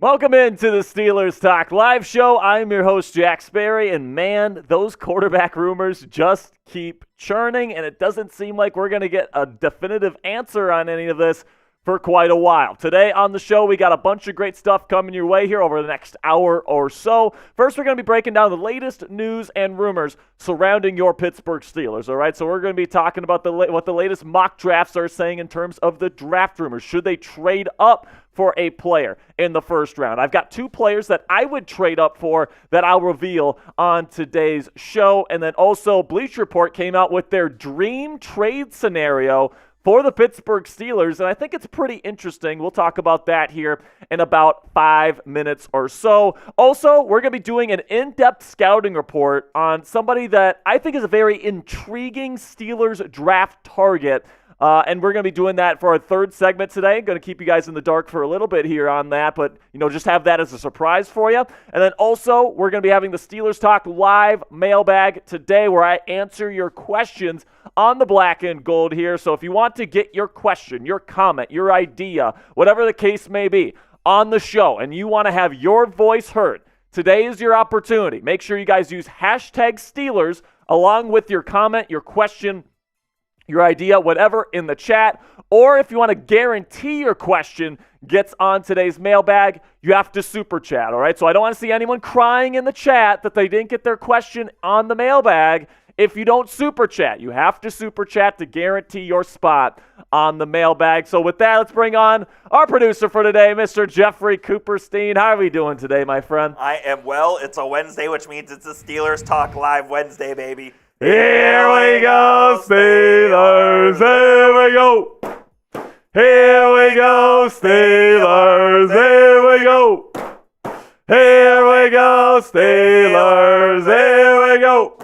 Welcome into the Steelers Talk Live Show. I'm your host, Jack Sperry, and man, those quarterback rumors just keep churning, and it doesn't seem like we're going to get a definitive answer on any of this for quite a while. Today on the show, we got a bunch of great stuff coming your way here over the next hour or so. First, we're going to be breaking down the latest news and rumors surrounding your Pittsburgh Steelers, all right? So we're going to be talking about what the latest mock drafts are saying in terms of the draft rumors. Should they trade up for a player in the first round? I've got two players that I would trade up for that I'll reveal on today's show. And then also, Bleacher Report came out with their dream trade scenario for the Pittsburgh Steelers, and I think it's pretty interesting. We'll talk about that here in about 5 minutes or so. Also, we're going to be doing an in-depth scouting report on somebody that I think is a very intriguing Steelers draft target. And we're going to be doing that for our third segment today. Going to keep you guys in the dark for a little bit here on that, but, just have that as a surprise for you. And then also, we're going to be having the Steelers Talk Live mailbag today where I answer your questions on the black and gold here. So if you want to get your question, your comment, your idea, whatever the case may be, on the show, and you want to have your voice heard, today is your opportunity. Make sure you guys use hashtag Steelers along with your comment, your question, your idea, whatever, in the chat. Or if you want to guarantee your question gets on today's mailbag, you have to super chat, all right? So I don't want to see anyone crying in the chat that they didn't get their question on the mailbag if you don't super chat. You have to super chat to guarantee your spot on the mailbag. So with that, let's bring on our producer for today, Mr. Jeffrey Cooperstein. How are we doing today, my friend? I am well. It's a Wednesday, which means it's a Steelers Talk Live Wednesday, baby. Here we go, Steelers, here we go. Here we go, Steelers, here we go. Here we go, Steelers, here we go.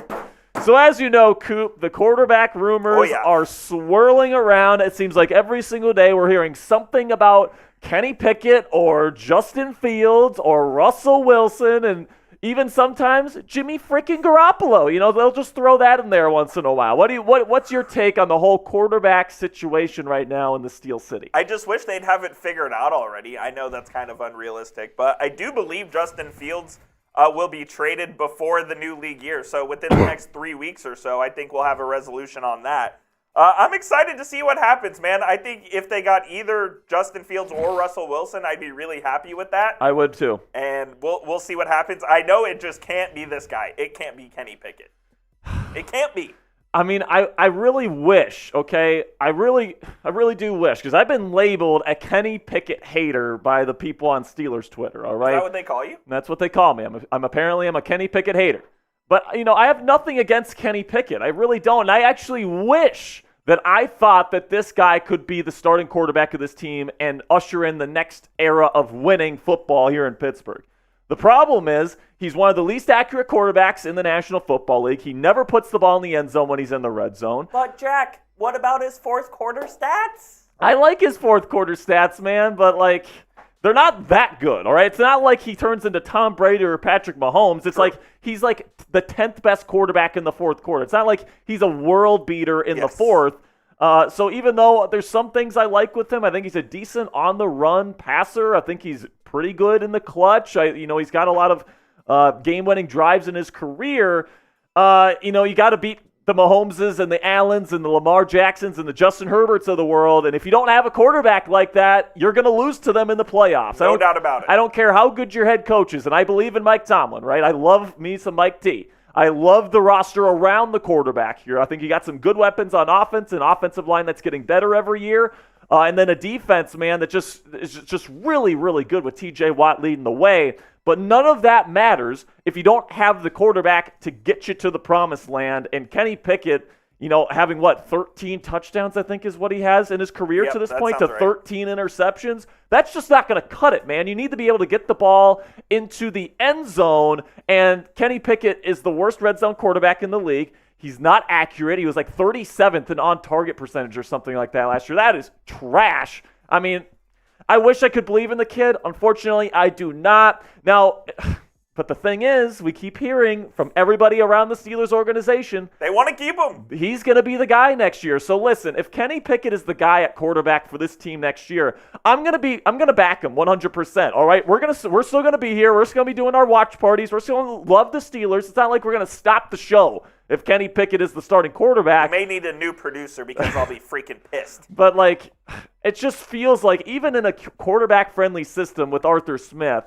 So as you know, Coop, the quarterback rumors are swirling around. It seems like every single day we're hearing something about Kenny Pickett or Justin Fields or Russell Wilson, and even sometimes Jimmy freaking Garoppolo. They'll just throw that in there once in a while. What's your take on the whole quarterback situation right now in the Steel City? I just wish they'd have it figured out already. I know that's kind of unrealistic, but I do believe Justin Fields will be traded before the new league year. So within the next 3 weeks or so, I think we'll have a resolution on that. I'm excited to see what happens, man. I think if they got either Justin Fields or Russell Wilson, I'd be really happy with that. I would too. And we'll see what happens. I know it just can't be this guy. It can't be Kenny Pickett. It can't be. I mean, I really wish, okay? I really do wish, because I've been labeled a Kenny Pickett hater by the people on Steelers Twitter, all right? Is that what they call you? That's what they call me. I'm apparently a Kenny Pickett hater. But, I have nothing against Kenny Pickett. I really don't. And I actually wish that I thought that this guy could be the starting quarterback of this team and usher in the next era of winning football here in Pittsburgh. The problem is he's one of the least accurate quarterbacks in the National Football League. He never puts the ball in the end zone when he's in the red zone. But, Jack, what about his fourth quarter stats? I like his fourth quarter stats, man, but, they're not that good, all right? It's not like he turns into Tom Brady or Patrick Mahomes. It's like he's like the 10th best quarterback in the fourth quarter. It's not like he's a world beater in the fourth. So even though there's some things I like with him, I think he's a decent on-the-run passer. I think he's pretty good in the clutch. He's got a lot of game-winning drives in his career. You got to beat the Mahomeses and the Allens and the Lamar Jacksons and the Justin Herberts of the world. And if you don't have a quarterback like that, you're going to lose to them in the playoffs. No doubt about it. I don't care how good your head coach is, and I believe in Mike Tomlin, right? I love me some Mike T. I love the roster around the quarterback here. I think you got some good weapons on offense, an offensive line that's getting better every year, and then a defense, man, that is just really, really good with T.J. Watt leading the way. But none of that matters if you don't have the quarterback to get you to the promised land. And Kenny Pickett, having 13 touchdowns, I think is what he has in his career to this point, to 13 interceptions. That's just not going to cut it, man. You need to be able to get the ball into the end zone. And Kenny Pickett is the worst red zone quarterback in the league. He's not accurate. He was 37th in on-target percentage or something like that last year. That is trash. I mean, I wish I could believe in the kid. Unfortunately, I do not. Now, But the thing is, we keep hearing from everybody around the Steelers organization, they want to keep him. He's going to be the guy next year. So listen, if Kenny Pickett is the guy at quarterback for this team next year, I'm going to back him 100%. All right, we're still going to be here. We're still going to be doing our watch parties. We're still going to love the Steelers. It's not like we're going to stop the show if Kenny Pickett is the starting quarterback. You may need a new producer because I'll be freaking pissed. But like, it just feels like even in a quarterback-friendly system with Arthur Smith,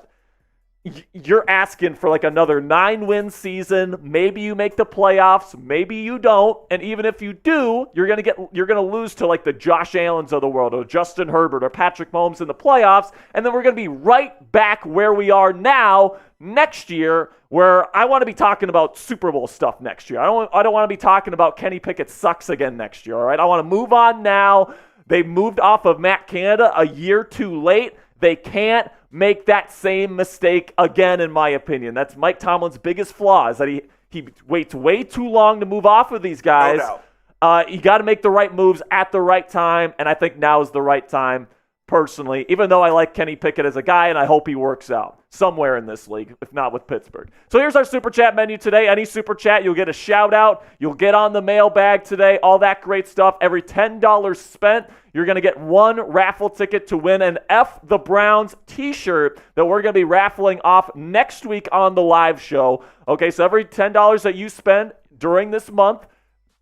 you're asking for like another 9-win season. Maybe you make the playoffs, maybe you don't. And even if you do, you're gonna lose to like the Josh Allens of the world, or Justin Herbert, or Patrick Mahomes in the playoffs, and then we're gonna be right back where we are now next year, where I want to be talking about Super Bowl stuff next year. I don't want to be talking about Kenny Pickett sucks again next year. All right, I want to move on now. They moved off of Matt Canada a year too late. They can't make that same mistake again, in my opinion. That's Mike Tomlin's biggest flaw, is that he waits way too long to move off of these guys. No doubt. You got to make the right moves at the right time, and I think now is the right time, personally, even though I like Kenny Pickett as a guy, and I hope he works out somewhere in this league, if not with Pittsburgh. So here's our Super Chat menu today. Any Super Chat, you'll get a shout-out. You'll get on the mailbag today, all that great stuff. Every $10 spent, you're going to get one raffle ticket to win an F the Browns t-shirt that we're going to be raffling off next week on the live show. Okay, so every $10 that you spend during this month,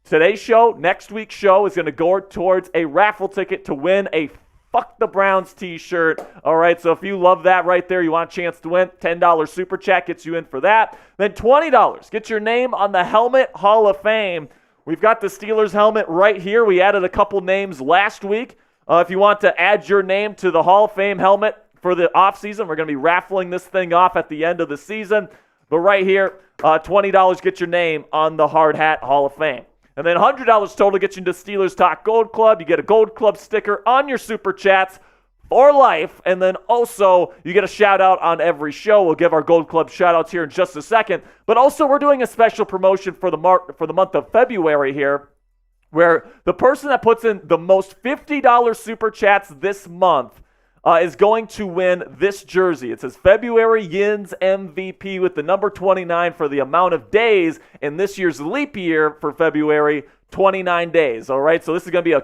today's show, next week's show, is going to go towards a raffle ticket to win a Fuck the Browns t-shirt. All right, so if you love that right there, you want a chance to win, $10 Super Chat gets you in for that. Then $20, get your name on the Helmet Hall of Fame. We've got the Steelers helmet right here. We added a couple names last week. If you want to add your name to the Hall of Fame helmet for the offseason, we're going to be raffling this thing off at the end of the season. But right here, $20 get your name on the Hard Hat Hall of Fame. And then $100 total gets you into Steelers Talk Gold Club. You get a Gold Club sticker on your Super Chats for life. And then also, you get a shout-out on every show. We'll give our Gold Club shout-outs here in just a second. But also, we're doing a special promotion for the month of February here, where the person that puts in the most $50 Super Chats this month is going to win this jersey. It says February Yins MVP with the number 29 for the amount of days in this year's leap year for February, 29 days. All right, so this is going to be a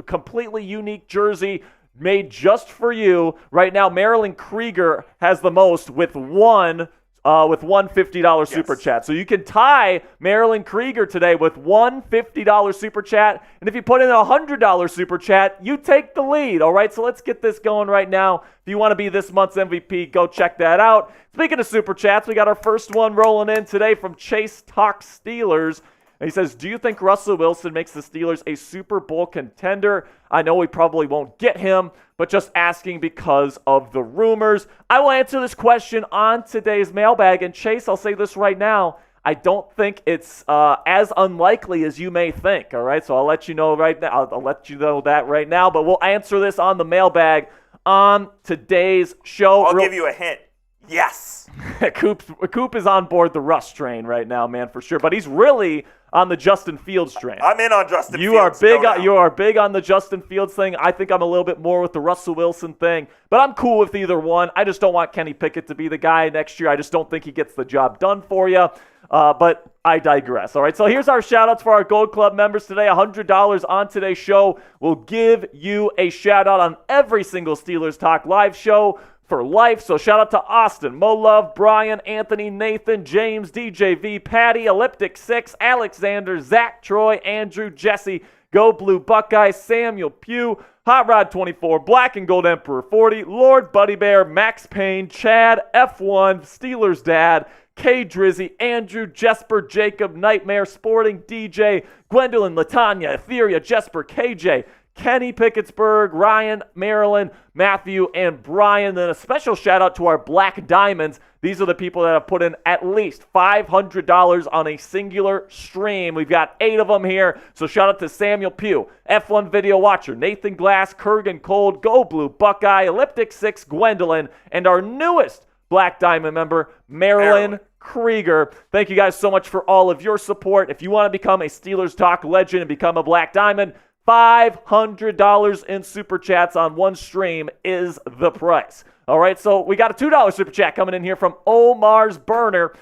completely unique jersey made just for you. Right now, Marilyn Krieger has the most with one $50 Super Chat. So you can tie Marilyn Krieger today with one $50 Super Chat. And if you put in a $100 Super Chat, you take the lead. All right, so let's get this going right now. If you want to be this month's MVP, go check that out. Speaking of Super Chats, we got our first one rolling in today from Chase Talk Steelers. And he says, do you think Russell Wilson makes the Steelers a Super Bowl contender? I know we probably won't get him, but just asking because of the rumors. I will answer this question on today's mailbag. And Chase, I'll say this right now. I don't think it's as unlikely as you may think, all right? So I'll let you know right now. I'll let you know that right now. But we'll answer this on the mailbag on today's show. I'll give you a hint. Yes. Coop is on board the Russ train right now, man, for sure. But he's really on the Justin Fields train. I'm in on Justin Fields. You are big on the Justin Fields thing. I think I'm a little bit more with the Russell Wilson thing. But I'm cool with either one. I just don't want Kenny Pickett to be the guy next year. I just don't think he gets the job done for you. But I digress. All right, so here's our shout-outs for our Gold Club members today. $100 on today's show will give you a shout-out on every single Steelers Talk live show for life. So shout out to Austin, Mo Love, Brian, Anthony, Nathan, James, DJV, Patty, Elliptic 6, Alexander, Zach, Troy, Andrew, Jesse, Go Blue Buckeye, Samuel Pugh, Hot Rod 24, Black and Gold Emperor 40, Lord Buddy Bear, Max Payne, Chad, F1, Steelers Dad, K Drizzy, Andrew, Jesper, Jacob, Nightmare, Sporting, DJ, Gwendolyn, Latanya, Etheria, Jesper, KJ, Kenny Pickettsburg, Ryan, Marilyn, Matthew, and Brian. Then a special shout out to our Black Diamonds. These are the people that have put in at least $500 on a singular stream. We've got 8 of them here. So shout out to Samuel Pugh, F1 Video Watcher, Nathan Glass, Kurgan Cold, Go Blue Buckeye, Elliptic 6, Gwendolyn, and our newest Black Diamond member, Marilyn Krieger. Thank you guys so much for all of your support. If you want to become a Steelers Talk legend and become a Black Diamond, $500 in super chats on one stream is the price. All right, so we got a $2 super chat coming in here from Omar's Burner.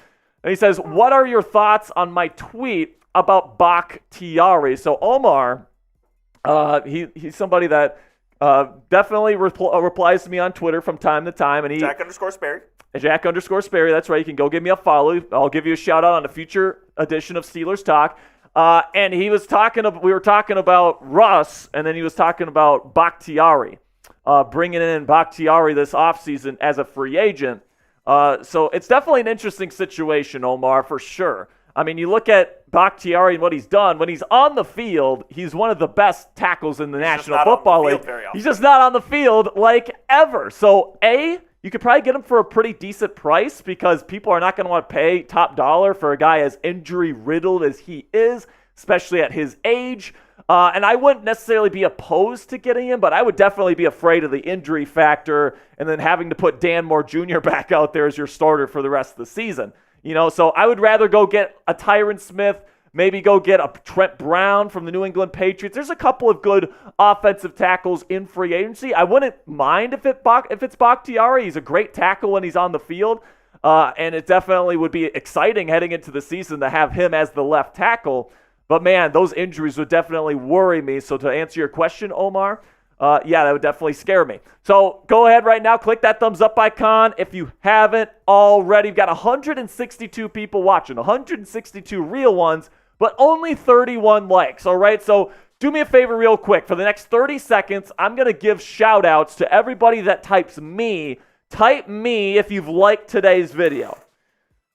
And he says, what are your thoughts on my tweet about Bakhtiari? So Omar, he's somebody that definitely replies to me on Twitter from time to time. And Jack_Sperry. Jack_Sperry, that's right. You can go give me a follow. I'll give you a shout out on a future edition of Steelers Talk. And we were talking about Russ, and then he was talking about Bakhtiari, bringing in Bakhtiari this offseason as a free agent. So it's definitely an interesting situation, Omar, for sure. I mean, you look at Bakhtiari and what he's done. When he's on the field, he's one of the best tackles in the National Football League. He's just not on the field like ever. So, you could probably get him for a pretty decent price because people are not going to want to pay top dollar for a guy as injury-riddled as he is, especially at his age. And I wouldn't necessarily be opposed to getting him, but I would definitely be afraid of the injury factor and then having to put Dan Moore Jr. back out there as your starter for the rest of the season. So I would rather go get a Tyron Smith, maybe go get a Trent Brown from the New England Patriots. There's a couple of good offensive tackles in free agency. I wouldn't mind if it's Bakhtiari. He's a great tackle when he's on the field, and it definitely would be exciting heading into the season to have him as the left tackle. But, man, those injuries would definitely worry me. So to answer your question, Omar, that would definitely scare me. So go ahead right now, click that thumbs up icon if you haven't already. We've got 162 people watching, 162 real ones, but only 31 likes, all right? So do me a favor real quick. For the next 30 seconds, I'm going to give shout-outs to everybody that types me. Type me if you've liked today's video.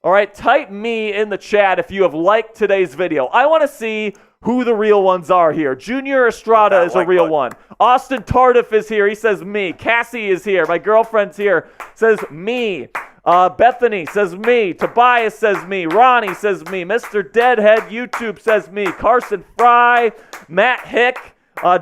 All right, type me in the chat if you have liked today's video. I want to see who the real ones are here. Junior Estrada is a real one. Austin Tardif is here. He says me. Cassie is here. My girlfriend's here. Says me. Bethany says me. Tobias says me. Ronnie says me. Mr. Deadhead YouTube says me. Carson Fry. Matt Hick.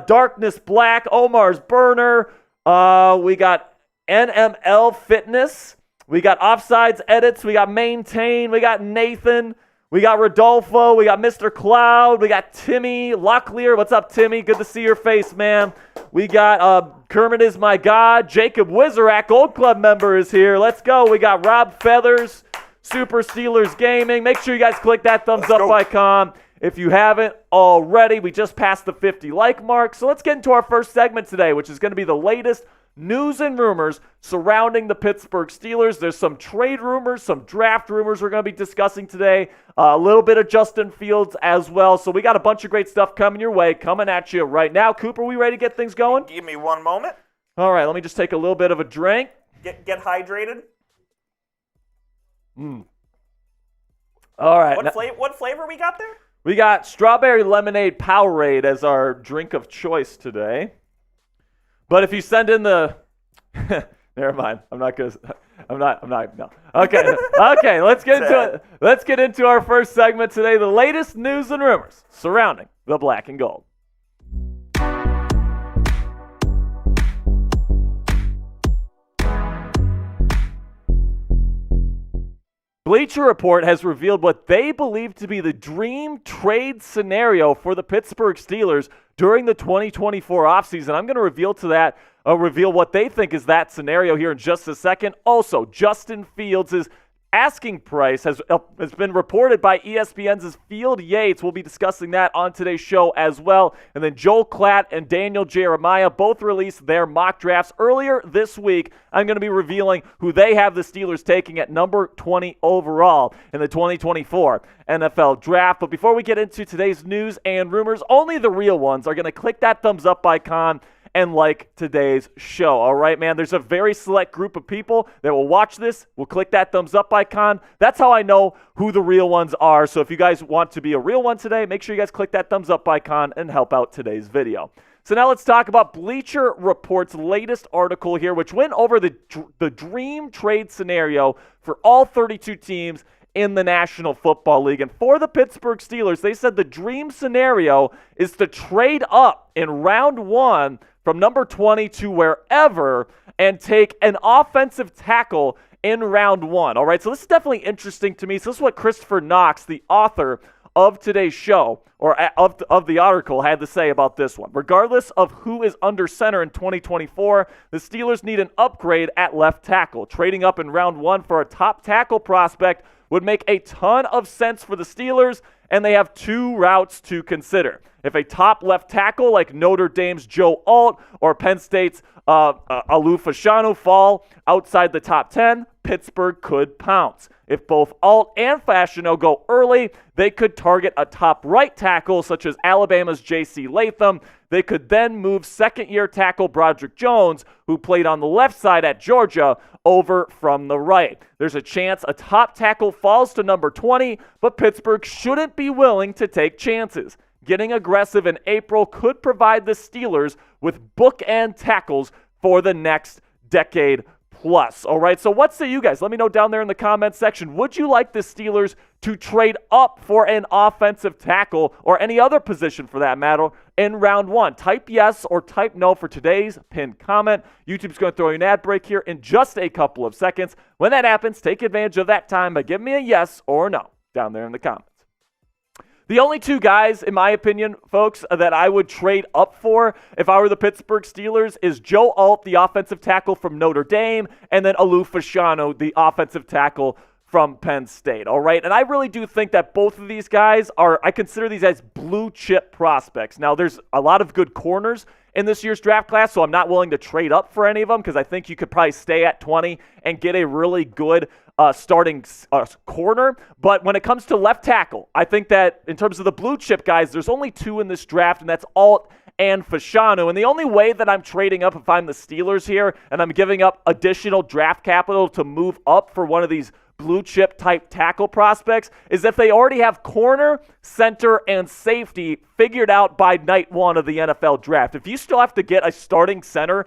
Darkness Black. Omar's Burner. We got NML Fitness. We got Offsides Edits. We got Maintain. We got Nathan. We got Rodolfo. We got Mr. Cloud. We got Timmy Locklear. What's up, Timmy? Good to see your face, man. We got Kermit is my God. Jacob Wizerak, Gold Club member, is here. Let's go. We got Rob Feathers, Super Steelers Gaming. Make sure you guys click that thumbs up icon if you haven't already. We just passed the 50 like mark. So let's get into our first segment today, which is going to be the latest news and rumors surrounding the Pittsburgh Steelers. There's some trade rumors, some draft rumors we're going to be discussing today. A little bit of Justin Fields as well. So we got a bunch of great stuff coming your way, coming at you right now. Cooper, we ready to get things going? Give me one moment. All right, let me just take a little bit of a drink. Get hydrated. All right. What flavor we got there? We got strawberry lemonade Powerade as our drink of choice today. But if you send in the, never mind. No. Okay. Let's get into it. Let's get into our first segment today. The latest news and rumors surrounding the black and gold. Bleacher Report has revealed what they believe to be the dream trade scenario for the Pittsburgh Steelers during the 2024 offseason. I'm going to reveal what they think is that scenario here in just a second. Also, Justin Fields' asking price has been reported by ESPN's Field Yates. We'll be discussing that on today's show as well. And then Joel Klatt and Daniel Jeremiah both released their mock drafts earlier this week. I'm going to be revealing who they have the Steelers taking at number 20 overall in the 2024 NFL Draft. But before we get into today's news and rumors, only the real ones are going to click that thumbs up icon and like today's show. All right, man, there's a very select group of people that will watch this, will click that thumbs up icon. That's how I know who the real ones are. So if you guys want to be a real one today, make sure you guys click that thumbs up icon and help out today's video. So now let's talk about Bleacher Report's latest article here, which went over the dream trade scenario for all 32 teams in the National Football League. And for the Pittsburgh Steelers, they said the dream scenario is to trade up in round one from number 20 to wherever and take an offensive tackle in round one. All right, so this is definitely interesting to me. So this is what Christopher Knox, the author of today's show, or of the article, had to say about this one. Regardless of who is under center in 2024, the Steelers need an upgrade at left tackle. Trading up in round 1 for a top tackle prospect would make a ton of sense for the Steelers, and they have 2 routes to consider. If a top left tackle like Notre Dame's Joe Alt or Penn State's Alu Fashanu fall outside the top 10, Pittsburgh could pounce. If both Alt and Fashanu go early, they could target a top right tackle such as Alabama's J.C. Latham. They could then move second-year tackle Broderick Jones, who played on the left side at Georgia, over from the right. There's a chance a top tackle falls to number 20, but Pittsburgh shouldn't be willing to take chances. Getting aggressive in April could provide the Steelers with bookend tackles for the next decade plus. All right, so what say you guys? Let me know down there in the comments section. Would you like the Steelers to trade up for an offensive tackle or any other position for that matter in round 1? Type yes or type no for today's pinned comment. YouTube's going to throw you an ad break here in just a couple of seconds. When that happens, take advantage of that time by giving me a yes or no down there in the comments. The only 2 guys, in my opinion, folks, that I would trade up for if I were the Pittsburgh Steelers is Joe Alt, the offensive tackle from Notre Dame, and then Alu Fashanu, the offensive tackle from Penn State, all right? And I really do think that both of these guys I consider these as blue chip prospects. Now, there's a lot of good corners in this year's draft class, so I'm not willing to trade up for any of them because I think you could probably stay at 20 and get a really good starting corner. But when it comes to left tackle, I think that in terms of the blue chip guys, there's only 2 in this draft, and that's Alt and Fashanu. And the only way that I'm trading up if I'm the Steelers here and I'm giving up additional draft capital to move up for one of these blue chip type tackle prospects is if they already have corner, center, and safety figured out by night 1 of the NFL draft. If you still have to get a starting center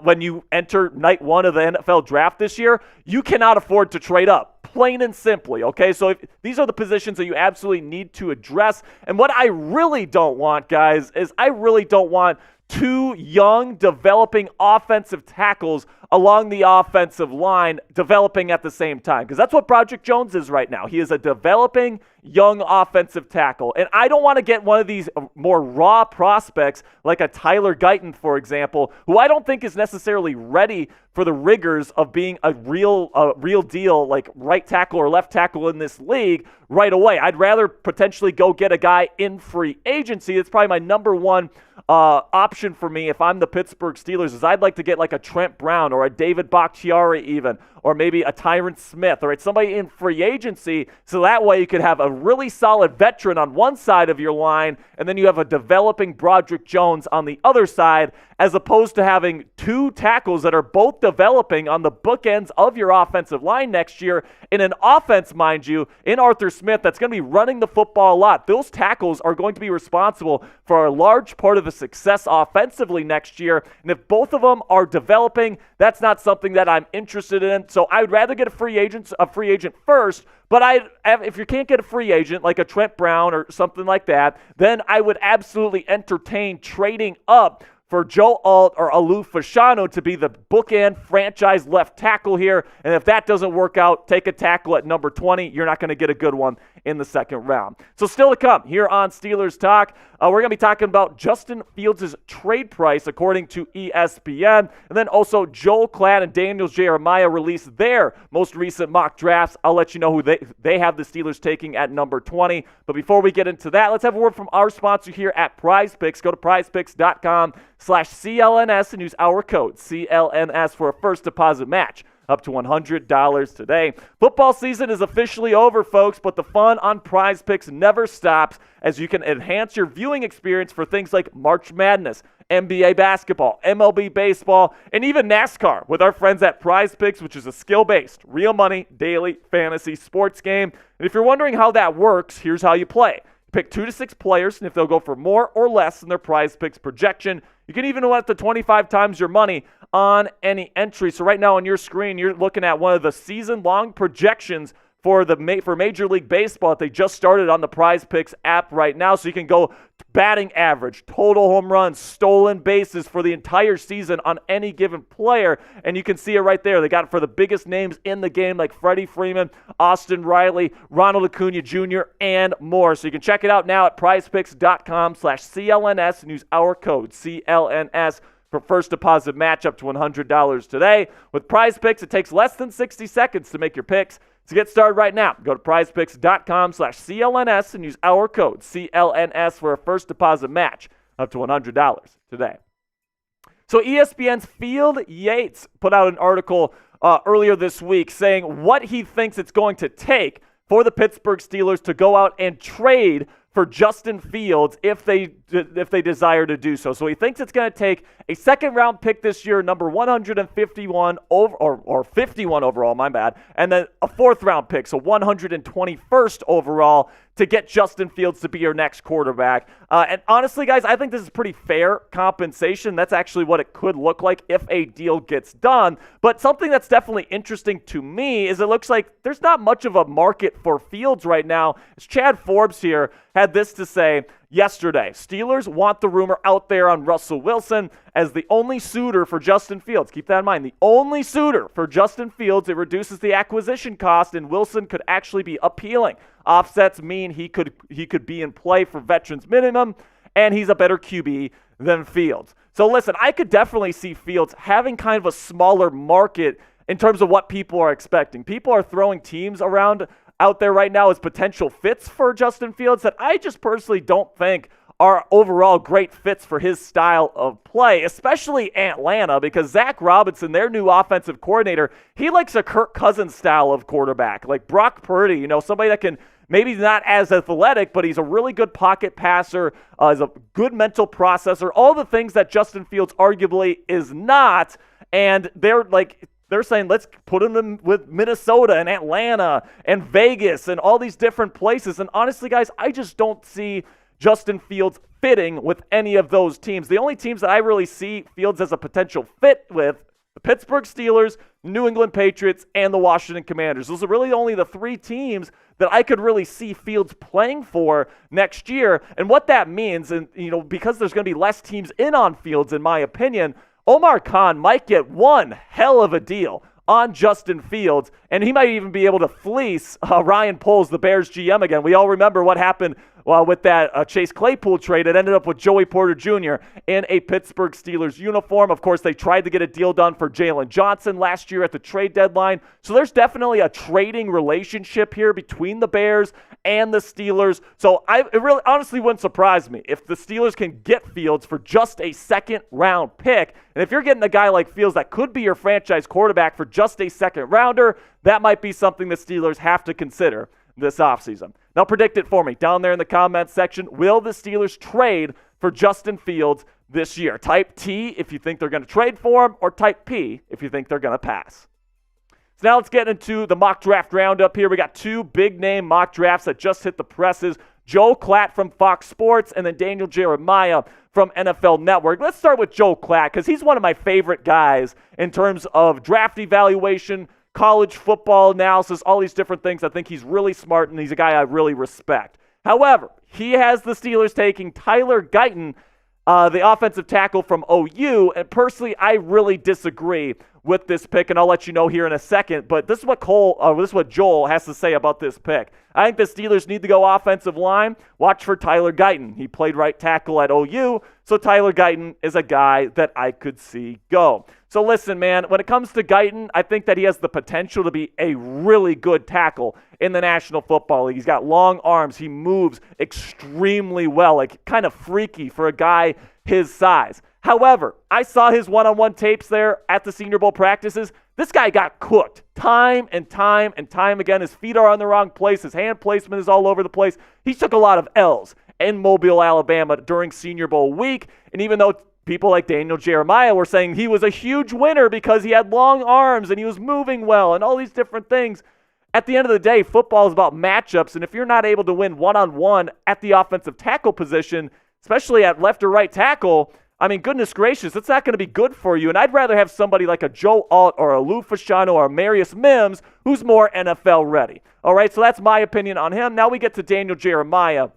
when you enter night 1 of the NFL draft this year, you cannot afford to trade up, plain and simply, okay? So these are the positions that you absolutely need to address. And what I really don't want, guys, is I really don't want 2 young, developing offensive tackles along the offensive line developing at the same time, because that's what Broderick Jones is right now. He is a developing young offensive tackle, and I don't want to get one of these more raw prospects like a Tyler Guyton, for example, who I don't think is necessarily ready for the rigors of being a real deal like right tackle or left tackle in this league right away. I'd rather potentially go get a guy in free agency. It's probably my number 1 option for me if I'm the Pittsburgh Steelers, is I'd like to get like a Trent Brown or a David Bakhtiari even, or maybe a Tyron Smith, all right, somebody in free agency, so that way you could have a really solid veteran on one side of your line, and then you have a developing Broderick Jones on the other side, as opposed to having 2 tackles that are both developing on the bookends of your offensive line next year in an offense, mind you, in Arthur Smith that's going to be running the football a lot. Those tackles are going to be responsible for a large part of the success offensively next year, and if both of them are developing, that's not something that I'm interested in. So I would rather get a free agent first, but if you can't get a free agent like a Trent Brown or something like that, then I would absolutely entertain trading up for Joe Alt or Alu Fashanu to be the bookend franchise left tackle here. And if that doesn't work out, take a tackle at number 20. You're not going to get a good one in the second round. So still to come here on Steelers Talk, we're going to be talking about Justin Fields' trade price according to ESPN. And then also Joel Klatt and Daniel Jeremiah released their most recent mock drafts. I'll let you know who they have the Steelers taking at number 20. But before we get into that, let's have a word from our sponsor here at Prize Picks. Go to prizepicks.com/CLNS and use our code CLNS for a first deposit match up to $100 today. Football season is officially over, folks, but the fun on Prize Picks never stops as you can enhance your viewing experience for things like March Madness, NBA basketball, MLB baseball, and even NASCAR with our friends at Prize Picks, which is a skill-based, real money, daily fantasy sports game. And if you're wondering how that works, here's how you play. Pick 2 to 6 players, and if they'll go for more or less than their Prize Picks projection, you can even win up to 25 times your money on any entry. So right now on your screen, you're looking at one of the season-long projections for Major League Baseball that they just started on the Prize Picks app right now. So you can go batting average, total home runs, stolen bases for the entire season on any given player. And you can see it right there. They got it for the biggest names in the game like Freddie Freeman, Austin Riley, Ronald Acuna Jr., and more. So you can check it out now at prizepicks.com/CLNS and use our code CLNS for first deposit match up to $100 today. With Prize Picks, it takes less than 60 seconds to make your picks. To get started right now, go to prizepicks.com/CLNS and use our code CLNS for a first deposit match up to $100 today. So ESPN's Field Yates put out an article earlier this week saying what he thinks it's going to take for the Pittsburgh Steelers to go out and trade for Justin Fields if they desire to do so. So he thinks it's going to take a second-round pick this year, number 151 or 51 overall, my bad, and then a fourth-round pick, so 121st overall, to get Justin Fields to be your next quarterback. And honestly, guys, I think this is pretty fair compensation. That's actually what it could look like if a deal gets done. But something that's definitely interesting to me is it looks like there's not much of a market for Fields right now. As Chad Forbes here had this to say yesterday: Steelers want the rumor out there on Russell Wilson as the only suitor for Justin Fields. Keep that in mind. The only suitor for Justin Fields. It reduces the acquisition cost, and Wilson could actually be appealing. Offsets mean he could be in play for veterans minimum, and he's a better QB than Fields. So listen, I could definitely see Fields having kind of a smaller market in terms of what people are expecting. People are throwing teams around out there right now as potential fits for Justin Fields that I just personally don't think are overall great fits for his style of play, especially Atlanta, because Zach Robinson, their new offensive coordinator, he likes a Kirk Cousins style of quarterback, like Brock Purdy, somebody that can maybe not as athletic, but he's a really good pocket passer, is a good mental processor, all the things that Justin Fields arguably is not. And they're saying, let's put him with Minnesota and Atlanta and Vegas and all these different places. And honestly, guys, I just don't see Justin Fields fitting with any of those teams. The only teams that I really see Fields as a potential fit with: the Pittsburgh Steelers, New England Patriots, and the Washington Commanders. Those are really only the three teams that I could really see Fields playing for next year. And what that means, and because there's going to be less teams in on Fields, in my opinion, Omar Khan might get one hell of a deal on Justin Fields, and he might even be able to fleece Ryan Poles, the Bears GM, again. We all remember what happened with that Chase Claypool trade. It ended up with Joey Porter Jr. in a Pittsburgh Steelers uniform. Of course, they tried to get a deal done for Jalen Johnson last year at the trade deadline. So there's definitely a trading relationship here between the Bears and the Steelers. So it really honestly wouldn't surprise me if the Steelers can get Fields for just a second-round pick. And if you're getting a guy like Fields that could be your franchise quarterback for just a second-rounder, that might be something the Steelers have to consider this offseason. Now predict it for me down there in the comments section. Will the Steelers trade for Justin Fields this year? Type T if you think they're going to trade for him, or type P if you think they're going to pass. So now let's get into the mock draft roundup here. We got two big-name mock drafts that just hit the presses. Joe Klatt from Fox Sports and then Daniel Jeremiah from NFL Network. Let's start with Joe Klatt because he's one of my favorite guys in terms of draft evaluation, college football analysis, all these different things. I think he's really smart, and he's a guy I really respect. However, he has the Steelers taking Tyler Guyton, the offensive tackle from OU, and personally, I really disagree with this pick, and I'll let you know here in a second. But this is what Joel has to say about this pick. I think the Steelers need to go offensive line. Watch for Tyler Guyton. He played right tackle at OU, so Tyler Guyton is a guy that I could see go. So listen, man, when it comes to Guyton, I think that he has the potential to be a really good tackle in the National Football League. He's got long arms. He moves extremely well, like kind of freaky for a guy his size. However, I saw his one-on-one tapes there at the Senior Bowl practices. This guy got cooked time and time and time again. His feet are on the wrong place. His hand placement is all over the place. He took a lot of L's in Mobile, Alabama during Senior Bowl week. And even though people like Daniel Jeremiah were saying he was a huge winner because he had long arms and he was moving well and all these different things, at the end of the day, football is about matchups. And if you're not able to win one-on-one at the offensive tackle position, especially at left or right tackle, I mean, goodness gracious, it's not going to be good for you. And I'd rather have somebody like a Joe Alt or a Lou Fasciano or a Marius Mims who's more NFL ready. All right, so that's my opinion on him. Now we get to Daniel Jeremiah,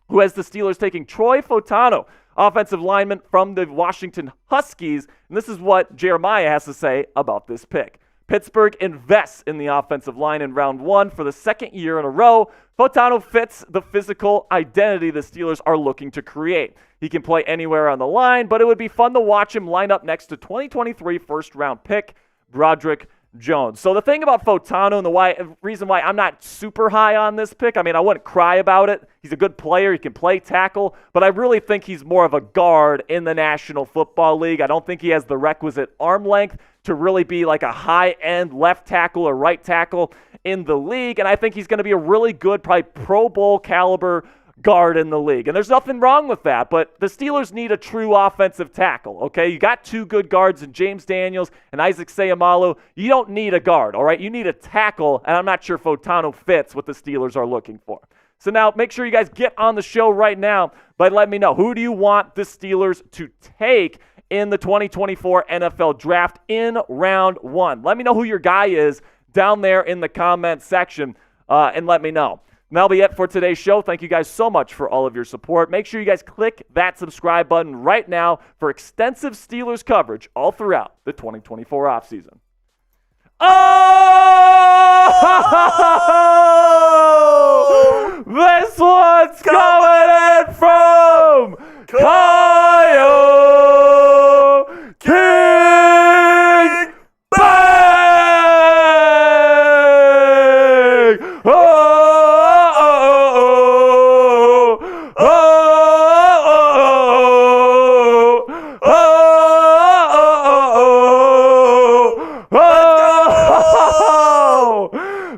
who has the Steelers taking Troy Fautanu, offensive lineman from the Washington Huskies. And this is what Jeremiah has to say about this pick. Pittsburgh invests in the offensive line in round 1 for the second year in a row. Fautanu fits the physical identity the Steelers are looking to create. He can play anywhere on the line, but it would be fun to watch him line up next to 2023 first-round pick Broderick Jones. So the thing about Fautanu and the reason why I'm not super high on this pick, I mean, I wouldn't cry about it. He's a good player. He can play tackle, but I really think he's more of a guard in the National Football League. I don't think he has the requisite arm length to really be like a high-end left tackle or right tackle in the league, and I think he's going to be a really good, probably Pro Bowl caliber guard in the league. And there's nothing wrong with that, but the Steelers need a true offensive tackle, okay? You got 2 good guards in James Daniels and Isaac Seumalo. You don't need a guard, all right? You need a tackle, and I'm not sure Fautanu fits what the Steelers are looking for. So now make sure you guys get on the show right now by letting me know, who do you want the Steelers to take in the 2024 NFL Draft in round 1? Let me know who your guy is down there in the comment section, and let me know. And that'll be it for today's show. Thank you guys so much for all of your support. Make sure you guys click that subscribe button right now for extensive Steelers coverage all throughout the 2024 offseason. Oh! This one's coming in from Kyle King Bang!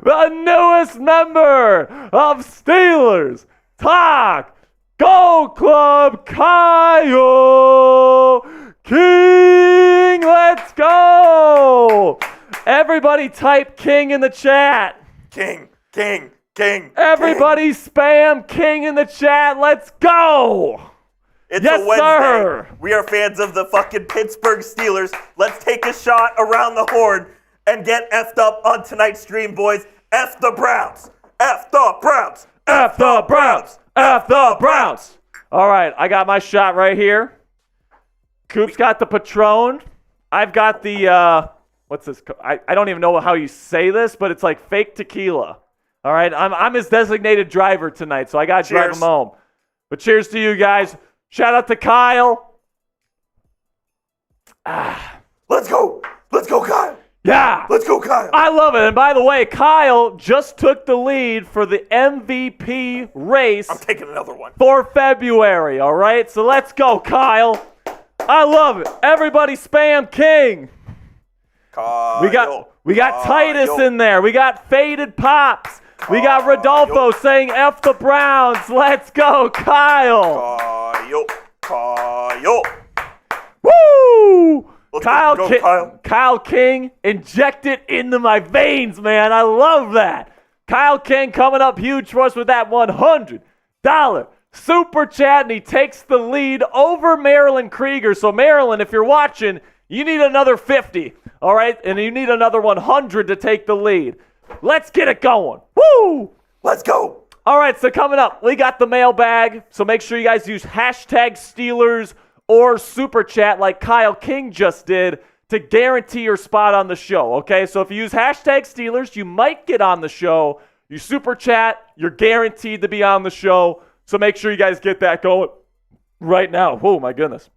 The newest member of Steelers Talk Gold Club, Kyle King. Let's go. Everybody type King in the chat. King. Everybody spam King in the chat. Let's go. It's yes, a Wednesday. Sir. We are fans of the fucking Pittsburgh Steelers. Let's take a shot around the horn and get effed up on tonight's stream, boys. F the Browns. F the Browns. F the Browns. F the Browns. All right, I got my shot right here. Coop's got the Patron. I've got the, what's this? I don't even know how you say this, but it's like fake tequila. All right, I'm his designated driver tonight, so I got to drive him home. But cheers to you guys. Shout out to Kyle. Let's go. Let's go, Kyle. Yeah. Let's go, Kyle. I love it. And by the way, Kyle just took the lead for the MVP race. I'm taking another one. For February, all right? So let's go, Kyle. I love it. Everybody spam King. Kyle. We got Titus in there. We got Faded Pops. We got Rodolfo saying F the Browns. Let's go, Kyle. Kyle. Woo! Kyle. Kyle King, inject it into my veins, man. I love that. Kyle King coming up huge for us with that $100 super chat, and he takes the lead over Marilyn Krieger. So, Marilyn, if you're watching, you need another 50, all right? And you need another 100 to take the lead. Let's get it going. Woo! Let's go. All right, so coming up, we got the mailbag. So make sure you guys use hashtag Steelers or Super Chat like Kyle King just did to guarantee your spot on the show, okay? So if you use hashtag Steelers, you might get on the show. You Super Chat, you're guaranteed to be on the show. So make sure you guys get that going right now. Oh, my goodness.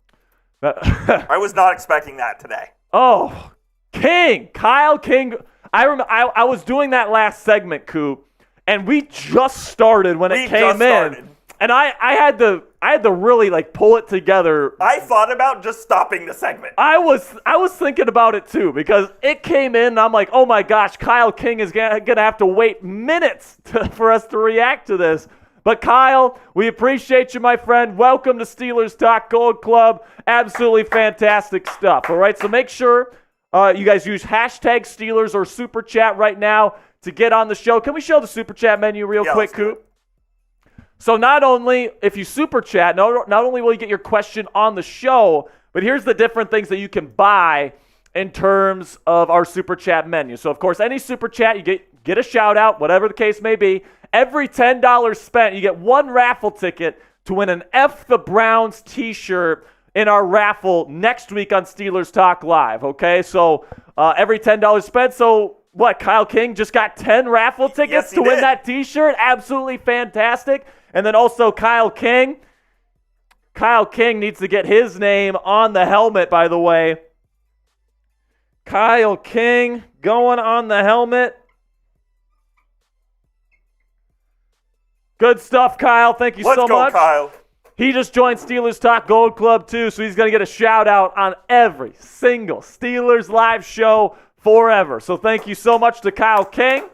I was not expecting that today. Oh, King, Kyle King. I was doing that last segment, Coop, and we just started when it came in. And I had to really like pull it together. I thought about just stopping the segment. I was thinking about it too, because it came in and I'm like, oh my gosh, Kyle King is gonna have to wait minutes for us to react to this. But Kyle, we appreciate you, my friend. Welcome to Steelers Talk Gold Club. Absolutely fantastic stuff. All right, so make sure you guys use hashtag Steelers or Super Chat right now to get on the show. Can we show the Super Chat menu real quick, Coop? So not only, if you super chat, not only will you get your question on the show, but here's the different things that you can buy in terms of our super chat menu. So, of course, any super chat, you get a shout out, whatever the case may be. Every $10 spent, you get one raffle ticket to win an F the Browns t-shirt in our raffle next week on Steelers Talk Live, okay? So every $10 spent. So what, Kyle King just got 10 raffle tickets to win that t-shirt? Absolutely fantastic. And then also Kyle King needs to get his name on the helmet, by the way. Kyle King going on the helmet. Good stuff, Kyle. Thank you so much. Let's go, Kyle. He just joined Steelers Talk Gold Club, too, so he's going to get a shout-out on every single Steelers live show forever. So thank you so much to Kyle King.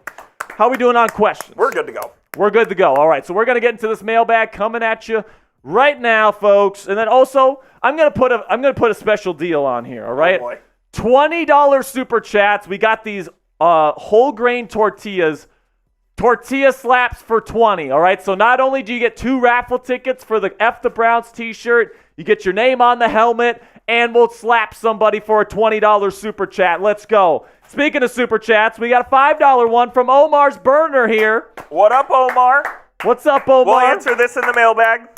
How are we doing on questions? We're good to go. We're good to go. All right, so we're going to get into this mailbag coming at you right now, folks. And then also, I'm going to put a special deal on here, all right? Oh boy. $20 super chats. We got these whole grain tortillas. Tortilla slaps for 20, all right? So not only do you get 2 raffle tickets for the F the Browns t-shirt, you get your name on the helmet, and we'll slap somebody for a $20 super chat. Let's go. Speaking of super chats, we got a $5 one from Omar's Burner here. What up, Omar? What's up, Omar? We'll answer this in the mailbag.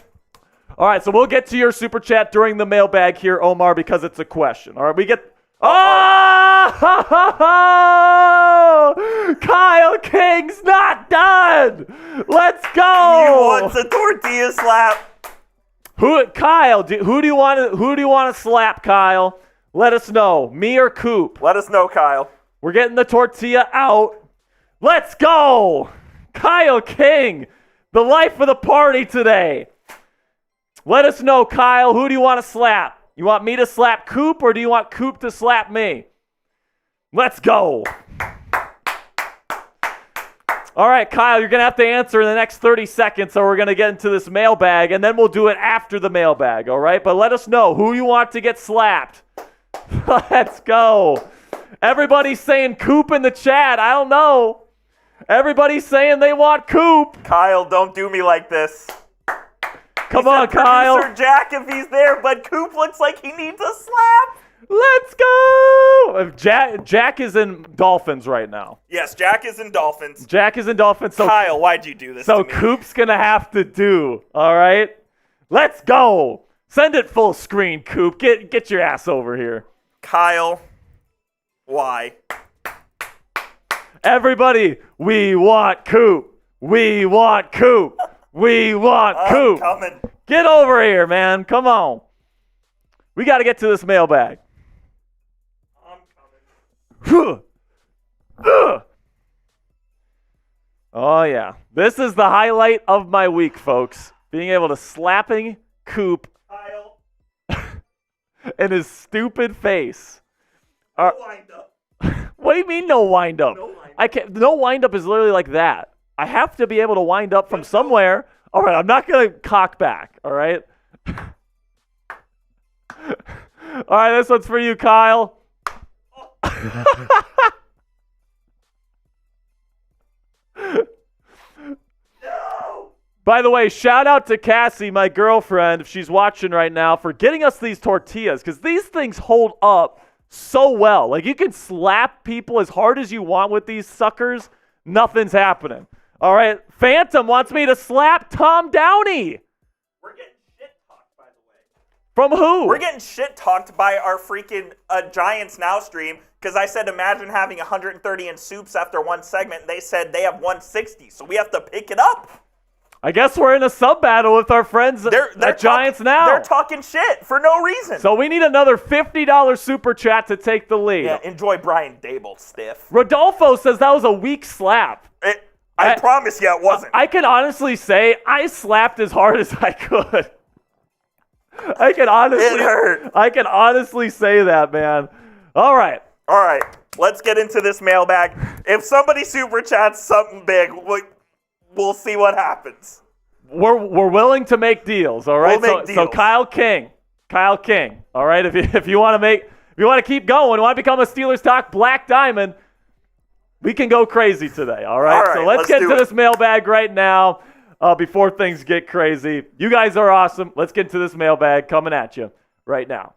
All right, so we'll get to your super chat during the mailbag here, Omar, because it's a question. All right, we get... Oh! Kyle King's not done. Let's go. You want the tortilla slap? Kyle? Who do you want to slap, Kyle? Let us know. Me or Coop? Let us know, Kyle. We're getting the tortilla out. Let's go, Kyle King, the life of the party today. Let us know, Kyle. Who do you want to slap? You want me to slap Coop, or do you want Coop to slap me? Let's go. All right, Kyle, you're going to have to answer in the next 30 seconds, so we're going to get into this mailbag, and then we'll do it after the mailbag, all right? But let us know who you want to get slapped. Let's go. Everybody's saying Coop in the chat. I don't know. Everybody's saying they want Coop. Kyle, don't do me like this. Come on, Kyle. Producer Jack, if he's there, but Coop looks like he needs a slap. Let's go. Jack is in Dolphins right now. Yes, Jack is in Dolphins. Jack is in Dolphins. So Kyle, why'd you do this to me? Coop's going to have to do, all right? Let's go. Send it full screen, Coop. Get your ass over here. Kyle, why? Everybody, we want Coop. We want Coop. We want Coop. I'm coming. Get over here, man. Come on. We got to get to this mailbag. I'm coming. Oh, yeah. This is the highlight of my week, folks. Being able to slapping Coop Kyle. in his stupid face. No wind up. What do you mean no wind up? No wind up. I can't. No wind up is literally like that. I have to be able to wind up from somewhere. All right, I'm not going to cock back, all right? All right, this one's for you, Kyle. No. By the way, shout out to Cassie, my girlfriend, if she's watching right now, for getting us these tortillas, because these things hold up so well. Like, you can slap people as hard as you want with these suckers. Nothing's happening. All right, Phantom wants me to slap Tom Downey. We're getting shit talked, by the way. From who? We're getting shit talked by our freaking Giants Now stream, because I said imagine having 130 in soups after one segment. They said they have 160, so we have to pick it up. I guess we're in a sub battle with our friends at Giants Now. They're talking shit for no reason. So we need another $50 super chat to take the lead. Yeah, enjoy Brian Dable, stiff. Rodolfo says that was a weak slap. I promise you it wasn't. I can honestly say I slapped as hard as I could. I can honestly say that, man. All right. All right, let's get into this mailbag. If somebody super chats something big, we'll see what happens. We're willing to make deals, all right? We'll make deals. So Kyle King, all right? If you want to keep going, want to become a Steelers Talk Black Diamond, we can go crazy today, all right? All right, so let's get into this mailbag right now. before things get crazy. You guys are awesome. Let's get into this mailbag coming at you right now.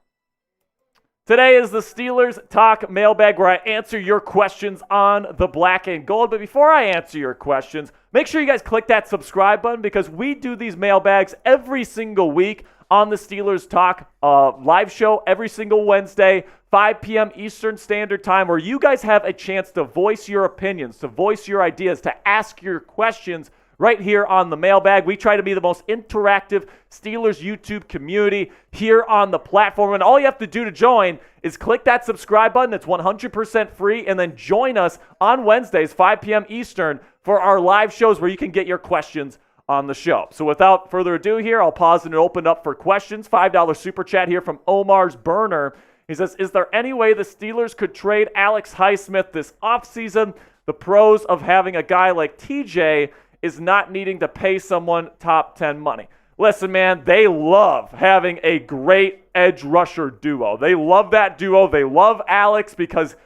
Today is the Steelers Talk mailbag where I answer your questions on the black and gold. But before I answer your questions, make sure you guys click that subscribe button because we do these mailbags every single week on the Steelers Talk live show every single Wednesday, 5 p.m. Eastern Standard Time, where you guys have a chance to voice your opinions, to voice your ideas, to ask your questions right here on the mailbag. We try to be the most interactive Steelers YouTube community here on the platform. And all you have to do to join is click that subscribe button. It's 100% free. And then join us on Wednesdays, 5 p.m. Eastern, for our live shows where you can get your questions on the show. So without further ado here, I'll pause and open up for questions. $5 super chat here from Omar's Burner. He says, is there any way the Steelers could trade Alex Highsmith this offseason? The pros of having a guy like TJ is not needing to pay someone top 10 money. Listen, man, they love having a great edge rusher duo. They love that duo. They love Alex because,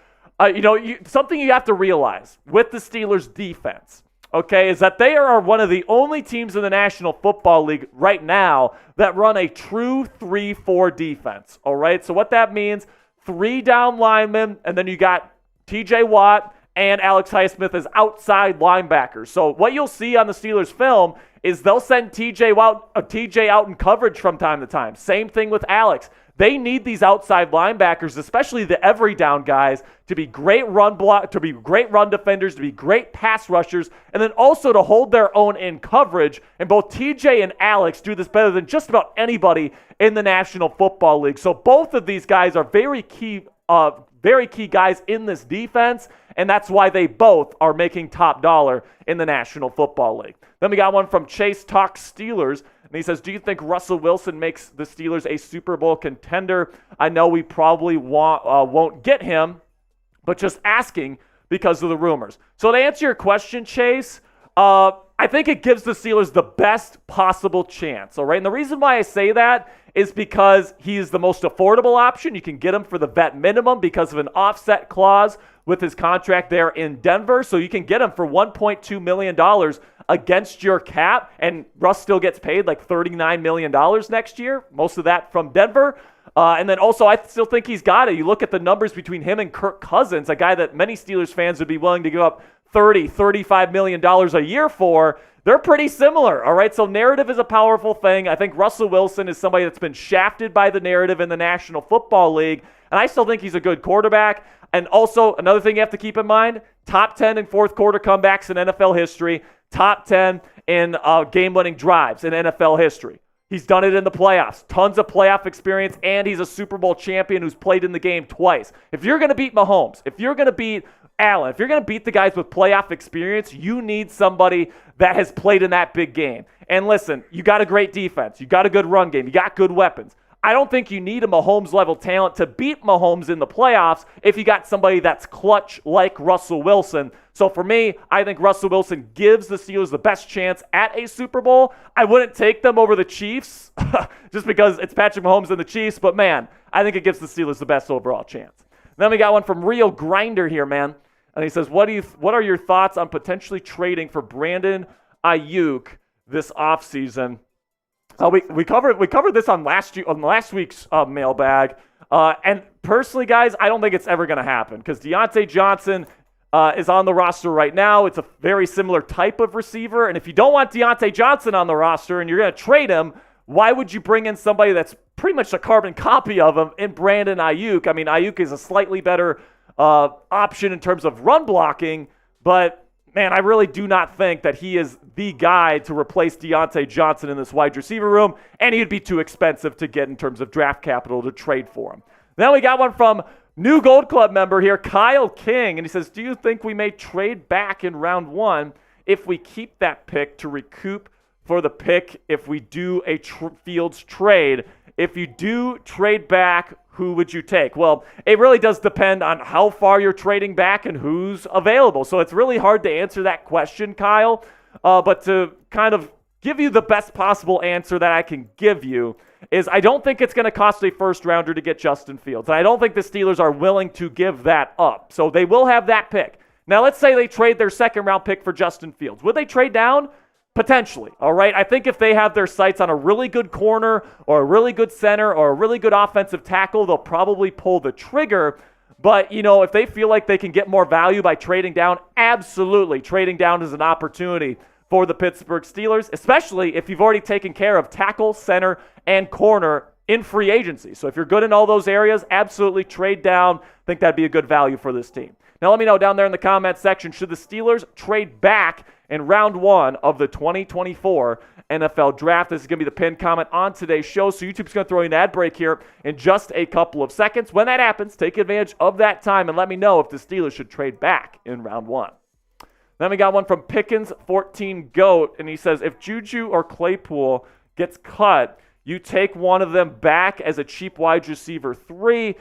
something you have to realize with the Steelers defense, okay, is that they are one of the only teams in the National Football League right now that run a true 3-4 defense, all right? So what that means, 3 down linemen, and then you got TJ Watt and Alex Highsmith as outside linebackers. So what you'll see on the Steelers film is they'll send TJ out in coverage from time to time. Same thing with Alex. They need these outside linebackers, especially the every down guys, to be great run block, to be great run defenders, to be great pass rushers, and then also to hold their own in coverage. And both TJ and Alex do this better than just about anybody in the National Football League. So both of these guys are very key guys in this defense, and that's why they both are making top dollar in the National Football League. Then we got one from Chase Talk Steelers, and he says, do you think Russell Wilson makes the Steelers a Super Bowl contender? I know we probably won't get him, but just asking because of the rumors. So to answer your question, Chase, I think it gives the Steelers the best possible chance, all right? And the reason why I say that is because he's the most affordable option. You can get him for the vet minimum because of an offset clause with his contract there in Denver. So you can get him for $1.2 million against your cap, and Russ still gets paid like $39 million next year, most of that from Denver. And then also, I still think he's got it. You look at the numbers between him and Kirk Cousins, a guy that many Steelers fans would be willing to give up $35 million a year for. They're pretty similar, all right? So narrative is a powerful thing. I think Russell Wilson is somebody that's been shafted by the narrative in the National Football League, and I still think he's a good quarterback. And also, another thing you have to keep in mind, top 10 in fourth quarter comebacks in NFL history, top 10 in game-winning drives in NFL history. He's done it in the playoffs, tons of playoff experience, and he's a Super Bowl champion who's played in the game twice. If you're going to beat Mahomes, if you're going to beat Allen, if you're going to beat the guys with playoff experience, you need somebody that has played in that big game. And listen, you got a great defense. You got a good run game. You got good weapons. I don't think you need a Mahomes-level talent to beat Mahomes in the playoffs if you got somebody that's clutch like Russell Wilson. So for me, I think Russell Wilson gives the Steelers the best chance at a Super Bowl. I wouldn't take them over the Chiefs just because it's Patrick Mahomes and the Chiefs. But, man, I think it gives the Steelers the best overall chance. Then we got one from Real Grinder here, man. And he says, what are your thoughts on potentially trading for Brandon Ayuk this offseason? We covered this on last week's mailbag. And personally, guys, I don't think it's ever going to happen because Deontay Johnson is on the roster right now. It's a very similar type of receiver. And if you don't want Deontay Johnson on the roster and you're going to trade him, why would you bring in somebody that's pretty much a carbon copy of him in Brandon Ayuk? I mean, Ayuk is a slightly better option in terms of run blocking, but man, I really do not think that he is the guy to replace Deontay Johnson in this wide receiver room, and he'd be too expensive to get in terms of draft capital to trade for him. Then we got one from new Gold Club member here, Kyle King, and he says, do you think we may trade back in round 1 if we keep that pick to recoup for the pick if we do a Fields trade? If you do trade back, who would you take? Well, it really does depend on how far you're trading back and who's available. So it's really hard to answer that question, Kyle. But to kind of give you the best possible answer that I can give you is I don't think it's going to cost a first rounder to get Justin Fields. And I don't think the Steelers are willing to give that up. So they will have that pick. Now, let's say they trade their second round pick for Justin Fields. Would they trade down? Potentially, all right? I think if they have their sights on a really good corner or a really good center or a really good offensive tackle, they'll probably pull the trigger. But, if they feel like they can get more value by trading down, absolutely. Trading down is an opportunity for the Pittsburgh Steelers, especially if you've already taken care of tackle, center, and corner in free agency. So if you're good in all those areas, absolutely trade down. I think that'd be a good value for this team. Now let me know down there in the comment section, should the Steelers trade back in round 1 of the 2024 NFL Draft? This is going to be the pinned comment on today's show. So YouTube's going to throw you an ad break here in just a couple of seconds. When that happens, take advantage of that time and let me know if the Steelers should trade back in round 1. Then we got one from Pickens 14 Goat, and he says, if Juju or Claypool gets cut, you take one of them back as a cheap wide receiver 3.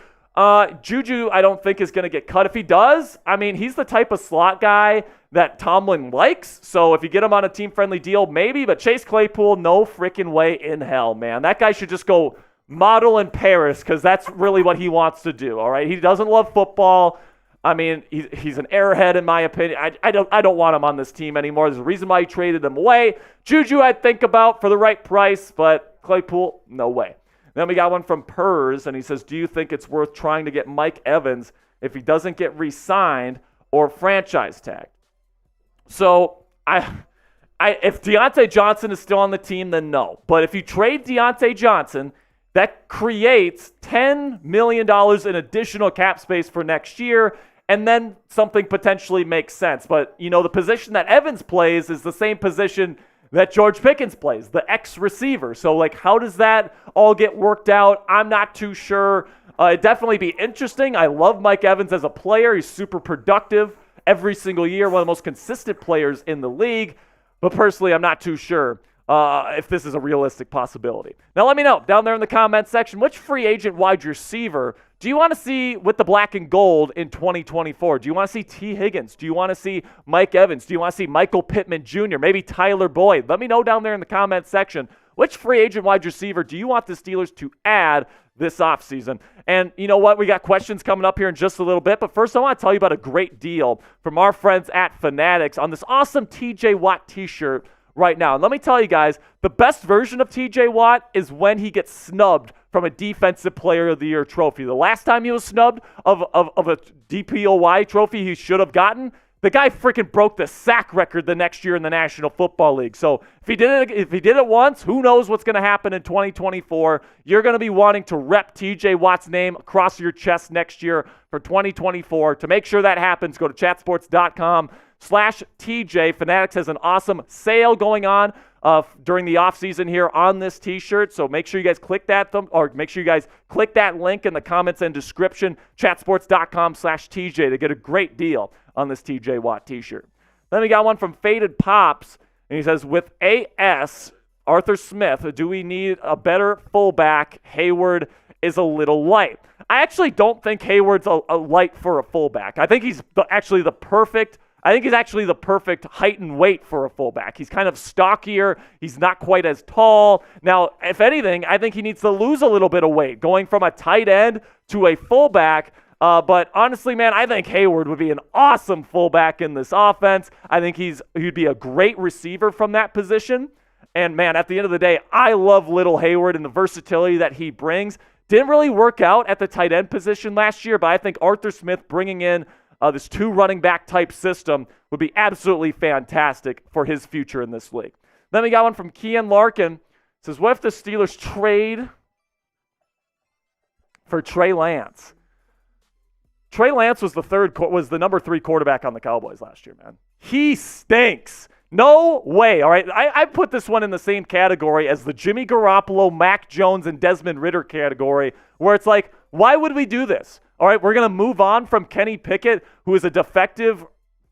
Juju, I don't think is going to get cut. If he does, he's the type of slot guy that Tomlin likes. So if you get him on a team-friendly deal, maybe. But Chase Claypool, no freaking way in hell, man. That guy should just go model in Paris because that's really what he wants to do, all right? He doesn't love football. He's an airhead in my opinion. I don't want him on this team anymore. There's a reason why he traded him away. Juju I'd think about for the right price, but Claypool, no way. Then we got one from Purs, and he says, do you think it's worth trying to get Mike Evans if he doesn't get re-signed or franchise tagged? So if Deontay Johnson is still on the team, then no. But if you trade Deontay Johnson, that creates $10 million in additional cap space for next year, and then something potentially makes sense. But, the position that Evans plays is the same position that George Pickens plays, the X-receiver. So, how does that all get worked out? I'm not too sure. It'd definitely be interesting. I love Mike Evans as a player. He's super productive every single year, one of the most consistent players in the league. But personally, I'm not too sure if this is a realistic possibility. Now, let me know down there in the comment section, which free agent wide receiver do you want to see with the black and gold in 2024? Do you want to see T. Higgins? Do you want to see Mike Evans? Do you want to see Michael Pittman Jr., maybe Tyler Boyd? Let me know down there in the comment section, which free agent wide receiver do you want the Steelers to add this offseason? And you know what? We got questions coming up here in just a little bit. But first, I want to tell you about a great deal from our friends at Fanatics on this awesome TJ Watt t-shirt right now. And let me tell you guys, the best version of TJ Watt is when he gets snubbed from a Defensive Player of the Year trophy. The last time he was snubbed of a DPOY trophy he should have gotten, the guy freaking broke the sack record the next year in the National Football League. So if he did it once, who knows what's going to happen in 2024. You're going to be wanting to rep TJ Watt's name across your chest next year for 2024. To make sure that happens, go to chatsports.com/TJ. Fanatics has an awesome sale going on during the offseason here on this t-shirt. So make sure you guys click that link in the comments and description, chatsports.com/TJ, to get a great deal on this TJ Watt t-shirt. Then we got one from Faded Pops, and he says, with AS Arthur Smith, do we need a better fullback? Hayward is a little light. I actually don't think Hayward's a light for a fullback. I think he's actually the perfect height and weight for a fullback. He's kind of stockier. He's not quite as tall. Now, if anything, I think he needs to lose a little bit of weight, going from a tight end to a fullback. But honestly, man, I think Hayward would be an awesome fullback in this offense. I think he'd be a great receiver from that position. And, man, at the end of the day, I love little Hayward and the versatility that he brings. Didn't really work out at the tight end position last year, but I think Arthur Smith bringing in this 2 running back type system would be absolutely fantastic for his future in this league. Then we got one from Kian Larkin. It says, what if the Steelers trade for Trey Lance? Trey Lance was the number 3 quarterback on the Cowboys last year, man. He stinks. No way, all right? I put this one in the same category as the Jimmy Garoppolo, Mac Jones, and Desmond Ridder category, where it's like, why would we do this? All right, we're going to move on from Kenny Pickett, who is a defective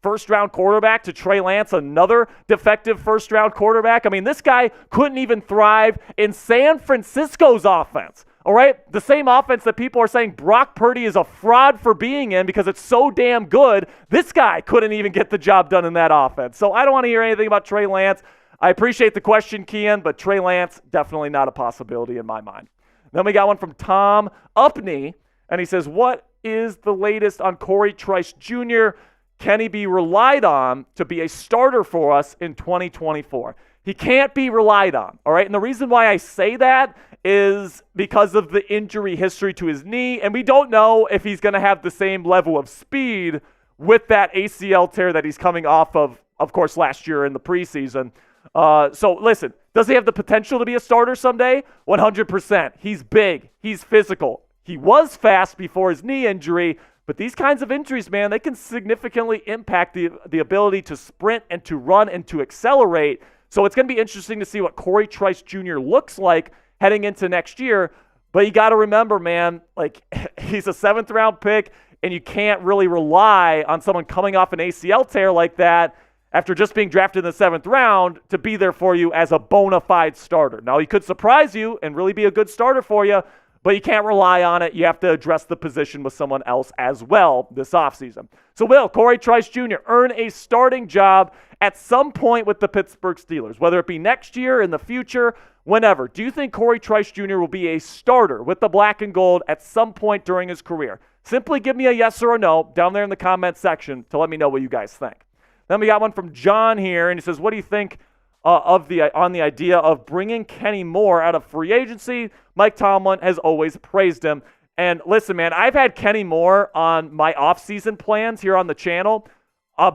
first-round quarterback, to Trey Lance, another defective first-round quarterback. This guy couldn't even thrive in San Francisco's offense. All right, the same offense that people are saying Brock Purdy is a fraud for being in because it's so damn good. This guy couldn't even get the job done in that offense. So I don't want to hear anything about Trey Lance. I appreciate the question, Kian, but Trey Lance, definitely not a possibility in my mind. Then we got one from Tom Upney, and he says, what is the latest on Corey Trice Jr.? Can he be relied on to be a starter for us in 2024? He can't be relied on, all right? And the reason why I say that is because of the injury history to his knee, and we don't know if he's going to have the same level of speed with that ACL tear that he's coming off of course, last year in the preseason. So listen, does he have the potential to be a starter someday? 100%. He's big. He's physical. He was fast before his knee injury, but these kinds of injuries, man, they can significantly impact the ability to sprint and to run and to accelerate. So it's going to be interesting to see what Corey Trice Jr. looks like heading into next year. But you got to remember, man, like he's a 7th-round pick, and you can't really rely on someone coming off an ACL tear like that after just being drafted in the 7th round to be there for you as a bona fide starter. Now, he could surprise you and really be a good starter for you, but you can't rely on it. You have to address the position with someone else as well this offseason. So will Corey Trice Jr. earn a starting job at some point with the Pittsburgh Steelers, whether it be next year, in the future, whenever? Do you think Corey Trice Jr. will be a starter with the black and gold at some point during his career? Simply give me a yes or a no down there in the comment section to let me know what you guys think. Then we got one from John here, and he says, what do you think on the idea of bringing Kenny Moore out of free agency? Mike Tomlin has always praised him. And listen, man, I've had Kenny Moore on my offseason plans here on the channel,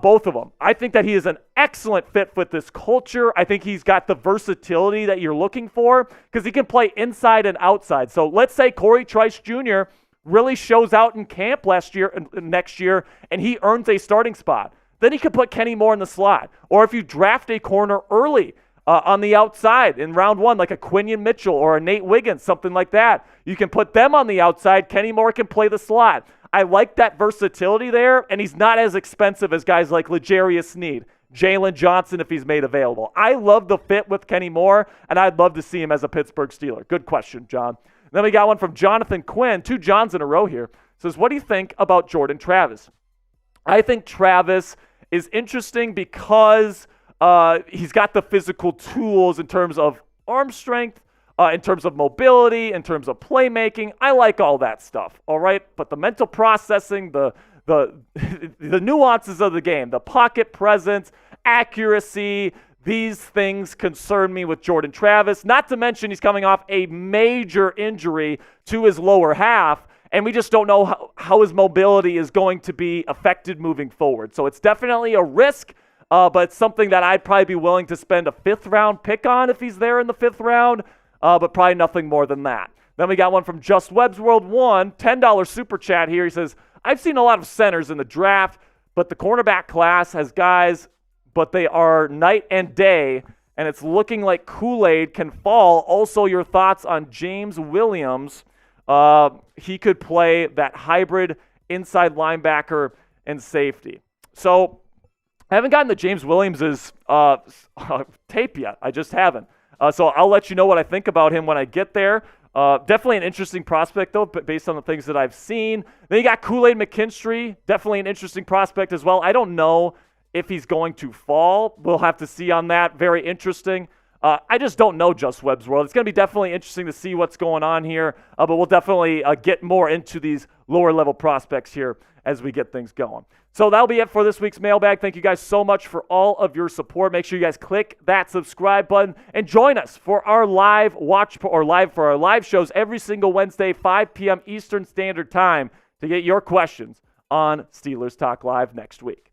both of them. I think that he is an excellent fit with this culture. I think he's got the versatility that you're looking for because he can play inside and outside. So let's say Corey Trice Jr. really shows out in camp next year, and he earns a starting spot. Then he could put Kenny Moore in the slot. Or if you draft a corner early on the outside in round 1, like a Quinion Mitchell or a Nate Wiggins, something like that, you can put them on the outside. Kenny Moore can play the slot. I like that versatility there, and he's not as expensive as guys like L'Jarius Sneed, Jalen Johnson if he's made available. I love the fit with Kenny Moore, and I'd love to see him as a Pittsburgh Steeler. Good question, John. Then we got one from Jonathan Quinn, 2 Johns in a row here. Says, what do you think about Jordan Travis? I think Travis is interesting because he's got the physical tools in terms of arm strength, in terms of mobility, in terms of playmaking. I like all that stuff, all right? But the mental processing, the nuances of the game, the pocket presence, accuracy, these things concern me with Jordan Travis. Not to mention he's coming off a major injury to his lower half, and we just don't know how his mobility is going to be affected moving forward. So it's definitely a risk, but it's something that I'd probably be willing to spend a 5th-round pick on if he's there in the 5th round, but probably nothing more than that. Then we got one from Just Webb's World 1, $10 super chat here. He says, I've seen a lot of centers in the draft, but the cornerback class has guys, but they are night and day, and it's looking like Kool-Aid can fall. Also, your thoughts on James Williams? He could play that hybrid inside linebacker and safety. So I haven't gotten to James Williams' tape yet. I just haven't. So I'll let you know what I think about him when I get there. Definitely an interesting prospect, though, based on the things that I've seen. Then you got Kool-Aid McKinstry. Definitely an interesting prospect as well. I don't know if he's going to fall. We'll have to see on that. Very interesting. I just don't know Just Webb's World. It's going to be definitely interesting to see what's going on here, but we'll definitely get more into these lower-level prospects here as we get things going. So that'll be it for this week's mailbag. Thank you guys so much for all of your support. Make sure you guys click that subscribe button and join us for our live shows every single Wednesday, 5 p.m. Eastern Standard Time to get your questions on Steelers Talk Live next week.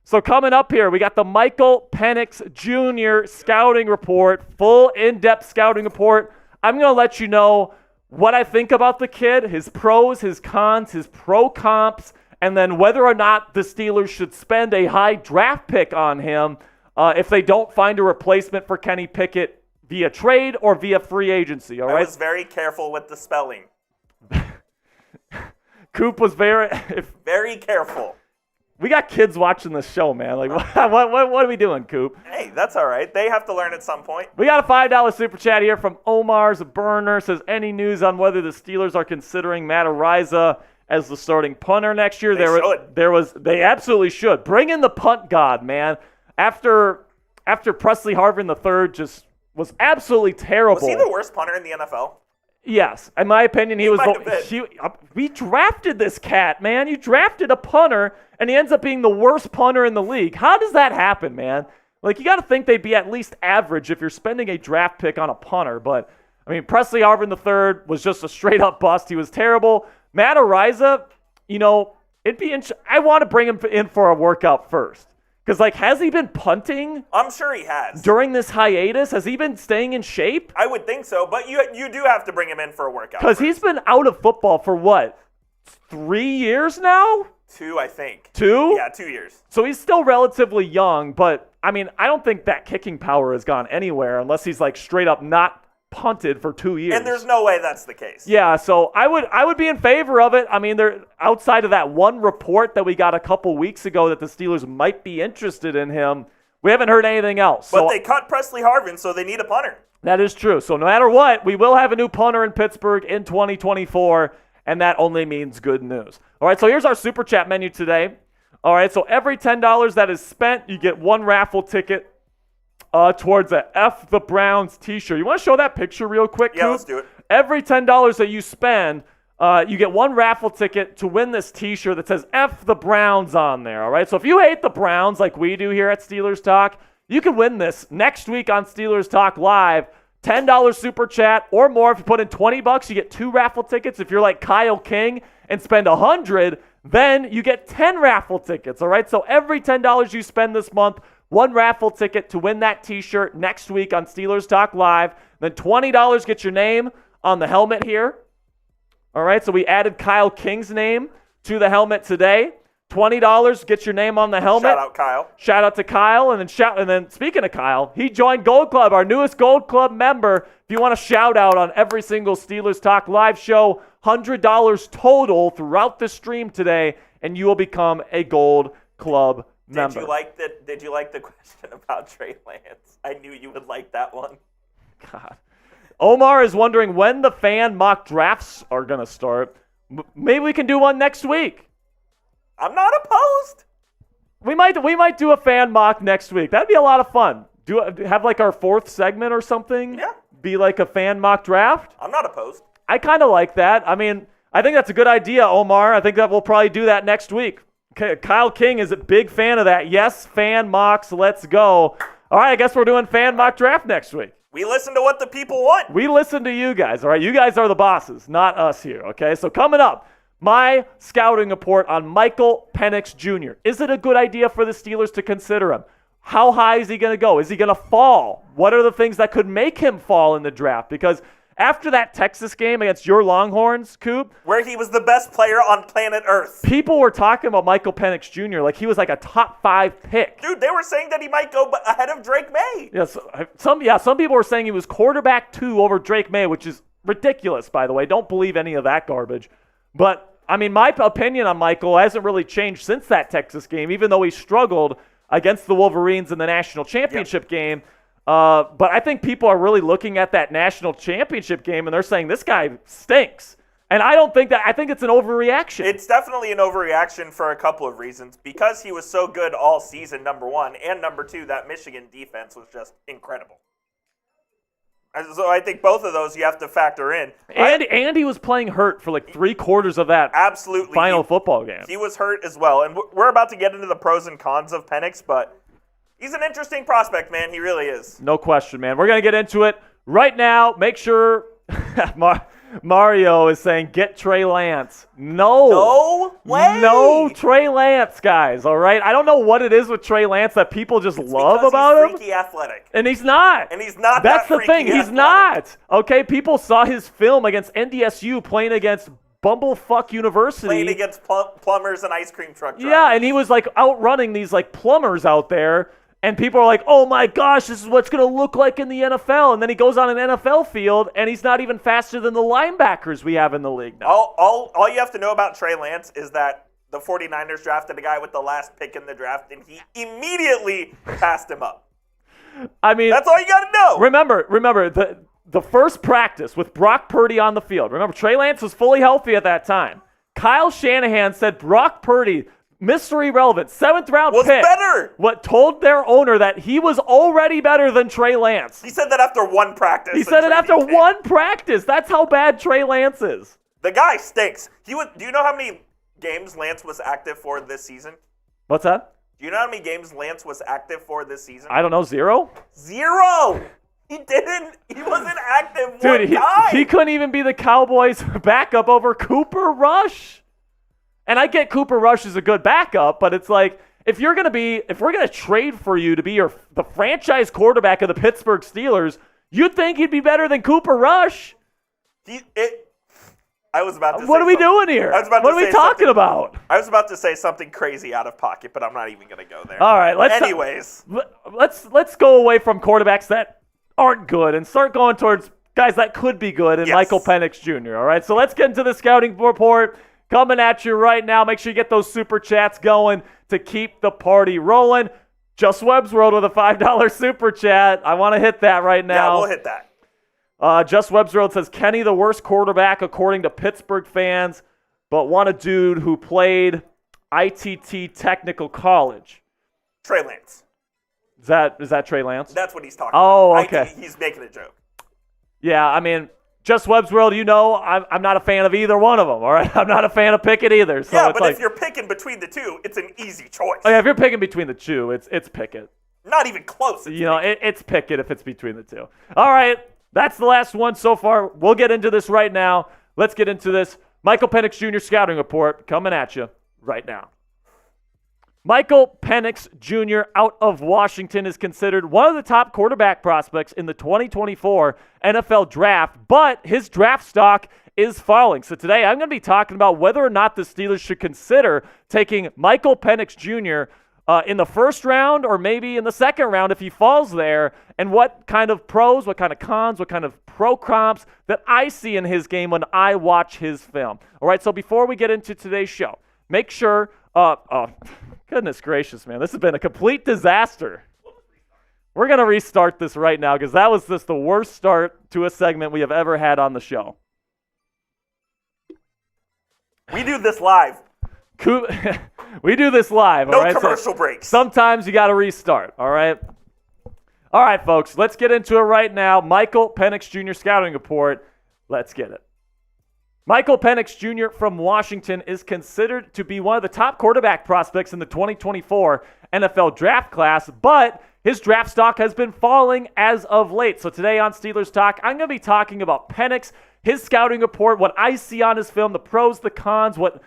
So coming up here, we got the Michael Penix Jr. scouting report, full in-depth scouting report. I'm going to let you know what I think about the kid, his pros, his cons, his pro comps, and then whether or not the Steelers should spend a high draft pick on him if they don't find a replacement for Kenny Pickett via trade or via free agency. All right? I was very careful with the spelling. Coop was very careful. We got kids watching this show, man. Like, what are we doing, Coop? Hey, that's all right. They have to learn at some point. We got a $5 super chat here from Omar's Burner. Says, any news on whether the Steelers are considering Matt Araiza as the starting punter next year? They absolutely should. Bring in the punt god, man. After Presley Harvin III just was absolutely terrible. Was he the worst punter in the NFL? Yes, in my opinion, we drafted this cat, man. You drafted a punter, and he ends up being the worst punter in the league. How does that happen, man? Like, you got to think they'd be at least average if you're spending a draft pick on a punter. But, I mean, Presley Harvin III was just a straight-up bust. He was terrible. Matt Ariza, I want to bring him in for a workout first. Because, like, has he been punting? I'm sure he has. During this hiatus? Has he been staying in shape? I would think so, but you do have to bring him in for a workout. Because he's been out of football for what? 3 years now? 2, I think. 2? Yeah, 2 years. So he's still relatively young, but, I mean, I don't think that kicking power has gone anywhere unless he's, like, straight up not punted for 2 years. And there's no way that's the case. Yeah, so I would be in favor of it. I mean, they're outside of that one report that we got a couple weeks ago that the Steelers might be interested in him. We haven't heard anything else. But they cut Presley Harvin, so they need a punter. That is true. So no matter what, we will have a new punter in Pittsburgh in 2024, and that only means good news. All right, so here's our Super Chat menu today. All right, so every $10 that is spent, you get one raffle ticket towards a F the Browns t-shirt. You want to show that picture real quick, Yeah, Coop? let's do it. Every $10 that you spend, you get one raffle ticket to win this t-shirt that says F the Browns on there, all right? So if you hate the Browns like we do here at Steelers Talk, you can win this next week on Steelers Talk Live. $10 Super Chat or more. If you put in $20, you get 2 raffle tickets. If you're like Kyle King and spend $100, then you get 10 raffle tickets, all right? So every $10 you spend this month, one raffle ticket to win that t-shirt next week on Steelers Talk Live. Then $20 gets your name on the helmet here. All right, so we added Kyle King's name to the helmet today. $20 gets your name on the helmet. Shout out Kyle. Shout out to Kyle. And then speaking of Kyle, he joined Gold Club, our newest Gold Club member. If you want a shout out on every single Steelers Talk Live show, $100 total throughout the stream today, and you will become a Gold Club member. Did you like the question about Trey Lance? I knew you would like that one. God. Omar is wondering when the fan mock drafts are going to start. Maybe we can do one next week. I'm not opposed. We might do a fan mock next week. That'd be a lot of fun. Have like our 4th segment or something? Yeah. Be like a fan mock draft? I'm not opposed. I kind of like that. I mean, I think that's a good idea, Omar. I think that we'll probably do that next week. Okay, Kyle King is a big fan of that. Yes, fan mocks. Let's go. All right, I guess we're doing fan mock draft next week. We listen to what the people want. We listen to you guys, all right? You guys are the bosses, not us here, okay? So coming up, my scouting report on Michael Penix Jr. Is it a good idea for the Steelers to consider him? How high is he going to go? Is he going to fall? What are the things that could make him fall in the draft? Because after that Texas game against your Longhorns, Coop, where he was the best player on planet Earth, people were talking about Michael Penix Jr. like he was like a top 5 pick. Dude, they were saying that he might go ahead of Drake May. Yes, some people were saying he was quarterback 2 over Drake May, which is ridiculous, by the way. Don't believe any of that garbage. But, I mean, my opinion on Michael hasn't really changed since that Texas game, even though he struggled against the Wolverines in the national championship game. But I think people are really looking at that national championship game, and they're saying this guy stinks. And I don't think that. I think it's an overreaction. It's definitely an overreaction for a couple of reasons. Because he was so good all season, number one, and number two, that Michigan defense was just incredible. So I think both of those you have to factor in. And he was playing hurt for like 3/4 of that final football game. He was hurt as well. And we're about to get into the pros and cons of Penix, but he's an interesting prospect, man. He really is. No question, man. We're going to get into it right now. Make sure Mario is saying, get Trey Lance. No way. No Trey Lance, guys, all right? I don't know what it is with Trey Lance that people just love about him. He's freaky athletic. And he's not. That's the thing. He's not. Okay, people saw his film against NDSU playing against Bumblefuck University. Playing against plumbers and ice cream truck drivers. Yeah, and he was like outrunning these like plumbers out there. And people are like, oh my gosh, this is what's going to look like in the NFL. And then he goes on an NFL field, and he's not even faster than the linebackers we have in the league now. All you have to know about Trey Lance is that the 49ers drafted a guy with the last pick in the draft, and he immediately passed him up. I mean, that's all you got to know. Remember the first practice with Brock Purdy on the field. Remember, Trey Lance was fully healthy at that time. Kyle Shanahan said Brock Purdy, mystery relevant, 7th round was pick. Better. What told their owner that he was already better than Trey Lance. He said that after one practice. He said it after one practice. That's how bad Trey Lance is. The guy stinks. Do you know how many games Lance was active for this season? What's that? Do you know how many games Lance was active for this season? I don't know, 0? 0! He wasn't active Dude, one time. He couldn't even be the Cowboys' backup over Cooper Rush. And I get Cooper Rush is a good backup, but it's like, if we're gonna trade for you to be the franchise quarterback of the Pittsburgh Steelers, you'd think he'd be better than Cooper Rush. I was about to say what are we doing here? What are we talking about? I was about to say something crazy out of pocket, but I'm not even going to go there. All right, let's go away from quarterbacks that aren't good and start going towards guys that could be good and Michael Penix Jr., all right? So let's get into the scouting report coming at you right now. Make sure you get those super chats going to keep the party rolling. Just Webb's World with a $5 super chat. I want to hit that right now. Yeah, we'll hit that. Just Webb's World says, Kenny the worst quarterback according to Pittsburgh fans, but want a dude who played ITT Technical College. Trey Lance. Is that Trey Lance? That's what he's talking about. Oh, okay. He's making a joke. Yeah, I mean, Just Webb's World, I'm not a fan of either one of them, all right? I'm not a fan of Pickett either. So yeah, but if you're picking between the two, it's an easy choice. Oh, yeah, if you're picking between the two, it's Pickett. Not even close. It's Pickett if it's between the two. All right. That's the last one so far. We'll get into this right now. Let's get into this. Michael Penix Jr. scouting report coming at you right now. Michael Penix Jr. out of Washington is considered one of the top quarterback prospects in the 2024 NFL Draft, but his draft stock is falling. So today I'm going to be talking about whether or not the Steelers should consider taking Michael Penix Jr. In the first round or maybe in the second round if he falls there, and what kind of pros, what kind of cons, what kind of pro comps that I see in his game when I watch his film. All right, so before we get into today's show, make sure, goodness gracious, man, this has been a complete disaster. We're going to restart this right now because that was just the worst start to a segment we have ever had on the show. We do this live. We do this live, all right? No commercial breaks. Sometimes you got to restart, all right? All right, folks, let's get into it right now. Michael Penix Jr. scouting report. Let's get it. Michael Penix Jr. from Washington is considered to be one of the top quarterback prospects in the 2024 NFL draft class, but his draft stock has been falling as of late. So today on Steelers Talk, I'm going to be talking about Penix, his scouting report, what I see on his film, the pros, the cons, what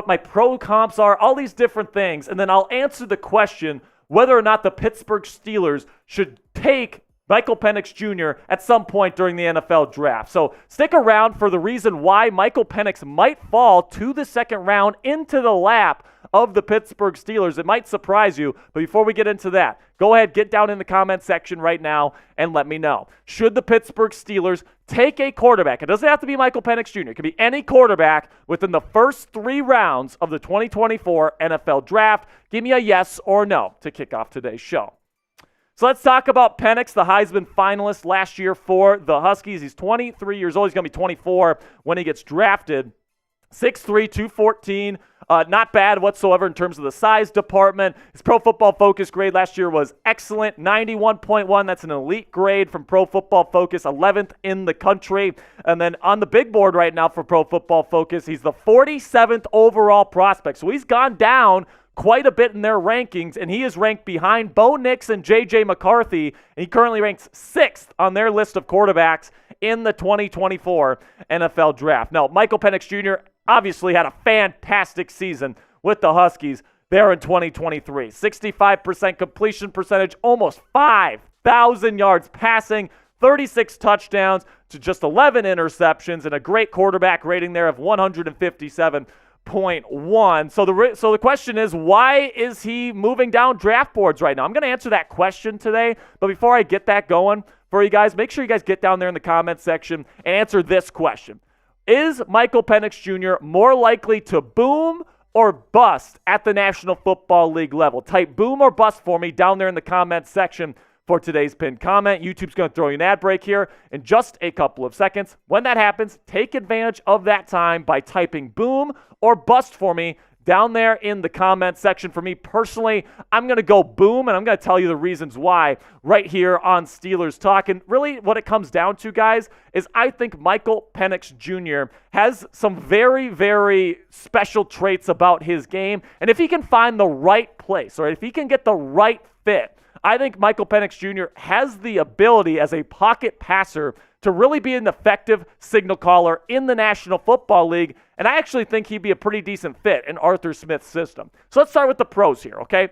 my pro comps are, all these different things. And then I'll answer the question whether or not the Pittsburgh Steelers should take Michael Penix Jr. at some point during the NFL draft. So stick around for the reason why Michael Penix might fall to the second round into the lap of the Pittsburgh Steelers. It might surprise you, but before we get into that, go ahead, get down in the comment section right now and let me know. Should the Pittsburgh Steelers take a quarterback? It doesn't have to be Michael Penix Jr. It could be any quarterback within the first 3 rounds of the 2024 NFL Draft. Give me a yes or no to kick off today's show. So let's talk about Penix, the Heisman finalist last year for the Huskies. He's 23 years old. He's going to be 24 when he gets drafted. 6'3", 214. Not bad whatsoever in terms of the size department. His Pro Football Focus grade last year was excellent, 91.1. That's an elite grade from Pro Football Focus, 11th in the country. And then on the big board right now for Pro Football Focus, he's the 47th overall prospect. So he's gone down quite a bit in their rankings, and he is ranked behind Bo Nix and J.J. McCarthy, and he currently ranks 6th on their list of quarterbacks in the 2024 NFL Draft. Now, Michael Penix Jr. obviously had a fantastic season with the Huskies there in 2023. 65% completion percentage, almost 5,000 yards passing, 36 touchdowns to just 11 interceptions, and a great quarterback rating there of 157.1. So the question is, why is he moving down draft boards right now? I'm going to answer that question today, but before I get that going for you guys, make sure you guys get down there in the comment section and answer this question. Is Michael Penix Jr. more likely to boom or bust at the National Football League level? Type boom or bust for me down there in the comment section for today's pinned comment. YouTube's going to throw you an ad break here in just a couple of seconds. When that happens, take advantage of that time by typing boom or bust for me down there in the comment section. For me personally, I'm going to go boom, and I'm going to tell you the reasons why right here on Steelers Talk. And really what it comes down to, guys, is I think Michael Penix Jr. has some very, very special traits about his game. And if he can find the right place, or if he can get the right fit, I think Michael Penix Jr. has the ability as a pocket passer to really be an effective signal caller in the National Football League, and I actually think he'd be a pretty decent fit in Arthur Smith's system. So let's start with the pros here, okay?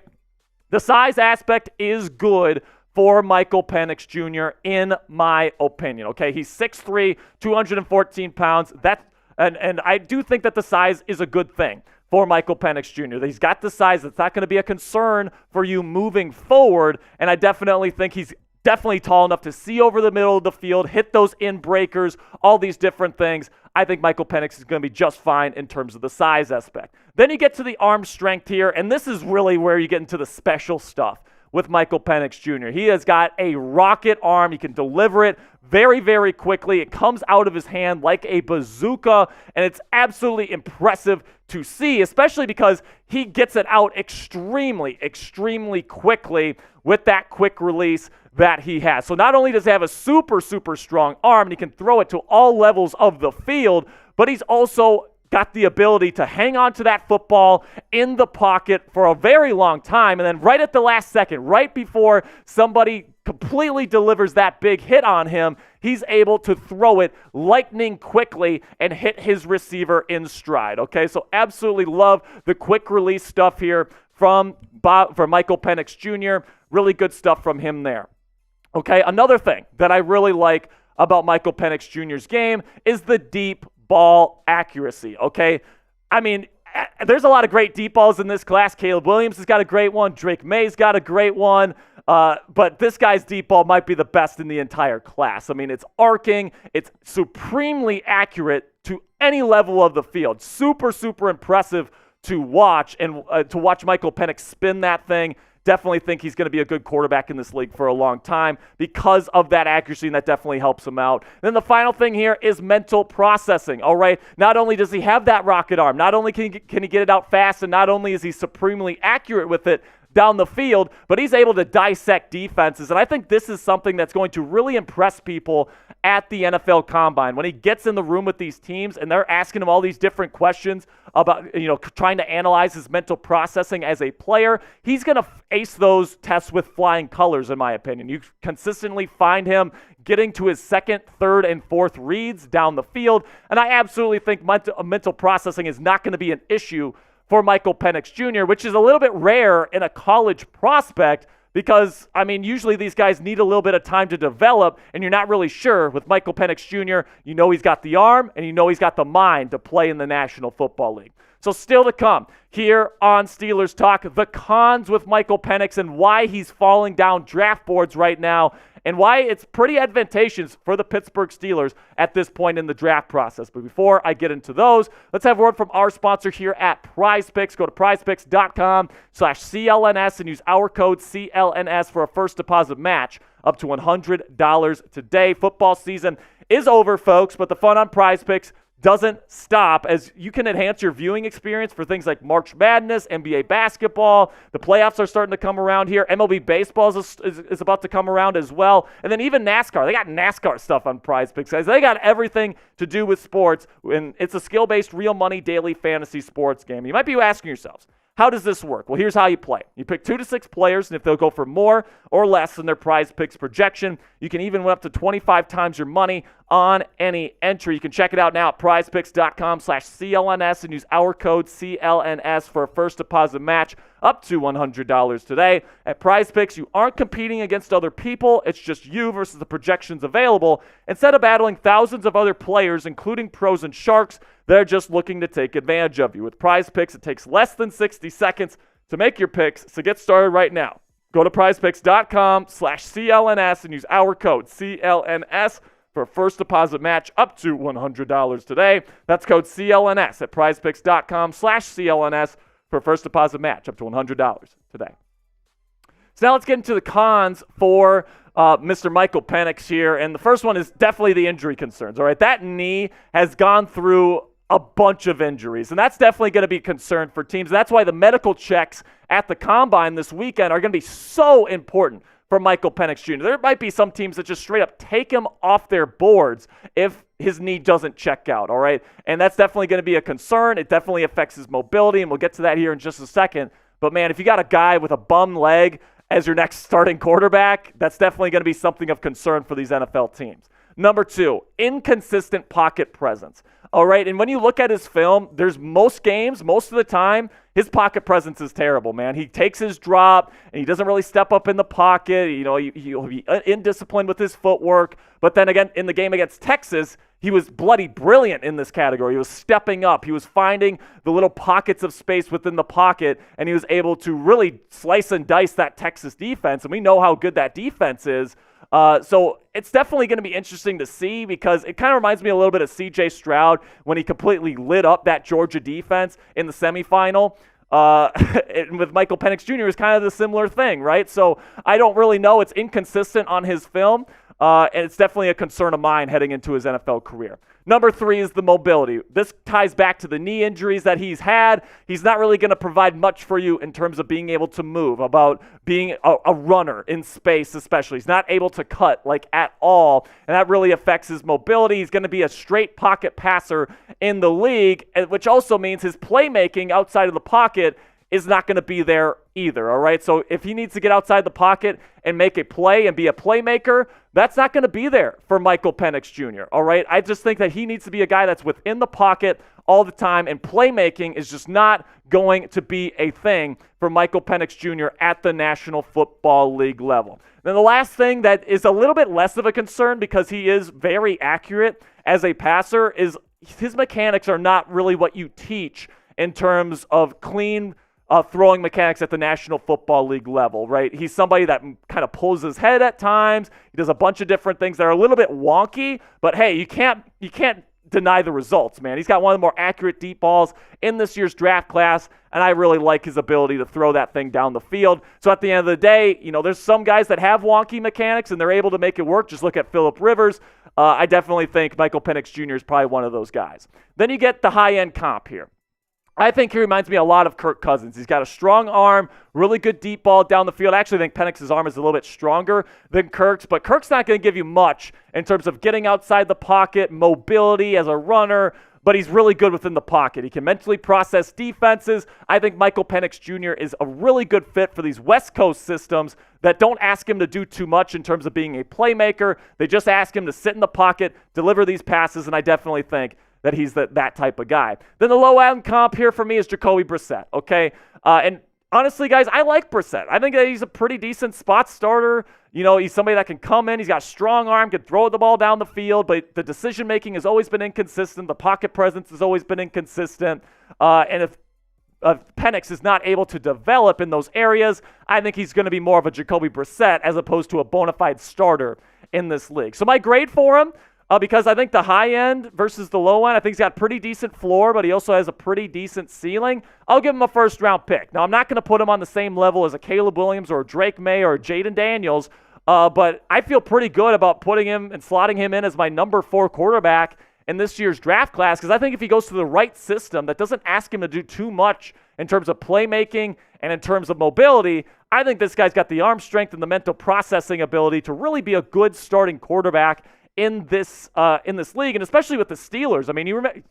The size aspect is good for Michael Penix Jr., in my opinion, okay? He's 6'3", 214 pounds. And I do think that the size is a good thing for Michael Penix Jr. He's got the size that's not going to be a concern for you moving forward, and I definitely think he's definitely tall enough to see over the middle of the field, hit those in breakers, all these different things. I think Michael Penix is going to be just fine in terms of the size aspect. Then you get to the arm strength here, and this is really where you get into the special stuff with Michael Penix Jr. He has got a rocket arm. He can deliver it very, very quickly. It comes out of his hand like a bazooka, and it's absolutely impressive to see, especially because he gets it out extremely, extremely quickly with that quick release that he has. So not only does he have a super, super strong arm, and he can throw it to all levels of the field, but he's also got the ability to hang on to that football in the pocket for a very long time, and then right at the last second, right before somebody completely delivers that big hit on him, he's able to throw it lightning quickly and hit his receiver in stride, okay? So absolutely love the quick release stuff here for Michael Penix Jr. Really good stuff from him there. Okay, another thing that I really like about Michael Penix Jr.'s game is the deep ball accuracy, okay? I mean, there's a lot of great deep balls in this class. Caleb Williams has got a great one. Drake May's got a great one. But this guy's deep ball might be the best in the entire class. I mean, it's arcing. It's supremely accurate to any level of the field. Super, super impressive to watch. And to watch Michael Penix spin that thing, definitely think he's going to be a good quarterback in this league for a long time because of that accuracy, and that definitely helps him out. And then the final thing here is mental processing, all right? Not only does he have that rocket arm, not only can he get it out fast, and not only is he supremely accurate with it down the field, but he's able to dissect defenses. And I think this is something that's going to really impress people at the NFL Combine. When he gets in the room with these teams and they're asking him all these different questions about, trying to analyze his mental processing as a player, he's going to ace those tests with flying colors, in my opinion. You consistently find him getting to his second, third, and fourth reads down the field. And I absolutely think mental processing is not going to be an issue for Michael Penix Jr., which is a little bit rare in a college prospect because, I mean, usually these guys need a little bit of time to develop, and you're not really sure. With Michael Penix Jr., you know he's got the arm, and you know he's got the mind to play in the National Football League. So still to come here on Steelers Talk, the cons with Michael Penix and why he's falling down draft boards right now, and why it's pretty advantageous for the Pittsburgh Steelers at this point in the draft process. But before I get into those, let's have a word from our sponsor here at PrizePicks. Go to prizepicks.com/CLNS and use our code CLNS for a first deposit match up to $100 today. Football season is over, folks, but the fun on PrizePicks doesn't stop, as you can enhance your viewing experience for things like March Madness, NBA basketball. The playoffs are starting to come around here. MLB baseball is about to come around as well. And then even NASCAR. They got NASCAR stuff on PrizePicks, guys. They got everything to do with sports, and it's a skill-based, real money, daily fantasy sports game. You might be asking yourselves, how does this work? Well, here's how you play. You pick 2 to 6 players, and if they'll go for more or less than their PrizePicks projection, you can even win up to 25 times your money on any entry. You can check it out now at prizepicks.com/CLNS and use our code CLNS for a first deposit match up to $100 today. At PrizePicks, you aren't competing against other people. It's just you versus the projections available. Instead of battling thousands of other players, including pros and sharks, they're just looking to take advantage of you. With PrizePicks, it takes less than 60 seconds to make your picks, so get started right now. Go to prizepicks.com/CLNS and use our code CLNS for a first deposit match up to $100 today. That's code CLNS at prizepicks.com/CLNS for a first deposit match up to $100 today. So now let's get into the cons for Mr. Michael Penix here. And the first one is definitely the injury concerns. All right, that knee has gone through a bunch of injuries. And that's definitely going to be a concern for teams. That's why the medical checks at the Combine this weekend are going to be so important for Michael Penix Jr. There might be some teams that just straight up take him off their boards if his knee doesn't check out, all right? And that's definitely going to be a concern. It definitely affects his mobility, and we'll get to that here in just a second. But, man, if you got a guy with a bum leg as your next starting quarterback, that's definitely going to be something of concern for these NFL teams. Number 2, inconsistent pocket presence. All right, and when you look at his film, there's most games, most of the time, his pocket presence is terrible, man. He takes his drop, and he doesn't really step up in the pocket. You know, he'll be indisciplined with his footwork. But then again, in the game against Texas, he was bloody brilliant in this category. He was stepping up. He was finding the little pockets of space within the pocket, and he was able to really slice and dice that Texas defense. And we know how good that defense is. So it's definitely going to be interesting to see because it kind of reminds me a little bit of C.J. Stroud when he completely lit up that Georgia defense in the semifinal. And with Michael Penix Jr. is kind of the similar thing, right? So I don't really know. It's inconsistent on his film. And it's definitely a concern of mine heading into his NFL career. Number 3 is the mobility. This ties back to the knee injuries that he's had. He's not really going to provide much for you in terms of being able to move, about being a runner in space especially. He's not able to cut like at all, and that really affects his mobility. He's going to be a straight pocket passer in the league, which also means his playmaking outside of the pocket is not going to be there either, all right? So if he needs to get outside the pocket and make a play and be a playmaker, that's not going to be there for Michael Penix Jr., all right? I just think that he needs to be a guy that's within the pocket all the time, and playmaking is just not going to be a thing for Michael Penix Jr. at the National Football League level. Then the last thing that is a little bit less of a concern because he is very accurate as a passer is his mechanics are not really what you teach in terms of clean throwing mechanics at the National Football League level, right? He's somebody that kind of pulls his head at times. He does a bunch of different things that are a little bit wonky, but hey, you can't deny the results, man. He's got one of the more accurate deep balls in this year's draft class, and I really like his ability to throw that thing down the field. So at the end of the day, you know, there's some guys that have wonky mechanics and they're able to make it work. Just look at Phillip Rivers. I definitely think Michael Penix Jr. is probably one of those guys. Then you get the high-end comp here. I think he reminds me a lot of Kirk Cousins. He's got a strong arm, really good deep ball down the field. I actually think Penix's arm is a little bit stronger than Kirk's, but Kirk's not going to give you much in terms of getting outside the pocket, mobility as a runner, but he's really good within the pocket. He can mentally process defenses. I think Michael Penix Jr. is a really good fit for these West Coast systems that don't ask him to do too much in terms of being a playmaker. They just ask him to sit in the pocket, deliver these passes, and I definitely think that he's that type of guy. Then the low-end comp here for me is Jacoby Brissett, okay? And honestly, guys, I like Brissett. I think that he's a pretty decent spot starter. You know, he's somebody that can come in. He's got a strong arm, can throw the ball down the field, but the decision-making has always been inconsistent. The pocket presence has always been inconsistent. And if Penix is not able to develop in those areas, I think he's going to be more of a Jacoby Brissett as opposed to a bona fide starter in this league. So my grade for him, because I think the high end versus the low end, I think he's got a pretty decent floor, but he also has a pretty decent ceiling. I'll give him a first-round pick. Now, I'm not going to put him on the same level as a Caleb Williams or a Drake May or a Jaden Daniels, but I feel pretty good about putting him and slotting him in as my number 4 quarterback in this year's draft class, because I think if he goes to the right system that doesn't ask him to do too much in terms of playmaking and in terms of mobility, I think this guy's got the arm strength and the mental processing ability to really be a good starting quarterback in this league, and especially with the Steelers. I mean,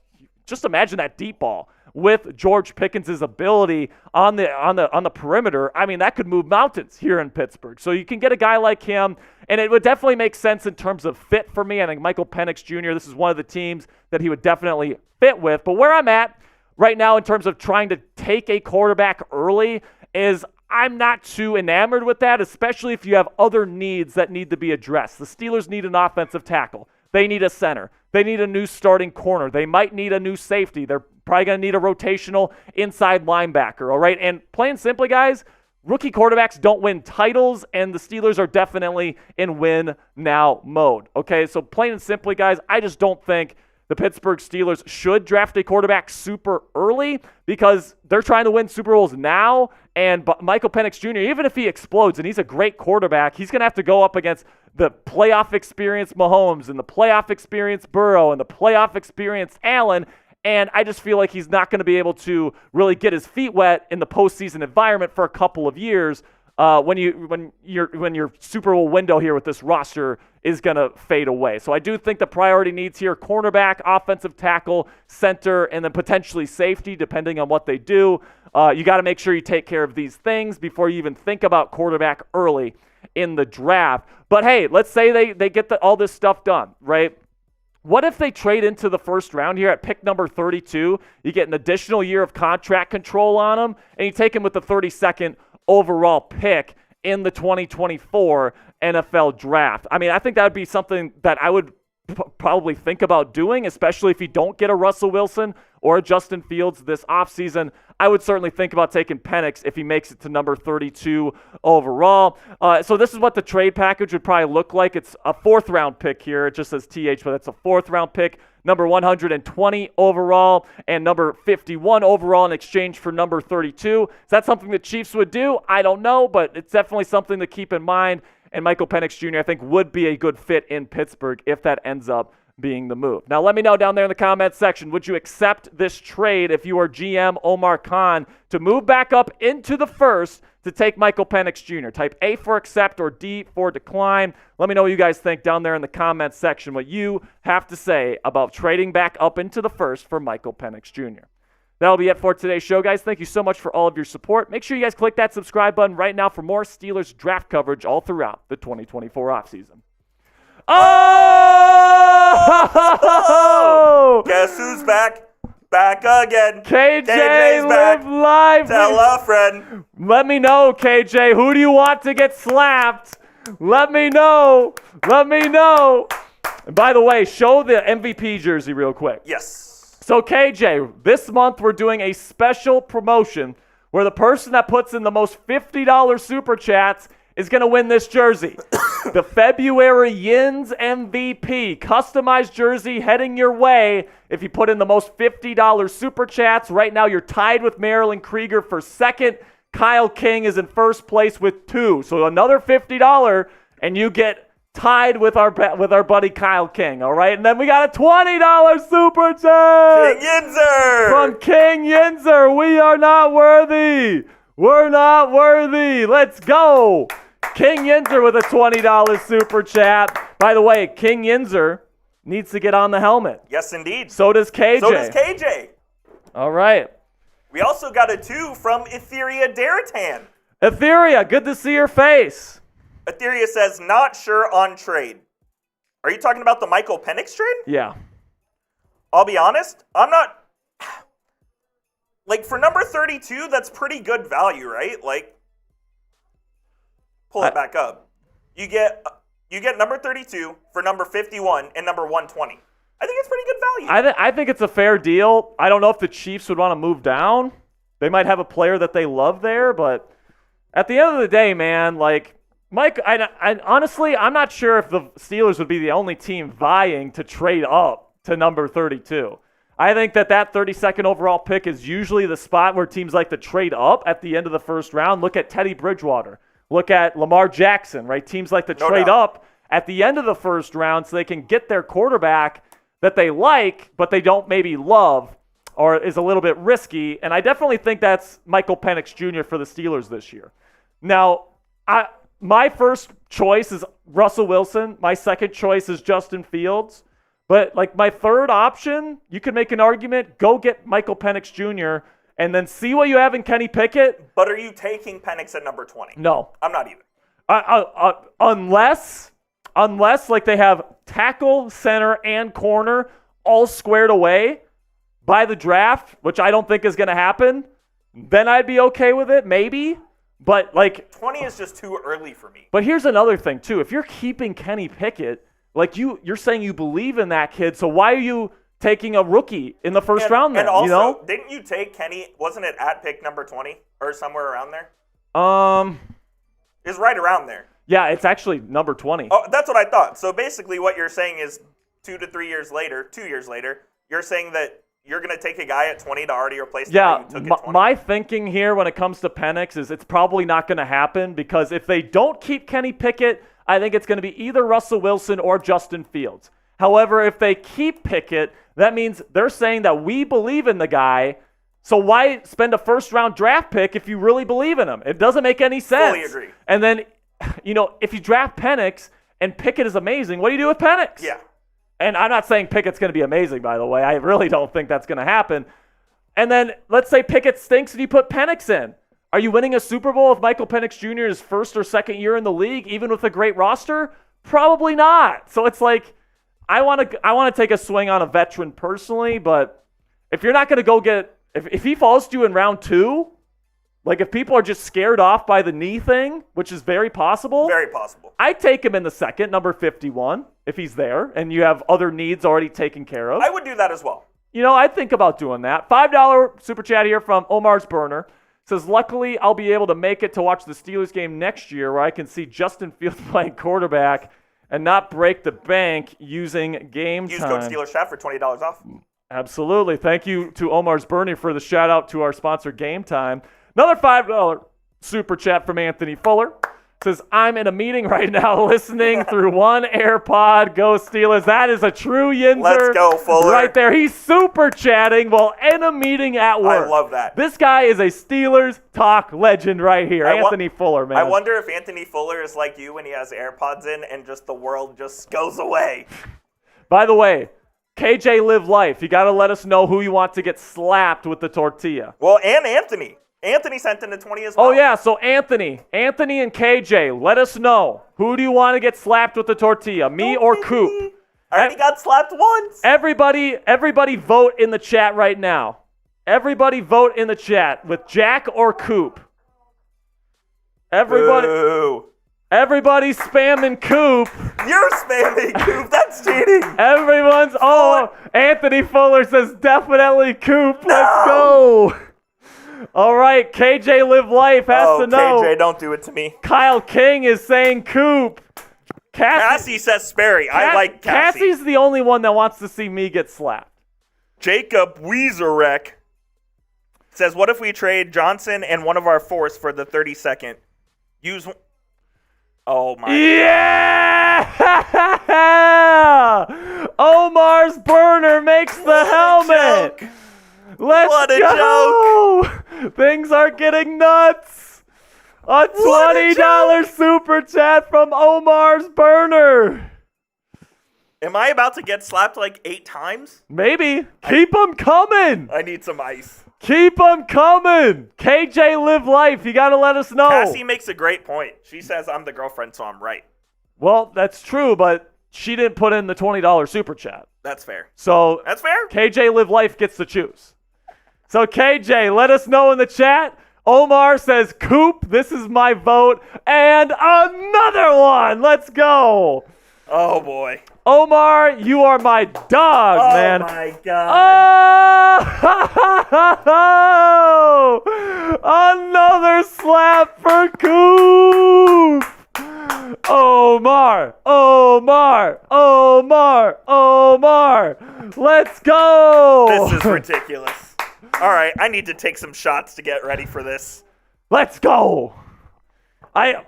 just imagine that deep ball with George Pickens' ability on the perimeter. I mean, that could move mountains here in Pittsburgh. So you can get a guy like him, and it would definitely make sense in terms of fit for me. I think Michael Penix Jr., this is one of the teams that he would definitely fit with. But where I'm at right now in terms of trying to take a quarterback early is I'm not too enamored with that, especially if you have other needs that need to be addressed. The Steelers need an offensive tackle. They need a center. They need a new starting corner. They might need a new safety. They're probably going to need a rotational inside linebacker, all right? And plain simply, guys, rookie quarterbacks don't win titles, and the Steelers are definitely in win-now mode, okay? So plain and simply, guys, I just don't think the Pittsburgh Steelers should draft a quarterback super early because they're trying to win Super Bowls now. And Michael Penix Jr., even if he explodes and he's a great quarterback, he's going to have to go up against the playoff experienced Mahomes and the playoff experienced Burrow and the playoff experienced Allen. And I just feel like he's not going to be able to really get his feet wet in the postseason environment for a couple of years when your Super Bowl window here with this roster is going to fade away. So I do think the priority needs here, cornerback, offensive tackle, center, and then potentially safety, depending on what they do. You got to make sure you take care of these things before you even think about quarterback early in the draft. But hey, let's say they get all this stuff done, right? What if they trade into the first round here at pick number 32? You get an additional year of contract control on him, and you take him with the 32nd overall pick in the 2024 NFL draft. I mean, I think that would be something that I would probably think about doing, especially if you don't get a Russell Wilson or a Justin Fields this offseason. I would certainly think about taking Penix if he makes it to number 32 overall. So this is what the trade package would probably look like. It's a 4th-round pick here. It just says TH, but it's a 4th-round pick, number 120 overall, and number 51 overall in exchange for number 32. Is that something the Chiefs would do? I don't know, but it's definitely something to keep in mind. And Michael Penix Jr., I think, would be a good fit in Pittsburgh if that ends up being the move. Now, let me know down there in the comments section, would you accept this trade if you are GM Omar Khan to move back up into the first to take Michael Penix Jr.? Type A for accept or D for decline. Let me know what you guys think down there in the comments section, what you have to say about trading back up into the first for Michael Penix Jr. That'll be it for today's show, guys. Thank you so much for all of your support. Make sure you guys click that subscribe button right now for more Steelers draft coverage all throughout the 2024 offseason. Oh! Guess who's back? Back again. KJ live live. Tell a friend. Let me know, KJ. Who do you want to get slapped? Let me know. Let me know. And by the way, show the MVP jersey real quick. Yes. So KJ, this month we're doing a special promotion where the person that puts in the most $50 super chats is going to win this jersey. The February Yins MVP customized jersey heading your way if you put in the most $50 super chats. Right now you're tied with Marilyn Krieger for second. Kyle King is in first place with 2. So another $50 and you get tied with our buddy Kyle King, all right? And then we got a $20 super chat. King Yinzer. From King Yinzer. We are not worthy. We're not worthy. Let's go. King Yinzer with a $20 super chat. By the way, King Yinzer needs to get on the helmet. Yes, indeed. So does KJ. So does KJ. All right. We also got a 2 from Etheria Daratan. Etheria, good to see your face. Etheria says, not sure on trade. Are you talking about the Michael Penix trade? Yeah. I'll be honest, I'm not. Like, for number 32, that's pretty good value, right? Like, pull it back up. You get number 32 for number 51 and number 120. I think it's pretty good value. I think it's a fair deal. I don't know if the Chiefs would want to move down. They might have a player that they love there, but at the end of the day, man, like, Mike, I honestly, I'm not sure if the Steelers would be the only team vying to trade up to number 32. I think that 32nd overall pick is usually the spot where teams like to trade up at the end of the first round. Look at Teddy Bridgewater. Look at Lamar Jackson, right? Teams like to trade up at the end of the first round so they can get their quarterback that they like, but they don't maybe love or is a little bit risky. And I definitely think that's Michael Penix Jr. for the Steelers this year. Now, my first choice is Russell Wilson. My second choice is Justin Fields. But, like, my third option, you could make an argument, go get Michael Penix Jr. and then see what you have in Kenny Pickett. But are you taking Penix at number 20? No. I'm not either. Unless, like, they have tackle, center, and corner all squared away by the draft, which I don't think is going to happen, then I'd be okay with it, maybe. But, like, 20 is just too early for me. But here's another thing, too. If you're keeping Kenny Pickett, like, you're saying you believe in that kid, so why are you taking a rookie in the first round then? And also, you know? Didn't you take Kenny, wasn't it at pick number 20 or somewhere around there? It's right around there. Yeah, it's actually number 20. Oh, that's what I thought. So basically what you're saying is 2 to 3 years later, 2 years later, you're saying that you're going to take a guy at 20 to already replace the guy you took at 20? My thinking here when it comes to Penix is it's probably not going to happen because if they don't keep Kenny Pickett, I think it's going to be either Russell Wilson or Justin Fields. However, if they keep Pickett, that means they're saying that we believe in the guy. So why spend a first-round draft pick if you really believe in him? It doesn't make any sense. Fully agree. And then, if you draft Penix and Pickett is amazing, what do you do with Penix? Yeah. And I'm not saying Pickett's going to be amazing, by the way. I really don't think that's going to happen. And then let's say Pickett stinks and you put Penix in. Are you winning a Super Bowl if Michael Penix Jr. is first or second year in the league, even with a great roster? Probably not. So it's like, I want to take a swing on a veteran personally, but if you're not going to go get if he falls to you in round 2, like if people are just scared off by the knee thing, which is very possible. Very possible. I'd take him in the second, number 51, if he's there, and you have other needs already taken care of. I would do that as well. I'd think about doing that. $5 super chat here from Omar's Burner. Says, luckily, I'll be able to make it to watch the Steelers game next year where I can see Justin Fields playing quarterback and not break the bank using game Use time. code Steelers Chat for $20 off. Absolutely. Thank you to Omar's Bernie for the shout out to our sponsor, Game Time. Another $5 super chat from Anthony Fuller. Says, I'm in a meeting right now listening through one AirPod. Go Steelers. That is a true Yinzer. Let's go, Fuller. Right there. He's super chatting while in a meeting at work. I love that. This guy is a Steelers talk legend right here. Anthony Fuller, man. I wonder if Anthony Fuller is like you when he has AirPods in and just the world just goes away. By the way, KJ Live Life. You got to let us know who you want to get slapped with the tortilla. Well, and Anthony. Anthony sent in the 20 as well. Oh, yeah. So, Anthony and KJ, let us know. Who do you want to get slapped with the tortilla, me or Coop? I already got slapped once. Everybody vote in the chat right now. Everybody vote in the chat with Jack or Coop. Boo. Everybody's spamming Coop. You're spamming Coop. That's cheating. Anthony Fuller says definitely Coop. Let's go. All right, KJ Live Life has to know. KJ, don't do it to me. Kyle King is saying Coop. Cassie says Sperry. I like Cassie. Cassie's the only one that wants to see me get slapped. Jacob Weezerek says, what if we trade Johnson and one of our fourths for the 32nd? Use... Oh, my Yeah! Omar's Burner makes the helmet. Joke. Let's go! Things are getting nuts. A $20 super chat from Omar's Burner. Am I about to get slapped like 8 times? Maybe. Keep them coming. I need some ice. Keep them coming. KJ Live Life. You got to let us know. Cassie makes a great point. She says I'm the girlfriend, so I'm right. Well, that's true, but she didn't put in the $20 super chat. That's fair. So That's fair. KJ Live Life gets to choose. So KJ, let us know in the chat. Omar says, Coop, this is my vote. And another one. Let's go. Oh, boy. Omar, you are my dog, man. Oh, my God. Oh! Another slap for Coop. Omar. Let's go. This is ridiculous. All right, I need to take some shots to get ready for this. Let's go. I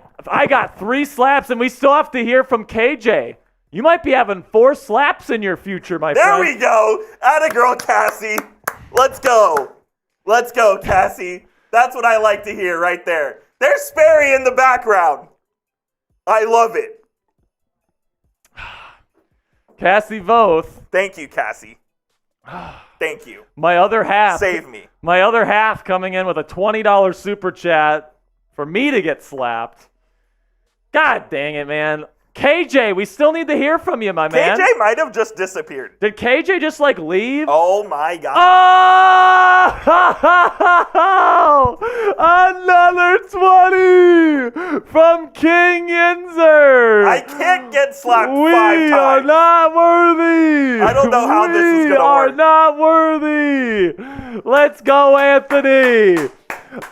got 3 slaps, and we still have to hear from KJ. You might be having 4 slaps in your future, my friend. There we go. Atta girl, Cassie. Let's go. Let's go, Cassie. That's what I like to hear right there. There's Sperry in the background. I love it. Cassie Voth. Thank you, Cassie. Thank you. My other half. Save me. My other half coming in with a $20 super chat for me to get slapped. God dang it, man. KJ, we still need to hear from you, my man. KJ might have just disappeared. Did KJ just leave? Oh my God. Oh! Another 20 from King Yinzer. I can't get slapped 5 We times. are not worthy. I don't know how this is gonna work. We are work. not worthy. Let's go, Anthony.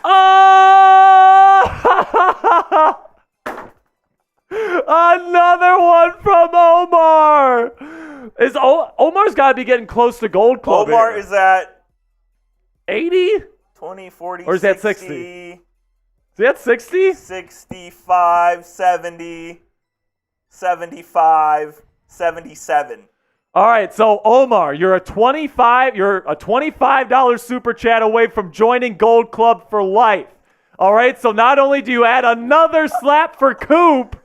Oh! Another one from Omar. Omar's got to be getting close to Gold Club. Omar here. is at 80? 20, 40, Or is that 60? Is he at 60? 65, 70, 75, 77. All right, so Omar, you're a $25 super chat away from joining Gold Club for life. All right, so not only do you add another slap for Coop,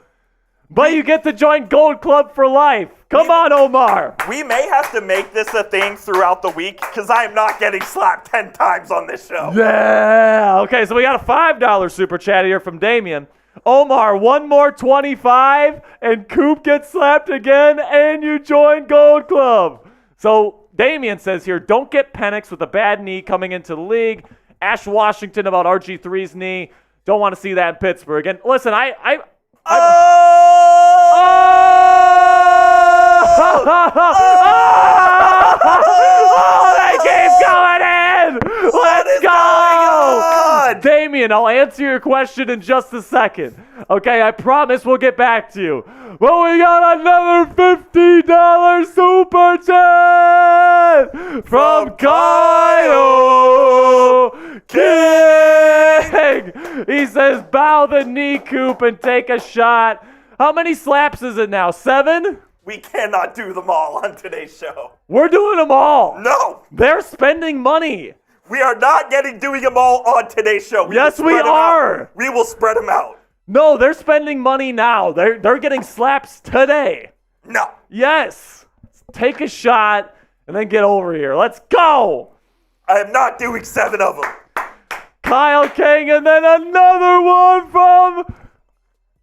but you get to join Gold Club for life. Come on, Omar. We may have to make this a thing throughout the week because I am not getting slapped 10 times on this show. Yeah. Okay, so we got a $5 super chat here from Damien. Omar, one more 25, and Coop gets slapped again, and you join Gold Club. So Damien says here, don't get Penix with a bad knee coming into the league. Ash Washington about RG3's knee. Don't want to see that in Pittsburgh. And listen, oh, that game's going in! Let's go! Damien, I'll answer your question in just a second. Okay, I promise we'll get back to you. Well, we got another $50 super chat from Kyle King. He says, bow the knee, Coop, and take a shot. How many slaps is it now? 7? We cannot do them all on today's show. We're doing them all. No. They're spending money. We are not doing them all on today's show. Yes, we are. We will spread them out. No, they're spending money now. They're getting slaps today. No. Yes. Take a shot and then get over here. Let's go. I am not doing 7 of them. Kyle King, and then another one from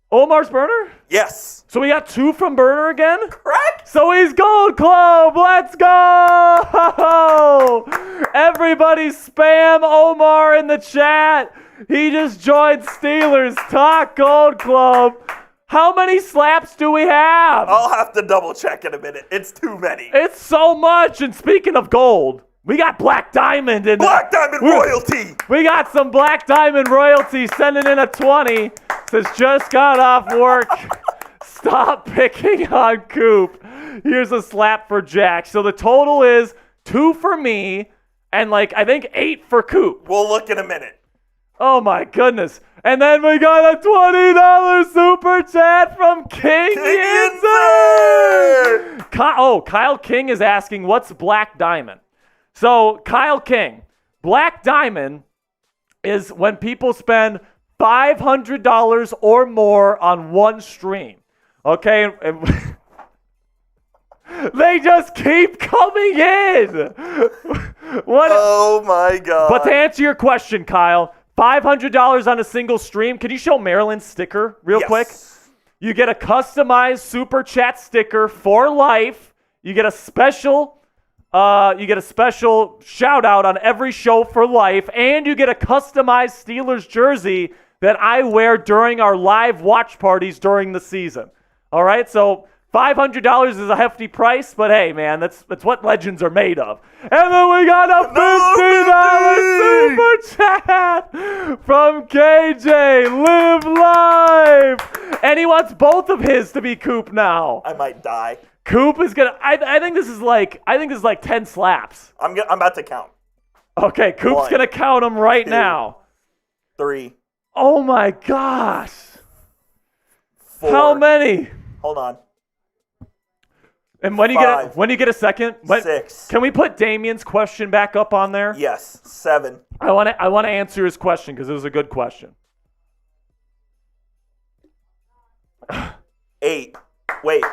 Omar's burner? Yes. So we got 2 from burner again? Correct. So he's Gold Club. Let's go. Everybody spam Omar in the chat. He just joined Steelers Talk Gold Club. How many slaps do we have? I'll have to double check in a minute. It's too many. It's so much. And speaking of gold, we got Black Diamond in Black Diamond royalty. We got some Black Diamond royalty sending in a 20. Says just got off work. Stop picking on Coop. Here's a slap for Jack. So the total is 2 for me and I think 8 for Coop. We'll look in a minute. Oh my goodness. And then we got a $20 super chat from King Inser. Kyle King is asking, what's Black Diamond? So, Kyle King, Black Diamond is when people spend $500 or more on one stream. Okay? They just keep coming in. Oh my God. But to answer your question, Kyle, $500 on a single stream. Can you show Maryland's sticker real quick? You get a customized super chat sticker for life. You get a special shout out on every show for life, and you get a customized Steelers jersey that I wear during our live watch parties during the season. All right, so $500 is a hefty price, but hey, man, that's what legends are made of. And then we got a $50 super chat from KJ. Live life, and he wants both of his to be Coop now. I might die. Coop is gonna. I think this is like 10 slaps. I'm about to count. Okay, Coop's gonna count them right 2, now. 3. Oh my gosh. 4. How many? Hold on. And when 5, you get a second, 6. Can we put Damien's question back up on there? Yes. 7. I want to answer his question because it was a good question. 8. Wait.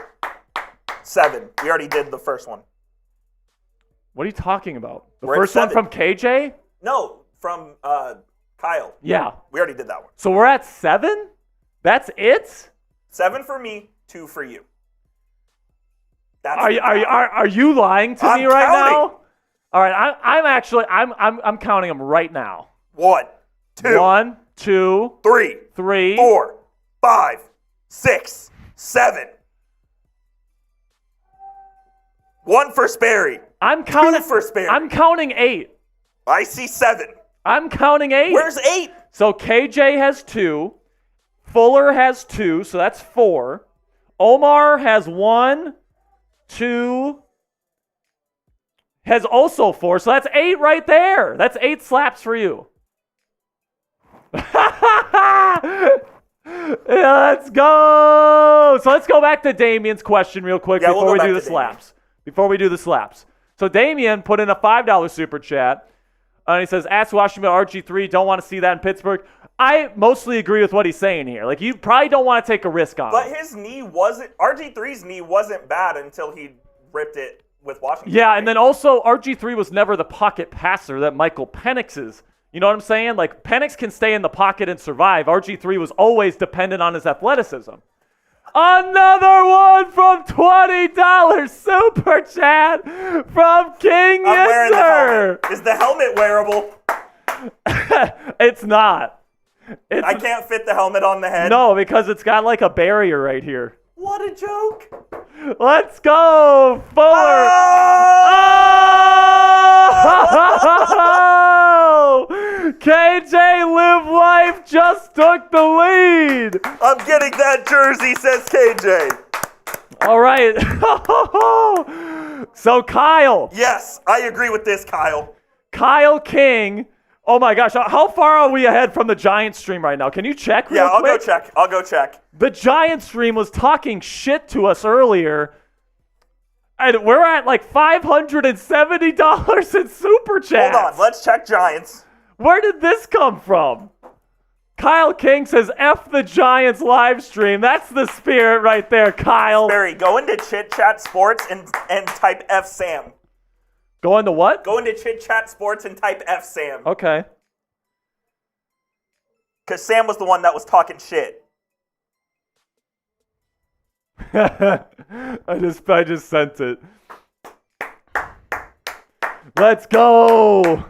7. We already did the first one. What are you talking about? The We're at first one 7. from KJ? No, from Kyle. Yeah. We already did that one. So we're at 7? That's it? 7 for me, 2 for you. That's Are you lying to me right counting. now? All right, I'm counting them right now. 1, 2, 1, 2, 3, 3, 4, 5, 6, 7. 1 for Sperry. I'm counting 2 for Sperry. I'm counting 8. I see 7. I'm counting 8. Where's 8? So KJ has 2. Fuller has 2, so that's 4. Omar has 1, 2. Has also 4, so that's 8 right there. That's 8 slaps for you. Yeah, let's go. So let's go back to Damien's question real quick before we do the slaps. before we do the slaps. So Damian put in a $5 super chat. And he says, ask Washington about RG3. Don't want to see that in Pittsburgh. I mostly agree with what he's saying here. Like, you probably don't want to take a risk on But him. his knee wasn't, RG3's knee wasn't bad until he ripped it with Washington. Yeah, and then also RG3 was never the pocket passer that Michael Penix is. You know what I'm saying? Like, Penix can stay in the pocket and survive. RG3 was always dependent on his athleticism. Another one from $20 super chat from King I'm wearing the Yinzer. helmet. Is the helmet wearable? It's not. I can't fit the helmet on the head. No, because it's got like a barrier right here. What a joke. Let's go, Fuller. Oh! KJ Live Life just took the lead. I'm getting that jersey, says KJ. All right. So Kyle. Yes, I agree with this, Kyle. Kyle King. Oh my gosh, how far are we ahead from the Giants stream right now? Can you check real Yeah, quick? I'll go check. The Giants stream was talking shit to us earlier. And we're at like $570 in super chats. Hold on, let's check Giants. Where did this come from? Kyle King says, F the Giants live stream. That's the spirit right there, Kyle. Barry, go into Chit Chat Sports and type F Sam. Go into what? Go into Chit Chat Sports and type F Sam. Okay. Because Sam was the one that was talking shit. I just sent it. Let's go.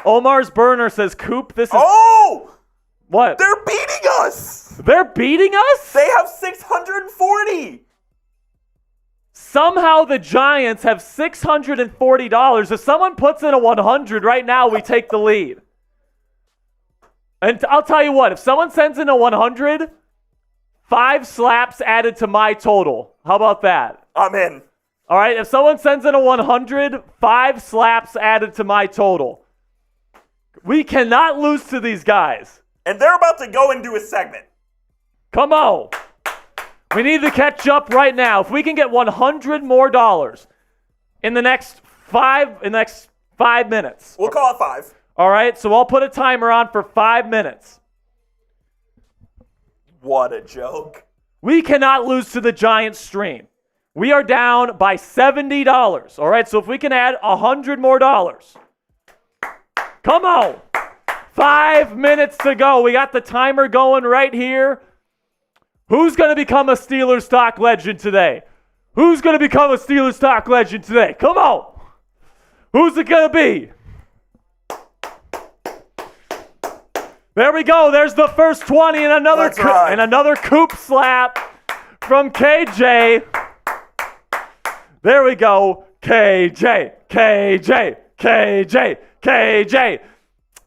Omar's Burner says, Coop, this is... Oh! What? They're beating us! They're beating us? They have 640! Somehow the Giants have $640. If someone puts in a 100 right now, we take the lead. And I'll tell you what, if someone sends in a 100, 5 slaps added to my total. How about that? I'm in. All right, if someone sends in a 100, 5 slaps added to my total. We cannot lose to these guys. And they're about to go and do a segment. Come on. We need to catch up right now. If we can get $100 more in the next 5 minutes. We'll call it 5. All right, so I'll put a timer on for 5 minutes. What a joke. We cannot lose to the Giants stream. We are down by $70. All right, so if we can add $100 more. Come on. 5 minutes to go. We got the timer going right here. Who's going to become a Steelers stock legend today? Who's going to become a Steelers stock legend today? Come on. Who's it going to be? There we go. There's the first 20 and another Coop slap from KJ. There we go. KJ.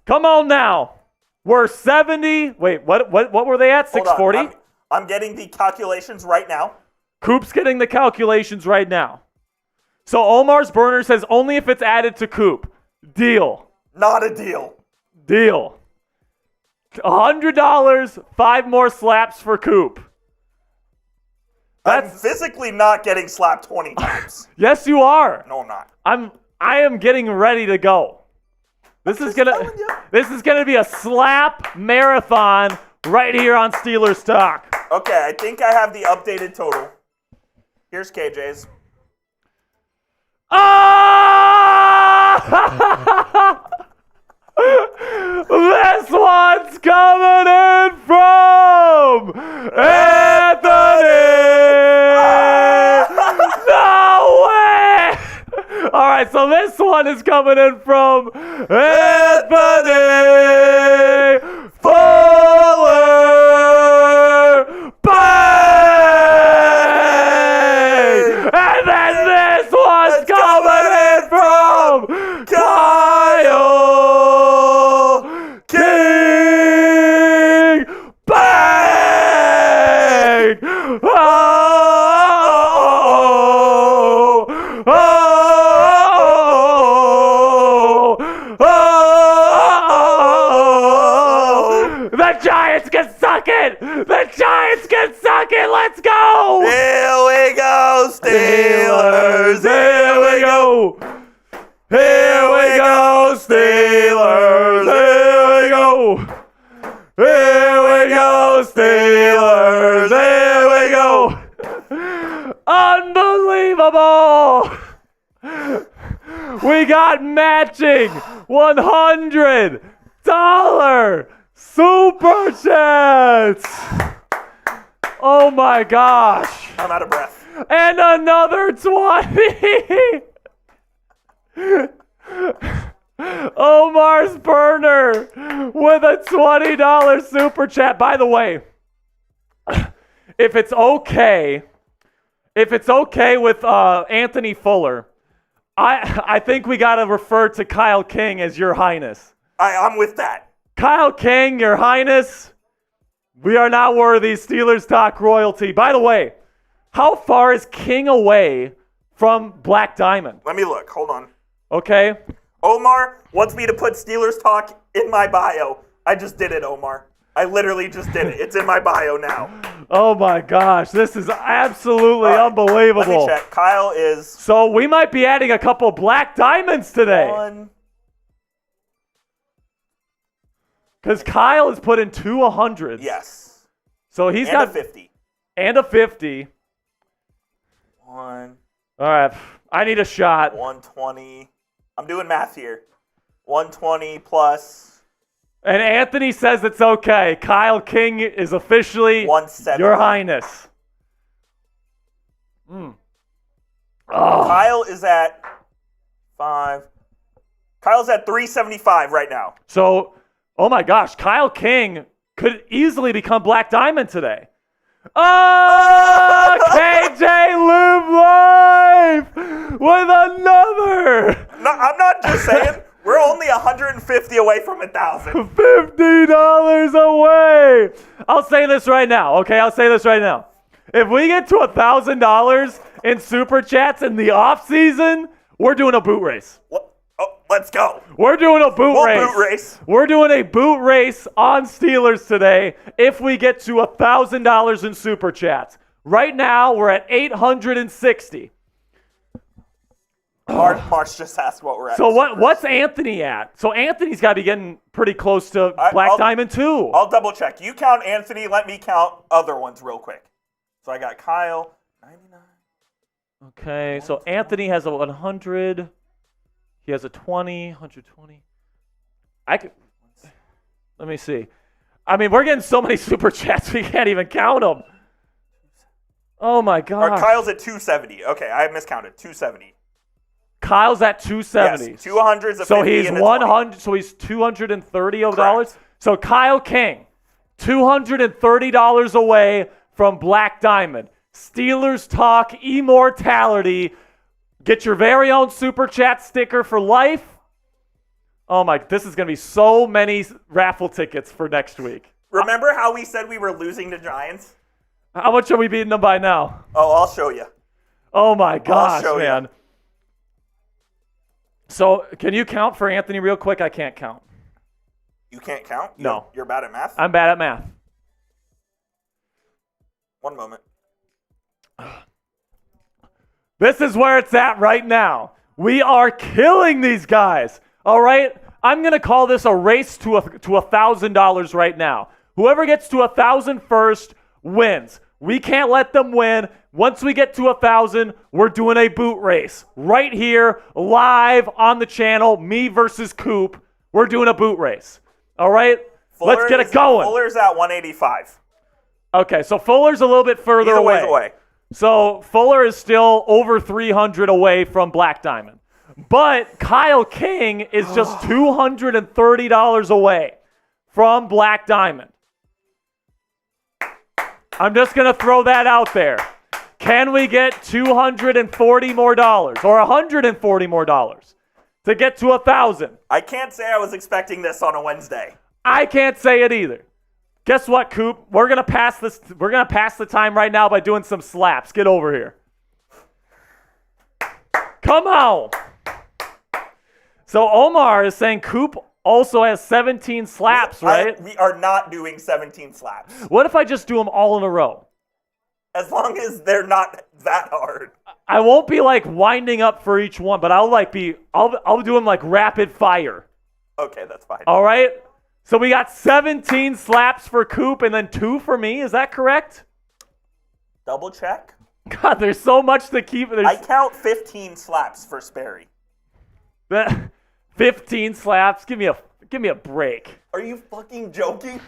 Come on now. We're 70. Wait, what were they at? 640? I'm getting the calculations right now. Coop's getting the calculations right now. So Omar's Burner says only if it's added to Coop. Deal. Not a deal. Deal. $100, 5 more slaps for Coop. I'm physically not getting slapped 20 times. Yes, you are. No, I'm not. I am getting ready to go. This is gonna be a slap marathon right here on Steelers Talk. Okay, I think I have the updated total. Here's KJ's. Ah! This one's coming in from Anthony! No way! All right, so this one is coming in from Anthony Fuller! Bang! And then this one's coming in from Kyle King! Bang! The Giants can suck it! The Giants Chiefs can suck it. Let's go. Here we go, Steelers. Here we go. Here we go, Steelers. Here we go. Here we go, Steelers. Here we go. Unbelievable. We got matching $100 Super Chats. Oh my gosh. I'm out of breath. And another 20. Omar's burner with a $20 super chat. By the way, if it's okay with Anthony Fuller, I think we got to refer to Kyle King as Your Highness. I'm with that. Kyle King, Your Highness, we are not worthy Steelers Talk royalty. By the way, how far is King away from Black Diamond? Let me look. Hold on. Okay. Omar wants me to put Steelers Talk in my bio. I just did it, Omar. I literally just did it. It's in my bio now. Oh my gosh, this is absolutely unbelievable. Let me check. Kyle is... So we might be adding a couple Black Diamonds today. Because Kyle has put in 2 100s. Yes. So he's and got... a 50. And a 50. One. All right. I need a shot. 120. I'm doing math here. 120 plus. And Anthony says it's okay. Kyle King is officially 170. Your Highness. Oh. Kyle is at 5. Kyle's at 375 right now. So, oh my gosh, Kyle King could easily become Black Diamond today. Oh, KJ live life with another. No, I'm not just saying. We're only 150 away from 1,000. $50 away. I'll say this right now, okay? I'll say this right now. If we get to $1,000 in super chats in the off season, we're doing a boot race. What? Oh, let's go. We're doing a boot race. Boot race. We're doing a boot race on Steelers today if we get to $1,000 in super chats. Right now, we're at 860. March just asked what we're at. So what's Anthony at? So Anthony's got to be getting pretty close to Black Diamond too. I'll double check. You count Anthony. Let me count other ones real quick. So I got Kyle, 99. Okay, so Anthony has a 100. He has a 20, 120. Let me see. I mean, we're getting so many super chats we can't even count them. Oh my God. Kyle's at 270. Okay, I miscounted. 270. Kyle's at 270. Yes, 200's a 50 so he's and a 100. 20. So he's $230 of Correct. dollars. So Kyle King, $230 away from Black Diamond. Steelers Talk immortality. Get your very own super chat sticker for life. Oh my! This is gonna be so many raffle tickets for next week. Remember how we said we were losing to Giants? How much are we beating them by now? Oh, I'll show you. Oh my gosh, show man. you. So, can you count for Anthony real quick? I can't count. You can't count? No. You're bad at math? I'm bad at math. One moment. This is where it's at right now. We are killing these guys. All right? I'm going to call this a race to $1,000 right now. Whoever gets to 1,000 first wins. We can't let them win. Once we get to 1,000, we're doing a boot race. Right here, live on the channel, me versus Coop. We're doing a boot race. All right? Let's get it going. Fuller's at 185. Okay, so Fuller's a little bit further He's a away. ways away. So Fuller is still over 300 away from Black Diamond. But Kyle King is just $230 away from Black Diamond. I'm just going to throw that out there. Can we get $240 more or $140 more to get to 1,000? I can't say I was expecting this on a Wednesday. I can't say it either. Guess what, Coop? We're gonna pass this. We're gonna pass the time right now by doing some slaps. Get over here. Come on. So Omar is saying Coop also has 17 slaps, right? We are not doing 17 slaps. What if I just do them all in a row? As long as they're not that hard. I won't be like winding up for each one, but I'll do them like rapid fire. Okay, that's fine. All right. So we got 17 slaps for Coop and then 2 for me. Is that correct? Double check. God, there's so much to keep. I count 15 slaps for Sperry. 15 slaps. Give me a break. Are you fucking joking?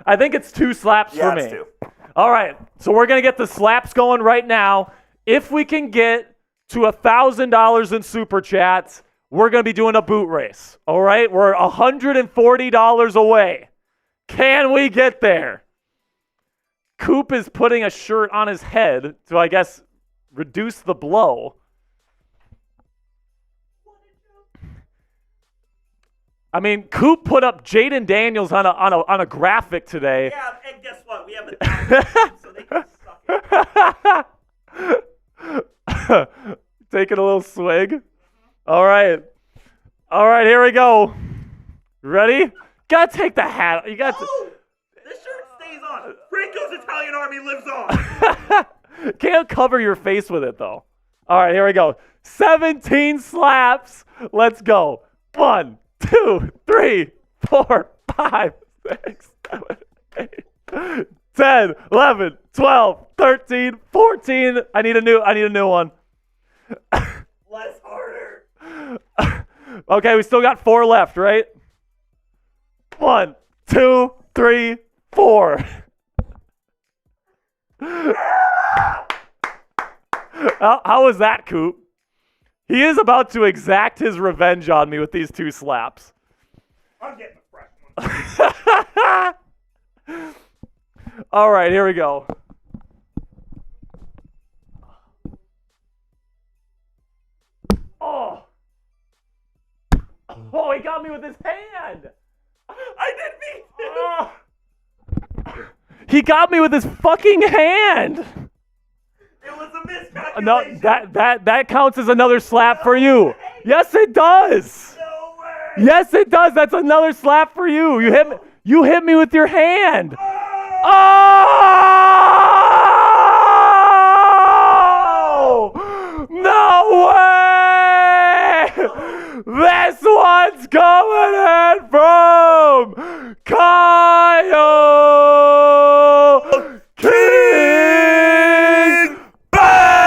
I think it's 2 slaps for me. It's 2. All right. So we're gonna get the slaps going right now. If we can get to $1,000 in super chats, we're going to be doing a boot race. All right? We're $140 away. Can we get there? Coop is putting a shirt on his head to, I guess, reduce the blow. I mean, Coop put up Jaden Daniels on a graphic today. Yeah, and guess what? We have a so they can suck it. Taking a little swig. All right, here we go. Ready? Gotta take the hat. You got. This shirt stays on. Franco's Italian Army lives on. Can't cover your face with it though. All right, here we go. 17 slaps. Let's go. 1, 2, 3, 4, 5, 6, 7, 8, 10, 11, 12, 13, 14. I need a new one. Less harder. Okay, we still got 4 left, right? 1, 2, 3, 4. How was that, Coop? He is about to exact his revenge on me with these 2 slaps. I'm getting a fresh one. All right, here we go. Oh, he got me with his hand. I didn't mean to. Oh. He got me with his fucking hand. It was a miscalculation. No, that counts as another slap for you. Way. Yes, it does. No way. Yes, it does. That's another slap for you. You hit me with your hand. Oh! No way! This one's coming in from Kyle King Bang!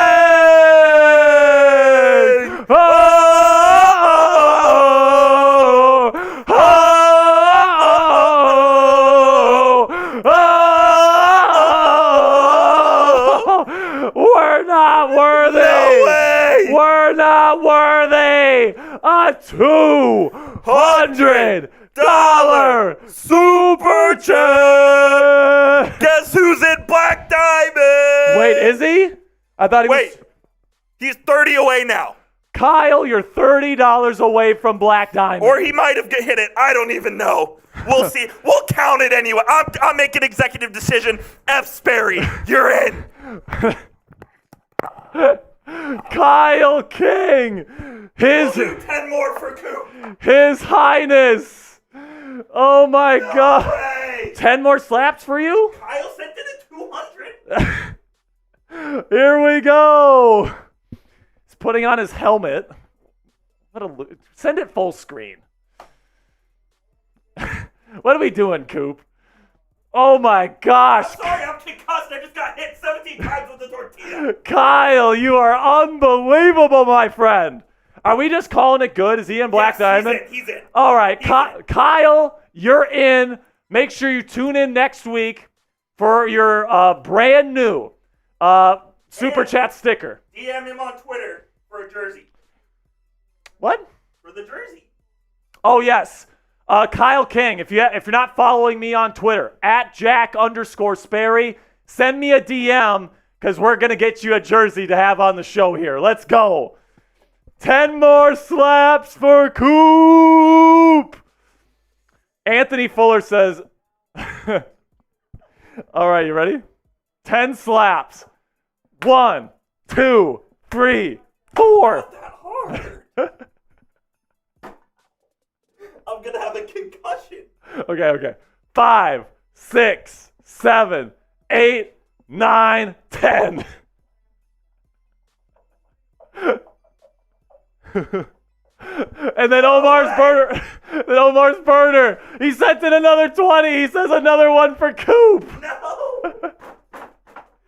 We're not worthy. No way. We're not worthy. A $200 super chat. Guess who's in Black Diamond? Wait, is he? I thought he was. He's 30 away now. Kyle, you're $30 away from Black Diamond. Or he might have hit it. I don't even know. We'll see. We'll count it anyway. I'm making executive decision. F. Sperry, you're in. Kyle King. We'll do 10 more for Coop. His Highness. Oh my God. Way. 10 more slaps for you? Kyle sent it at 200. Here we go. He's putting on his helmet. Send it full screen. What are we doing, Coop? Oh my gosh. I'm sorry, I'm concussed. I just got hit 17 times with the tortilla. Kyle, you are unbelievable, my friend. Are we just calling it good? Is he in Black Diamond? He's in. All right, Kyle, you're in. Make sure you tune in next week for your brand new Super Chat sticker. DM him on Twitter for a jersey. What? For the jersey. Oh, yes. Kyle King, if you're not following me on Twitter, at Jack_Sperry, send me a DM because we're going to get you a jersey to have on the show here. Let's go. 10 more slaps for Coop. Anthony Fuller says, all right, you ready? 10 slaps. 1, 2, 3, 4. Not that hard. I'm I'm going to have a concussion. Okay. 5, 6, 7, 8, 9, 10. And then Omar's burner. He sent in another 20. He says another one for Coop. No.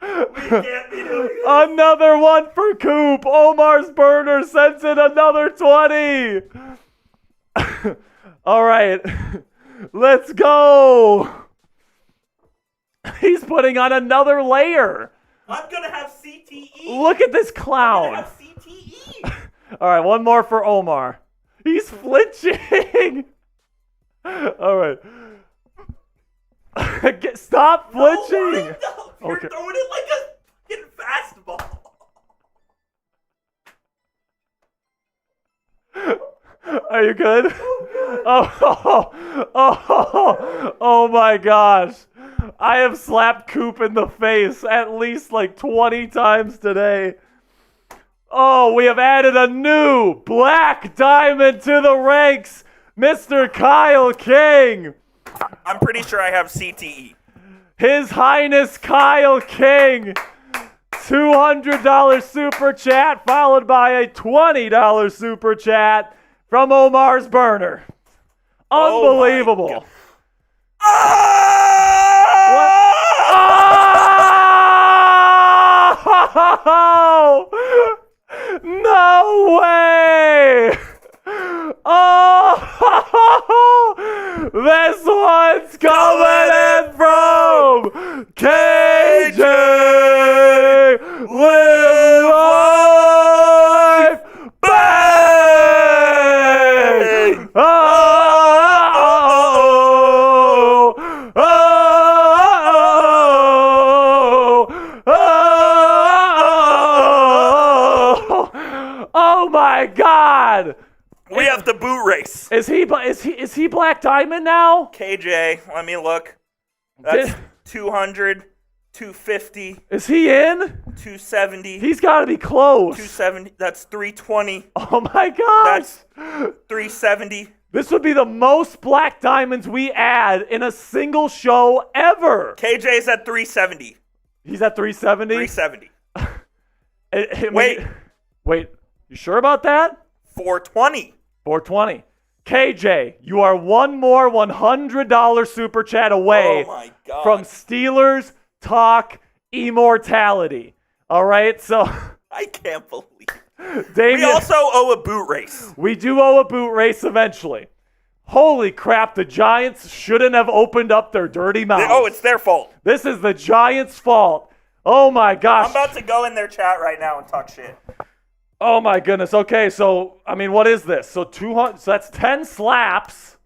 We can't be doing this. Another one for Coop. Omar's burner sends in another 20. All right. Let's go. He's putting on another layer. I'm going to have CTE. Look at this I'm clown. going to have CTE. All right, one more for Omar. He's flinching. All right. Stop flinching. No, you're throwing it like a fucking fastball. Are you good? Oh my gosh. I have slapped Coop in the face at least like 20 times today. Oh, we have added a new black diamond to the ranks, Mr. Kyle King. I'm pretty sure I have CTE. His Highness Kyle King. $200 super chat followed by a $20 super chat from Omar's burner. Unbelievable. Oh! No way! Oh! This one's coming in from KJ with life bang! Oh! Oh my God! We have the boot race. Is he Black Diamond now? KJ, let me look. That's 200, 250, Is he in? 270. He's got to be close. 270. That's 320. Oh my gosh! That's 370. This would be the most Black Diamonds we add in a single show ever. KJ's at 370. He's at 370. 370. Wait. You sure about that? 420. 420. KJ, you are one more $100 super chat away Oh my God. from Steelers Talk Immortality. All right, so I can't believe. Damien, We also owe a boot race. we do owe a boot race eventually. Holy crap, the Giants shouldn't have opened up their dirty mouths. Oh, it's their fault. This is the Giants' fault. Oh my gosh. I'm about to go in their chat right now and talk shit. Oh my goodness. Okay, so I mean, what is this? So 200. So that's 10 slaps.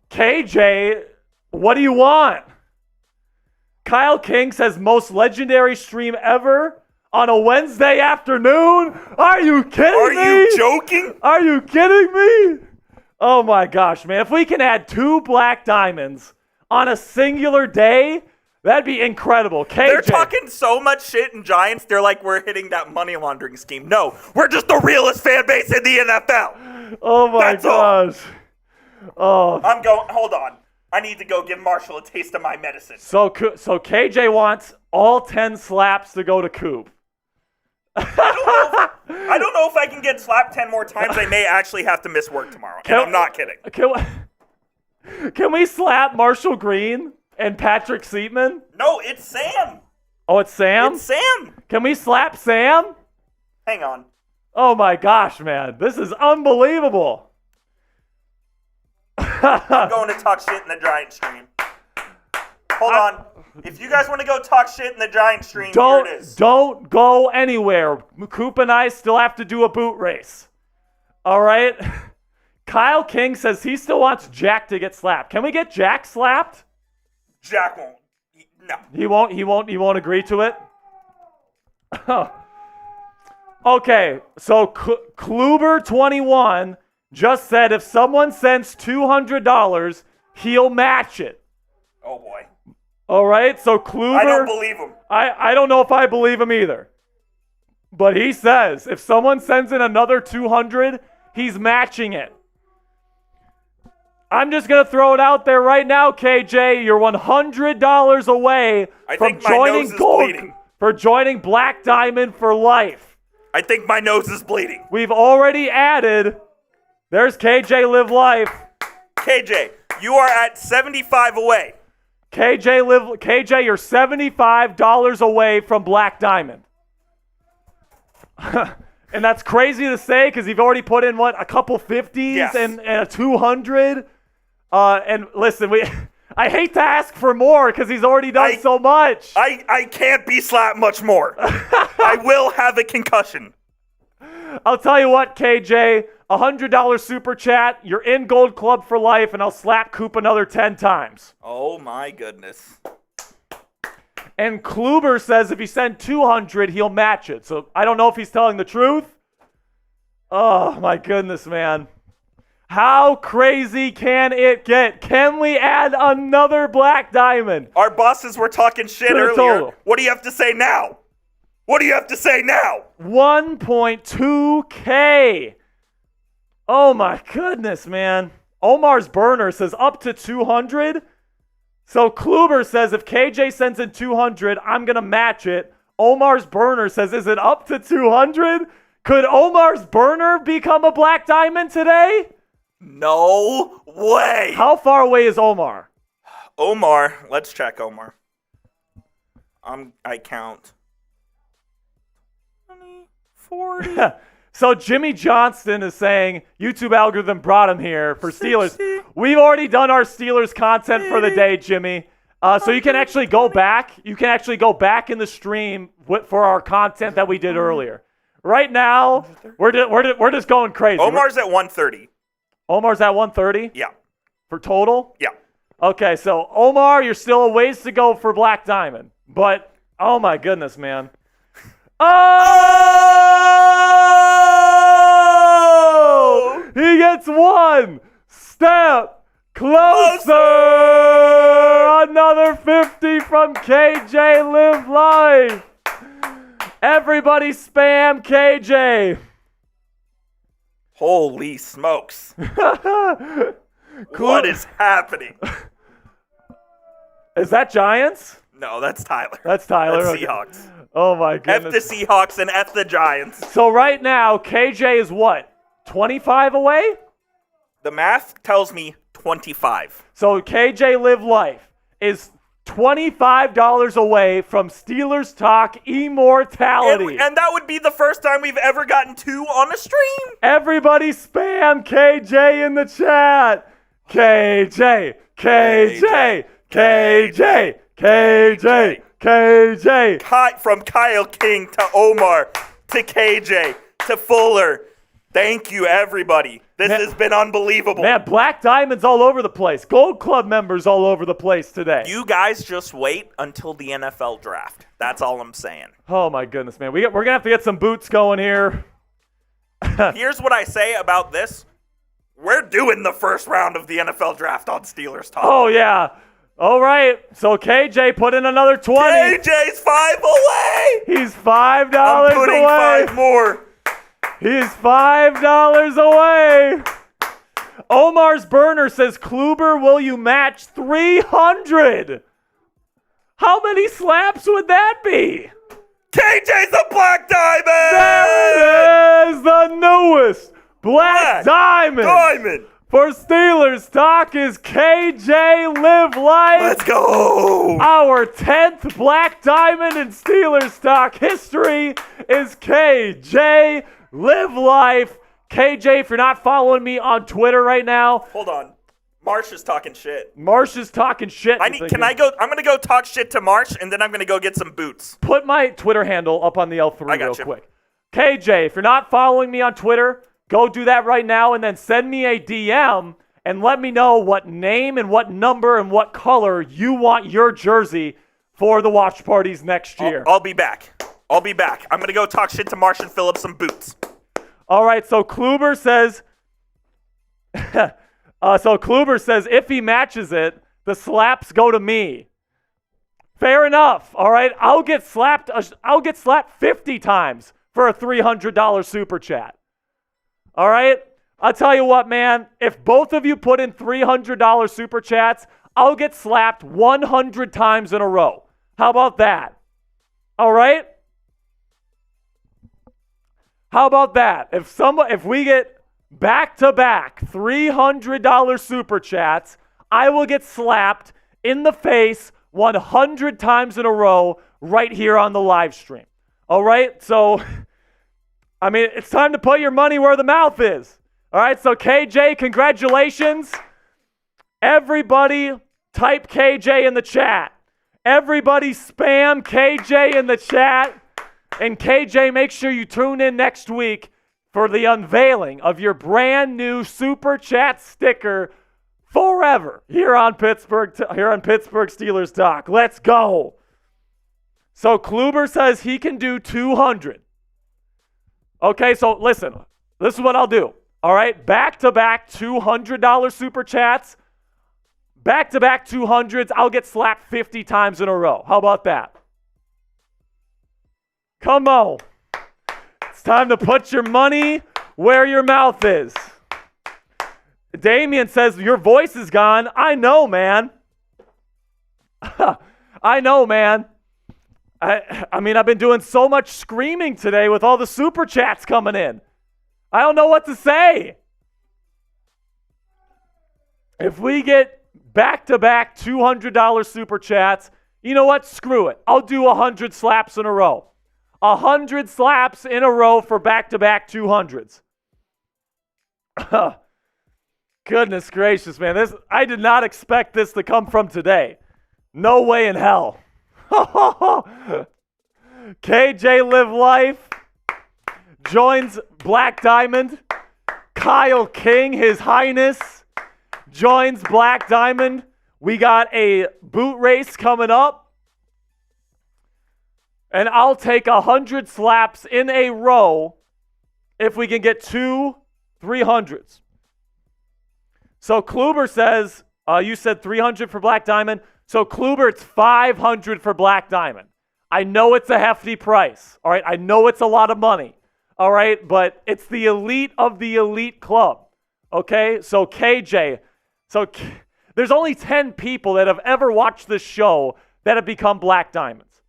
KJ, what do you want? Kyle King says most legendary stream ever on a Wednesday afternoon. Are you kidding me? Are you joking? Are you kidding me? Oh my gosh, man! If we can add 2 black diamonds on a singular day, that'd be incredible. KJ. They're talking so much shit in Giants, they're like, we're hitting that money laundering scheme. No, we're just the realest fan base in the NFL. Oh my That's all. gosh. Oh. I'm going, hold on. I need to go give Marshall a taste of my medicine. So KJ wants all 10 slaps to go to Coop. I don't know if I can get slapped 10 more times. I may actually have to miss work tomorrow. And I'm not kidding. Can we slap Marshall Green and Patrick Seatman? No, it's Sam. Oh, it's Sam? It's Sam. Can we slap Sam? Hang on. Oh my gosh, man. This is unbelievable. I'm going to talk shit in the Giant stream. Hold on. If you guys want to go talk shit in the Giant stream, here it is. Don't go anywhere. Coop and I still have to do a boot race. All right? Kyle King says he still wants Jack to get slapped. Can we get Jack slapped? Jack won't. No. He won't agree to it? Okay, so Kluber21 just said if someone sends $200, he'll match it. Oh, boy. All right, so Kluber... I don't believe him. I don't know if I believe him either. But he says if someone sends in another 200, he's matching it. I'm just going to throw it out there right now, KJ. You're $100 away from joining Black Diamond for life. I think my nose is bleeding. We've already added. There's KJ Live Life. KJ, you are at 75 away. KJ, you're $75 away from Black Diamond. And that's crazy to say because you've already put in, a couple 50s and a 200. And listen, I hate to ask for more because he's already done so much. I can't be slapped much more. I will have a concussion. I'll tell you what, KJ, $100 super chat. You're in Gold Club for life, and I'll slap Coop another 10 times. Oh, my goodness. And Kluber says if you send 200, he'll match it. So I don't know if he's telling the truth. Oh, my goodness, man. How crazy can it get? Can we add another Black Diamond? Our bosses were talking shit earlier. Total. What do you have to say now? 1.2K. Oh, my goodness, man. Omar's burner says up to 200. So Kluber says if KJ sends in 200, I'm going to match it. Omar's burner says, is it up to 200? Could Omar's burner become a Black Diamond today? No way. How far away is Omar? Let's check Omar. I count. 20, 40. So Jimmy Johnston is saying YouTube algorithm brought him here for Steelers. 60. We've already done our Steelers content for the day, Jimmy. So you can actually go back. You can actually go back in the stream for our content that we did earlier. Right now, we're just going crazy. Omar's at 130. Omar's at 130? Yeah. For total? Yeah. Okay, so Omar, you're still a ways to go for Black Diamond. But, oh my goodness, man. Oh! He gets one step closer. Another 50 from KJ Live Life. Everybody spam KJ. Holy smokes. What is happening? Is that Giants? No, that's Tyler. That's Tyler. That's Seahawks. Oh, my goodness. F the Seahawks and F the Giants. So right now, KJ is what? 25 away? The math tells me 25. So KJ Live Life is $25 away from Steelers Talk Immortality. And that would be the first time we've ever gotten two on a stream. Everybody spam KJ in the chat. KJ, KJ, KJ, KJ, KJ. From Kyle King to Omar to KJ to Fuller. Thank you, everybody. This has been unbelievable. Man, Black Diamonds all over the place. Gold Club members all over the place today. You guys just wait until the NFL draft. That's all I'm saying. Oh, my goodness, man. We're going to have to get some boots going here. Here's what I say about this. We're doing the first round of the NFL draft on Steelers Talk. Oh, yeah. All right. So KJ put in another 20. KJ's 5 away. He's $5 I'm putting away. 5 more. He's $5 away. Omar's burner says, Kluber, will you match 300? How many slaps would that be? KJ's a Black Diamond! There it is, the newest Black Diamond for Steelers Talk is KJ Live Life. Let's go! Our 10th Black Diamond in Steelers Talk history is KJ Live Life. KJ, if you're not following me on Twitter right now. Hold on. Marsh is talking shit. Marsh is talking shit. Can I go? I'm going to go talk shit to Marsh, and then I'm going to go get some boots. Put my Twitter handle up on the L3 real quick. KJ, if you're not following me on Twitter, go do that right now, and then send me a DM and let me know what name and what number and what color you want your jersey for the watch parties next year. I'll be back. I'm going to go talk shit to Marsh and fill up some boots. All right, so Kluber says... Kluber says if he matches it, the slaps go to me. Fair enough. All right, I'll get slapped 50 times for a $300 super chat. All right, I'll tell you what, man. If both of you put in $300 super chats, I'll get slapped 100 times in a row. How about that? All right? How about that? If we get back-to-back $300 super chats, I will get slapped in the face 100 times in a row right here on the live stream. All right? So, I mean, it's time to put your money where the mouth is. All right? So, KJ, congratulations. Everybody type KJ in the chat. Everybody spam KJ in the chat. And KJ, make sure you tune in next week for the unveiling of your brand new Super Chat sticker forever here on Pittsburgh Steelers Talk. Let's go. So Kluber says he can do 200. Okay, so listen. This is what I'll do. All right, back-to-back $200 Super Chats. Back-to-back 200s. I'll get slapped 50 times in a row. How about that? Come on. It's time to put your money where your mouth is. Damien says, your voice is gone. I know, man. I know, man. I mean, I've been doing so much screaming today with all the super chats coming in. I don't know what to say. If we get back-to-back $200 super chats, you know what? Screw it. I'll do 100 slaps in a row. 100 slaps in a row for back-to-back 200s. Goodness gracious, man. I did not expect this to come from today. No way in hell. KJ Live Life joins Black Diamond. Kyle King, His Highness, joins Black Diamond. We got a boot race coming up. And I'll take 100 slaps in a row if we can get 2 300s. So Kluber says, you said 300 for Black Diamond. So Kluber, it's 500 for Black Diamond. I know it's a hefty price. All right, I know it's a lot of money. All right, but it's the elite of the elite club. Okay, so KJ, there's only 10 people that have ever watched this show that have become Black Diamonds.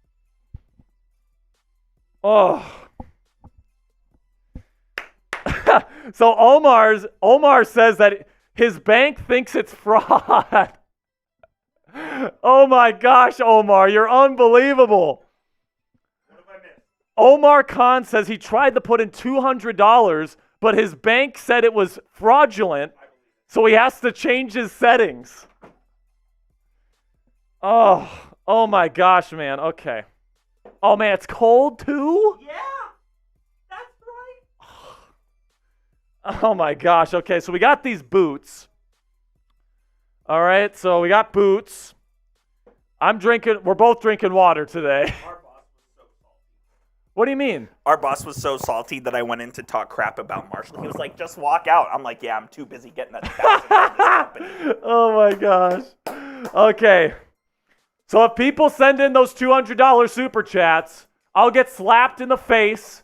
Oh. So Omar says that his bank thinks it's fraud. Oh my gosh, Omar, you're unbelievable. What have I missed? Omar Khan says he tried to put in $200, but his bank said it was fraudulent, so he has to change his settings. Oh my gosh, man. Okay. Oh, man, it's cold, too? Yeah, that's right. Oh, my gosh. Okay, so we got these boots. All right, so we got boots. We're both drinking water today. Our boss was so salty. What do you mean? Our boss was so salty that I went in to talk crap about Marshall. He was like, just walk out. I'm like, yeah, I'm too busy getting a thousand from this company. Oh, my gosh. Okay. So if people send in those $200 super chats, I'll get slapped in the face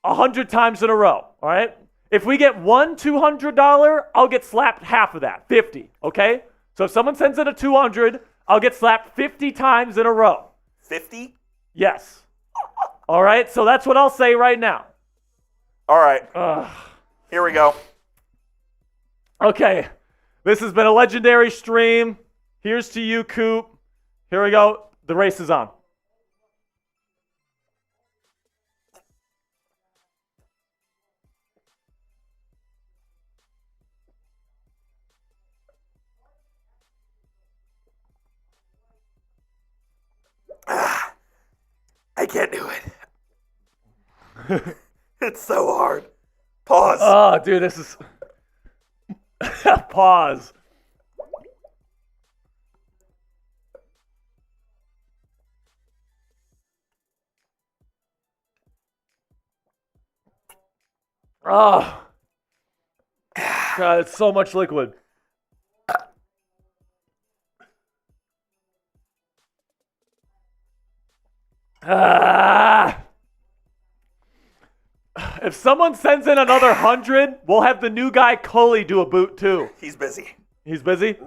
100 times in a row, all right? If we get one $200, I'll get slapped half of that, 50, okay? So if someone sends in a 200, I'll get slapped 50 times in a row. 50? Yes. All right, so that's what I'll say right now. All right. Here we go. Okay, this has been a legendary stream. Here's to you, Coop. Here we go. The race is on. I can't do it. It's so hard. Pause. Oh, dude, this is... Pause. Oh. God, it's so much liquid. If someone sends in another 100, we'll have the new guy, Cully, do a boot too. He's busy. He's busy?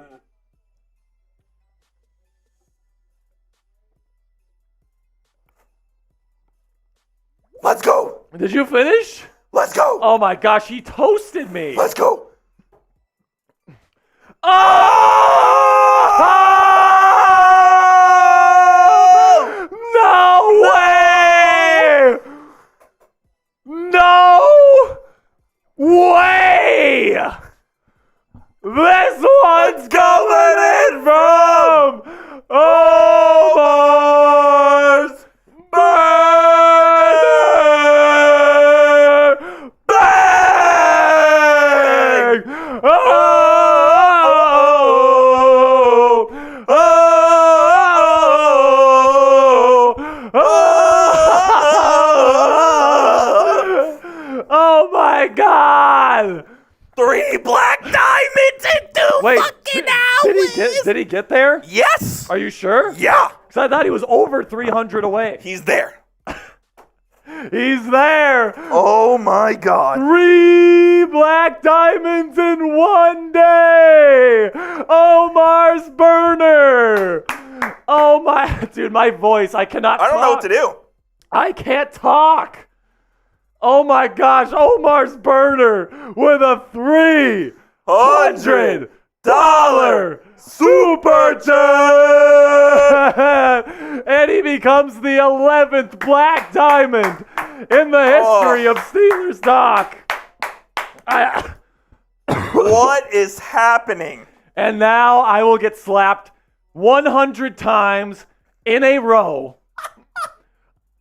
Let's go. Did you finish? Let's go. Oh my gosh, he toasted me. Let's go. Oh! No way! No way! This one's coming in from Omar's Bang! Oh my God! 3 black diamonds in 2 fucking hours. Did he get there? Yes. Are you sure? Yeah. Because I thought he was over 300 away. He's there. He's there. Oh my God. 3 black diamonds in 1 day. Omar's burner. Oh my, dude, my voice, I cannot talk. I don't know what to do. I can't talk. Oh my gosh, Omar's burner with a $300 super chat, and he becomes the 11th black diamond in the history of Steelers Doc. What is happening? And now I will get slapped 100 times in a row,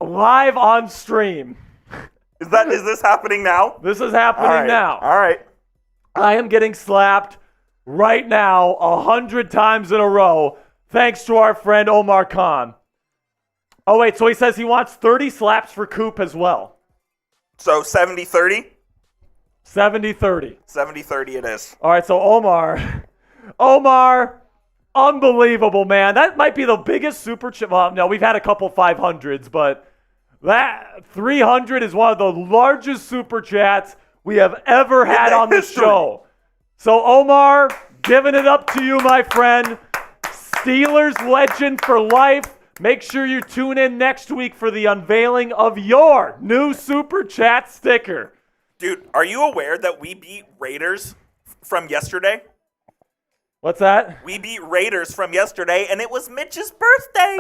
live on stream. Is this happening now? This is happening now. All right. I am getting slapped right now 100 times in a row, thanks to our friend Omar Khan. Oh, wait, so he says he wants 30 slaps for Coop as well. So 70-30? 70-30. 70-30 it is. All right, so Omar, unbelievable, man. That might be the biggest super chat. Well, no, we've had a couple 500s, but that 300 is one of the largest super chats we have ever had on the show. So, Omar, giving it up to you, my friend. Steelers legend for life. Make sure you tune in next week for the unveiling of your new super chat sticker. Dude, are you aware that we beat Raiders from yesterday? What's that? We beat Raiders from yesterday, and it was Mitch's birthday.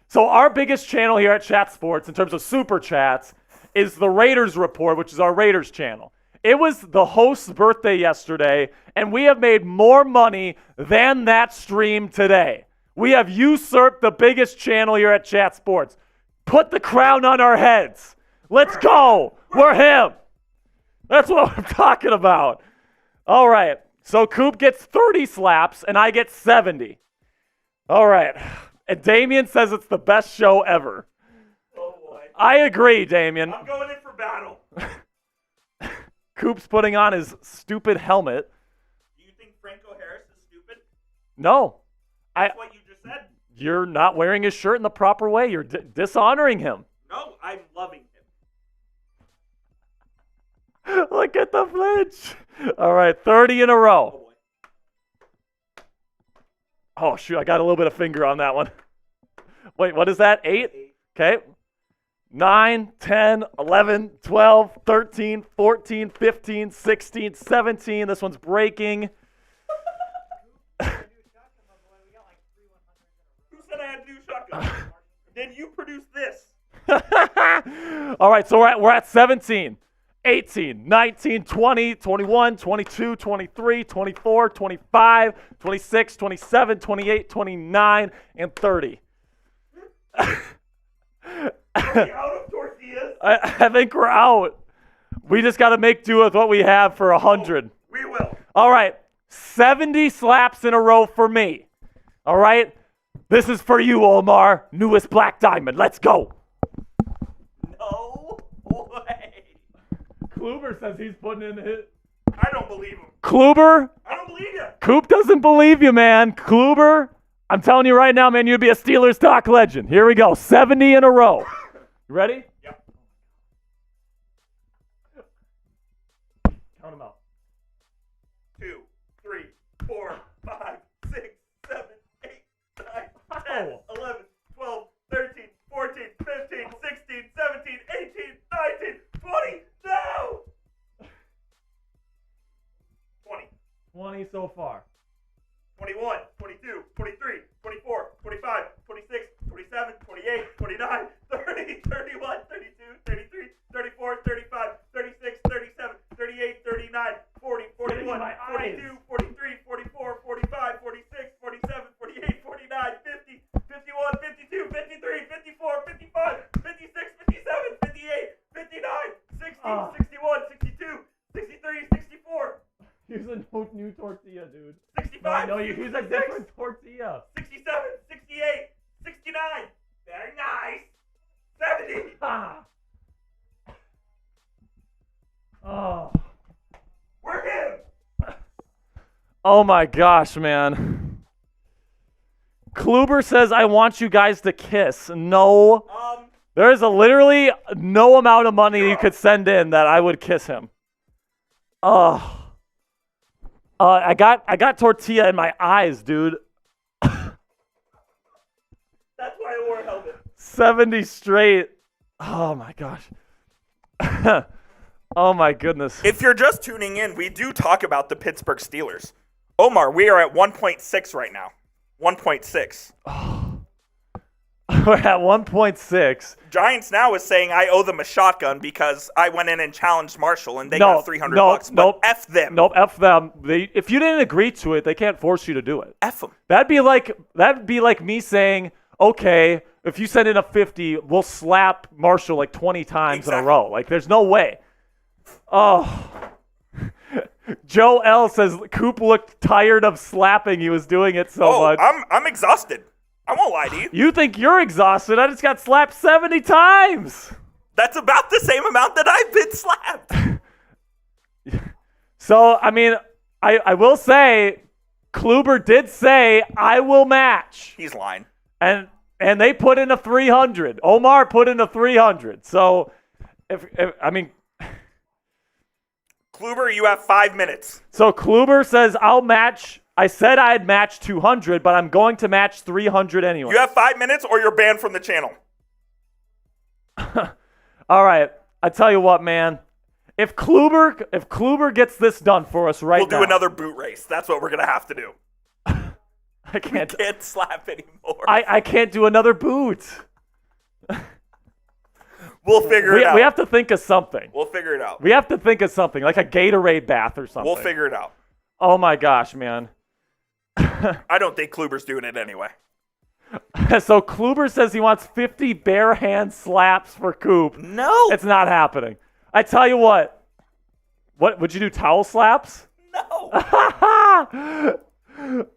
So our biggest channel here at Chat Sports in terms of super chats is the Raiders Report, which is our Raiders channel. It was the host's birthday yesterday, and we have made more money than that stream today. We have usurped the biggest channel here at Chat Sports. Put the crown on our heads. Let's go. We're him. That's what I'm talking about. All right. So Coop gets 30 slaps, and I get 70. All right. And Damien says it's the best show ever. Oh boy. I agree, Damien. I'm going in for battle. Coop's putting on his stupid helmet. Do you think Franco Harris is stupid? No. That's what you just said. You're not wearing his shirt in the proper way. You're dishonoring him. No, I'm loving him. Look at the flinch. All right, 30 in a row. Oh boy. Oh, shoot, I got a little bit of finger on that one. Wait, what is that? 8? Okay. 9, 10, 11, 12, 13, 14, 15, 16, 17. This one's breaking. Who said I had to do shotgun? Then you produce this. All right, so we're at 17, 18, 19, 20, 21, 22, 23, 24, 25, 26, 27, 28, 29, and 30. Are we out of tortillas? I think we're out. We just got to make do with what we have for 100. We will. All right, 70 slaps in a row for me. All right, this is for you, Omar. Newest black diamond. Let's go. No way. Kluber says he's putting in his. I don't believe him. Kluber? I don't believe you. Coop doesn't believe you, man. Kluber, I'm telling you right now, man, you'd be a Steelers Doc legend. Here we go, 70 in a row. You ready? Yep. No. 11, 12, 13, 14, 15, 16, 17, 18, 19, 20. No! 20. 20 so far. 21, 22, 23, 24, 25, 26, 27, 28, 29, 30, 31, 32, 33, 34, 35, 36, 37, 38, 39, 40, 41, 42, 43, 44, 45, 46, 47, 48, 49, 50, 51, 52, 53, 54, 55, 56, 57, 58, 59, 60, 61, 62, 63, 64. Use a new tortilla, dude. 65. No, you use a different tortilla. 67, 68, 69. Very nice. 70. Ah. Oh. We're him. Oh my gosh, man. Kluber says, I want you guys to kiss. No. There is literally no amount of money you could send in that I would kiss him. Oh. I got tortilla in my eyes, dude. That's why I wore a helmet. 70 straight. Oh my gosh. Oh my goodness. If you're just tuning in, we do talk about the Pittsburgh Steelers. Omar, we are at 1.6 right now. 1.6. We're at 1.6. Giants now is saying I owe them a shotgun because I went in and challenged Marshall and they got $300 bucks. But F them. Nope, F them. If you didn't agree to it, they can't force you to do it. F them. That'd be like me saying, okay, if you send in a 50, we'll slap Marshall like 20 times in a row. Like, there's no way. Oh. Joe L says Coop looked tired of slapping. He was doing it so much. I'm exhausted. I won't lie to you. You think you're exhausted? I just got slapped 70 times. That's about the same amount that I've been slapped. So, I mean, I will say, Kluber did say, I will match. He's lying. And they put in a 300. Omar put in a 300. So, if I mean... Kluber, you have 5 minutes. So, Kluber says, I'll match... I said I'd match 200, but I'm going to match 300 anyway. You have 5 minutes or you're banned from the channel. All right. I tell you what, man. If Kluber gets this done for us right now. We'll do another boot race. That's what we're going to have to do. I can't slap anymore. I can't do another boot. We'll figure it out. We have to think of something. We'll figure it out. We have to think of something, like a Gatorade bath or something. We'll figure it out. Oh, my gosh, man. I don't think Kluber's doing it anyway. So Kluber says he wants 50 bare hand slaps for Coop. No. It's not happening. I tell you what. What, would you do towel slaps? No.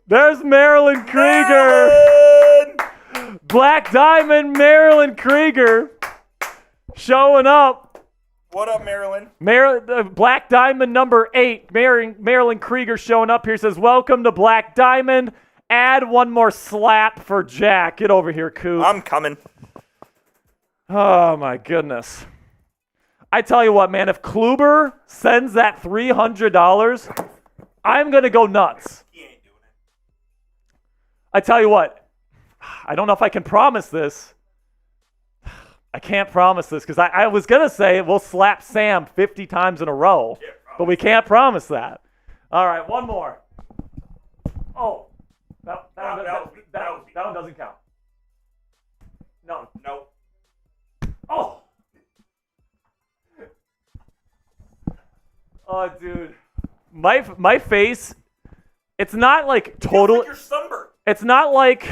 There's Marilyn Krieger. Marilyn! Black Diamond Marilyn Krieger showing up. What up, Marilyn? Black Diamond number 8, Marilyn Krieger showing up here, says, welcome to Black Diamond. Add one more slap for Jack. Get over here, Coop. I'm coming. Oh, my goodness. I tell you what, man, if Kluber sends that $300, I'm going to go nuts. He ain't doing it. I tell you what, I don't know if I can promise this. I can't promise this because I was going to say we'll slap Sam 50 times in a row, but we can't promise that. All right, one more. Oh, that one doesn't count. No. Oh. Oh, dude. My face, it's not like total. Like you're sunburned. It's not like.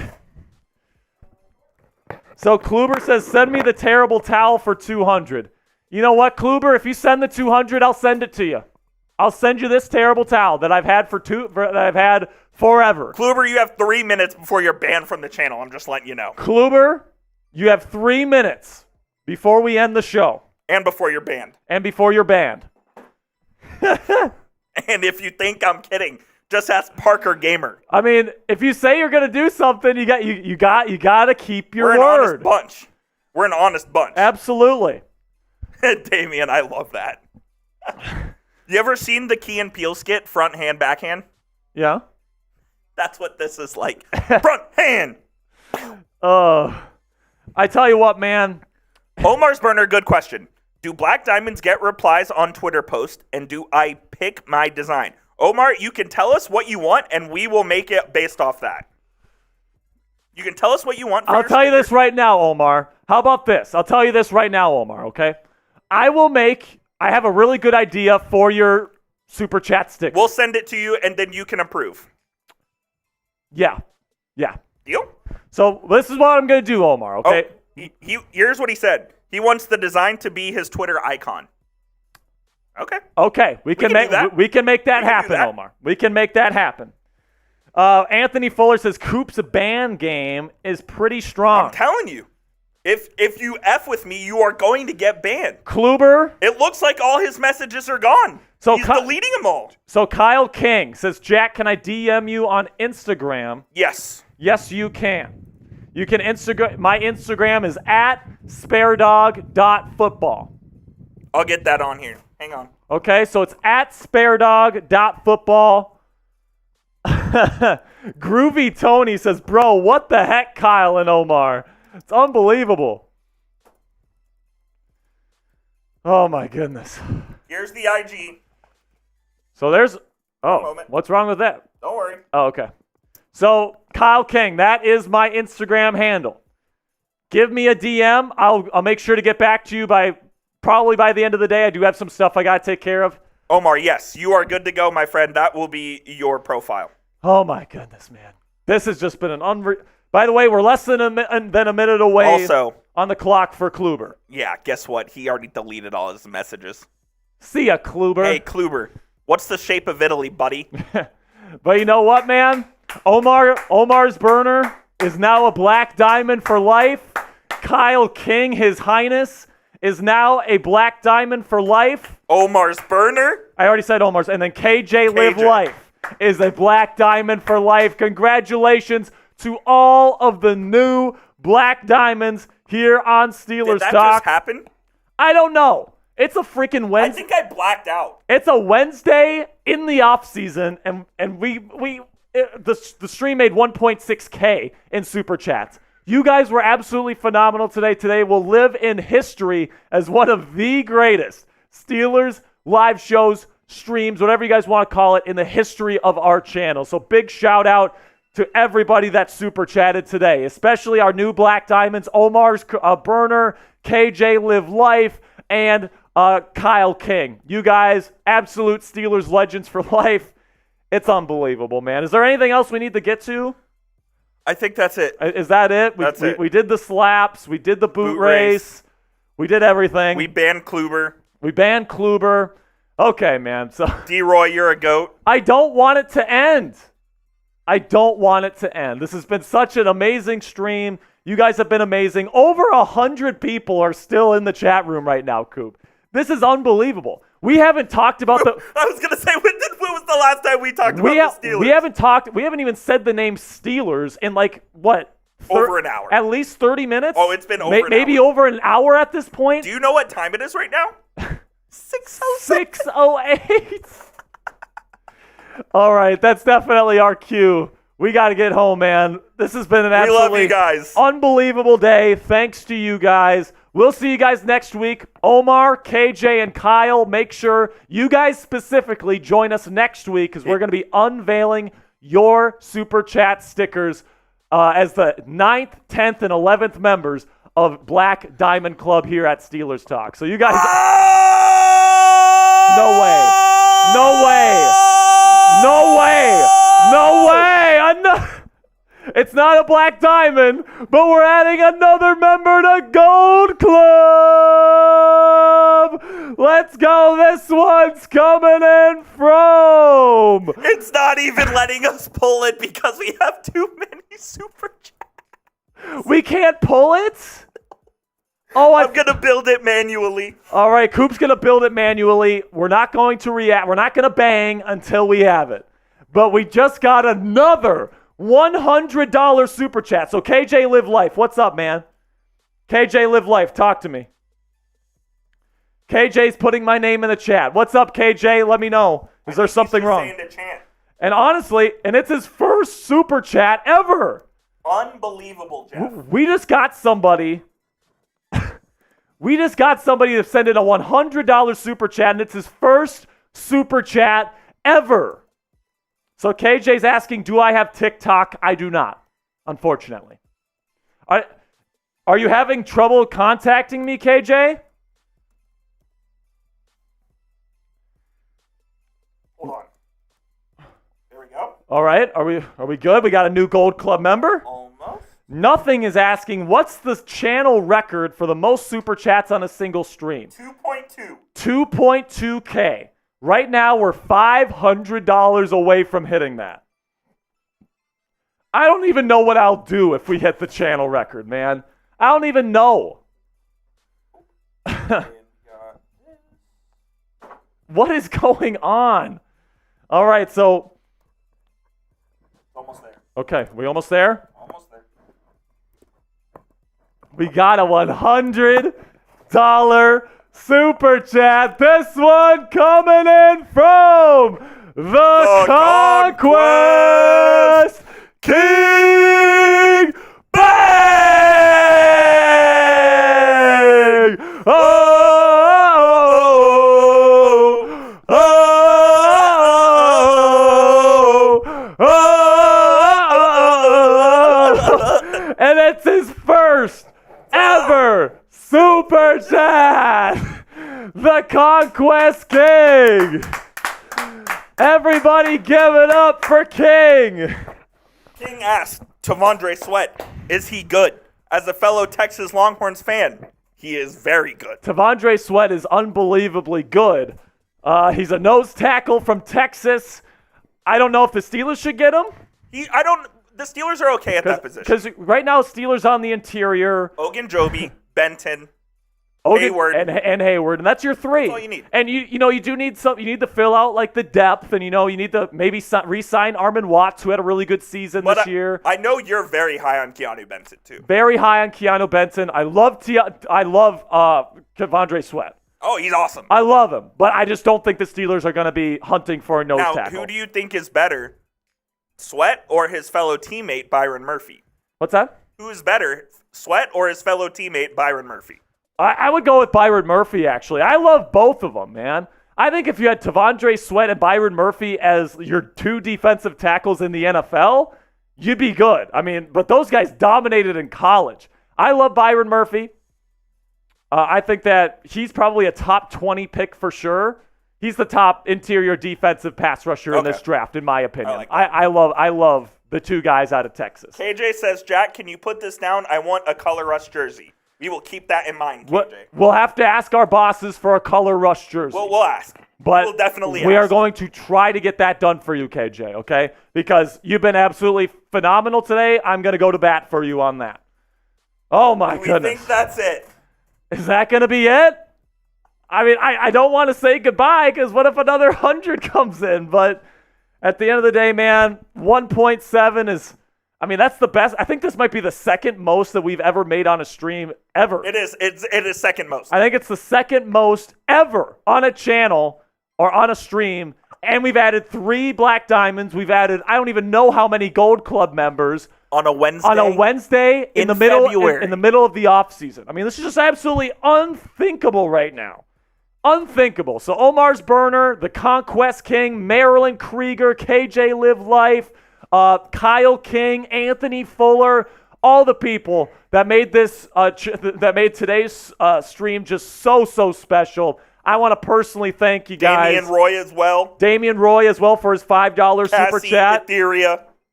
So Kluber says, send me the terrible towel for 200. You know what, Kluber? If you send the 200, I'll send it to you. I'll send you this terrible towel that I've had that I've had forever. Kluber, you have 3 minutes before you're banned from the channel. I'm just letting you know. Kluber, you have 3 minutes before we end the show. And before you're banned. And before you're banned. And if you think I'm kidding, just ask Parker Gamer. I mean, if you say you're gonna do something, you got to keep your word. We're an honest bunch. We're an honest bunch. Absolutely. Damien, I love that. You ever seen the Key and Peele skit, front hand, backhand? Yeah. That's what this is like. Front hand, I tell you what, man. Omar's Burner, good question. Do black diamonds get replies on Twitter posts, and do I pick my design? Omar, you can tell us what you want, and we will make it based off that. You can tell us what you want. I'll tell you this right now, Omar. How about this? I'll tell you this right now, Omar, okay? I have a really good idea for your Super Chat sticker. We'll send it to you, and then you can approve. Yeah. Deal? So this is what I'm going to do, Omar, okay? Here's what he said. He wants the design to be his Twitter icon. Okay. We can make that happen, Omar. We can make that happen. Anthony Fuller says Coop's band game is pretty strong. I'm telling you. If you F with me, you are going to get banned. Kluber. It looks like all his messages are gone. So he's deleting them all. So Kyle King says, Jack, can I DM you on Instagram? Yes. Yes, you can. You can Instagram. My Instagram is @sparedog.football. I'll get that on here. Hang on. Okay, so it's @sparedog.football. Groovy Tony says, bro, what the heck, Kyle and Omar? It's unbelievable. Oh, my goodness. Here's the IG. So there's... Oh, what's wrong with that? Don't worry. Oh, okay. So, Kyle King, that is my Instagram handle. Give me a DM. I'll make sure to get back to you probably by the end of the day. I do have some stuff I got to take care of. Omar, yes, you are good to go, my friend. That will be your profile. Oh, my goodness, man. This has just been an By the way, we're less than a minute away also on the clock for Kluber. Yeah, guess what? He already deleted all his messages. See ya, Kluber. Hey, Kluber, what's the shape of Italy, buddy? But you know what, man? Omar's burner is now a black diamond for life. Kyle King, His Highness, is now a black diamond for life. Omar's burner? I already said Omar's. And then KJ Live Life is a black diamond for life. Congratulations to all of the new black diamonds here on Steelers Talk. Did that just happen? I don't know. It's a freaking Wednesday. I think I blacked out. It's a Wednesday in the off season, and the stream made 1.6K in super chats. You guys were absolutely phenomenal today. Today will live in history as one of the greatest Steelers live shows, streams, whatever you guys want to call it, in the history of our channel. So big shout out to everybody that super chatted today, especially our new Black Diamonds, Omar's burner, KJ Live Life, and Kyle King. You guys, absolute Steelers legends for life. It's unbelievable, man. Is there anything else we need to get to? I think that's it. Is that it? That's it. We did the slaps. We did the boot race. We did everything. We banned Kluber. Okay, man. So D-Roy, you're a goat. I don't want it to end. This has been such an amazing stream. You guys have been amazing. Over 100 people are still in the chat room right now, Coop. This is unbelievable. We haven't talked about the... I was going to say, when was the last time we talked about the Steelers? We haven't even said the name Steelers in over an hour. At least 30 minutes? Oh, it's been over an hour. Maybe over an hour at this point? Do you know what time it is right now? 6:08. All right, that's definitely our cue. We got to get home, man. This has been an absolutely unbelievable day. Thanks to you guys. We'll see you guys next week. Omar, KJ, and Kyle, make sure you guys specifically join us next week because we're going to be unveiling your Super Chat stickers as the 9th, 10th, and 11th members of Black Diamond Club here at Steelers Talk. So you guys... No way! It's not a black diamond, but we're adding another member to Gold Club! Let's go! This one's coming in from... It's not even letting us pull it because we have too many super chats. We can't pull it? Oh, I'm going to build it manually. All right, Coop's going to build it manually. We're not going to react. We're not going to bang until we have it. But we just got another $100 super chat. So KJ Live Life, what's up, man? KJ Live Life, talk to me. KJ's putting my name in the chat. What's up, KJ? Let me know. Is there something wrong? And honestly, and it's his first super chat ever. Unbelievable, Jeff. We just got somebody. We just got somebody to send in a $100 super chat, and it's his first super chat ever. So KJ's asking, do I have TikTok? I do not, unfortunately. Are you having trouble contacting me, KJ? Hold on. There we go. All right. Are we good? We got a new Gold Club member. Almost. Nothing is asking, what's the channel record for the most super chats on a single stream? 2.2. 2.2K. Right now, we're $500 away from hitting that. I don't even know what I'll do if we hit the channel record, man. I don't even know. What is going on? All right, so. Almost there. Okay, we almost there? Almost there. We got a $100 super chat. This one coming in from the Conquest King Bang! And it's his first ever super chat. The Conquest King. Everybody give it up for King. King asked, T'Vondre Sweat, is he good? As a fellow Texas Longhorns fan, he is very good. T'Vondre Sweat is unbelievably good. He's a nose tackle from Texas. I don't know if the Steelers should get him. The Steelers are okay at that position. Because right now, Steelers on the interior. Ogunjobi, Benton, Hayward. And Hayward. And that's your three. That's all you need. And you do need you need to fill out like the depth, and you need to maybe re-sign Armin Watts, who had a really good season this year. I know you're very high on Keanu Benton too. Very high on Keanu Benton. I love T'Vondre Sweat. Oh, he's awesome. I love him, but I just don't think the Steelers are going to be hunting for a nose tackle. Now, who do you think is better, Sweat or his fellow teammate Byron Murphy? What's that? Who is better, Sweat or his fellow teammate Byron Murphy? I would go with Byron Murphy, actually. I love both of them, man. I think if you had T'Vondre Sweat and Byron Murphy as your two defensive tackles in the NFL, you'd be good. I mean, but those guys dominated in college. I love Byron Murphy. I think that he's probably a top 20 pick for sure. He's the top interior defensive pass rusher in this draft, in my opinion. I love the two guys out of Texas. KJ says, Jack, can you put this down? I want a color rush jersey. We will keep that in mind, KJ. We'll have to ask our bosses for a color rush jersey. Well, we'll ask. But we'll definitely we ask. are going to try to get that done for you, KJ, okay? Because you've been absolutely phenomenal today. I'm going to go to bat for you on that. Oh, my goodness. I think that's it. Is that going to be it? I mean, I don't want to say goodbye because what if another 100 comes in? But at the end of the day, man, 1.7 is, I mean, that's the best. I think this might be the second most that we've ever made on a stream ever. It is. It is second most. I think it's the second most ever on a channel or on a stream. And we've added 3 Black Diamonds. We've added, I don't even know how many Gold Club members. On a Wednesday? On a Wednesday in the middle February. In the middle of the offseason. I mean, this is just absolutely unthinkable right now. Unthinkable. So Omar's Burner, the Conquest King, Marilyn Krieger, KJ Live Life, Kyle King, Anthony Fuller, all the people that made this that made today's stream just so special. I want to personally thank you guys. Damian Roy as well. Damian Roy as well for his $5 super chat.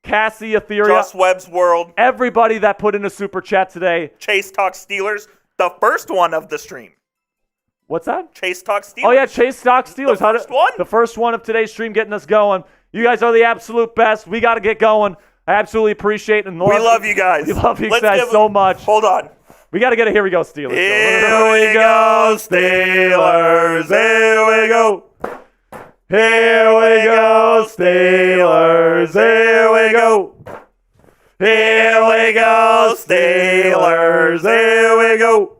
Cassie Etheria. Joss Webb's World. Everybody that put in a super chat today. Chase Talk Steelers, the first one of the stream. What's that? Chase Talk Steelers. Oh, yeah, Chase Talk Steelers. The first one of today's stream getting us going. You guys are the absolute best. We got to get going. I absolutely appreciate it. And we love you guys. We love you guys so much. Hold on. We got to get a Here We Go Steelers. Here we go, Steelers. Here we go. Here we go, Steelers. Here we go. Here we go, Steelers. Here we go.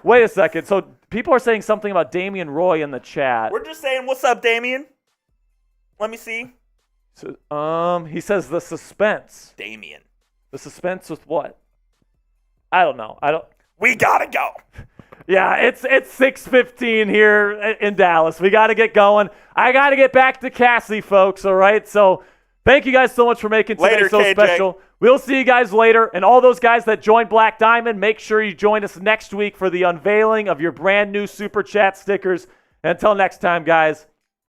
Wait a second. So people are saying something about Damian Roy in the chat. We're just saying, what's up, Damian? Let me see. So, he says the suspense. Damian. The suspense with what? I don't know. We gotta go. Yeah, it's 6:15 here in Dallas. We got to get going. I got to get back to Cassie, folks, all right? So thank you guys so much for making today Later, so KJ. special. We'll see you guys later. And all those guys that joined Black Diamond, make sure you join us next week for the unveiling of your brand new Super Chat stickers. And until next time, guys,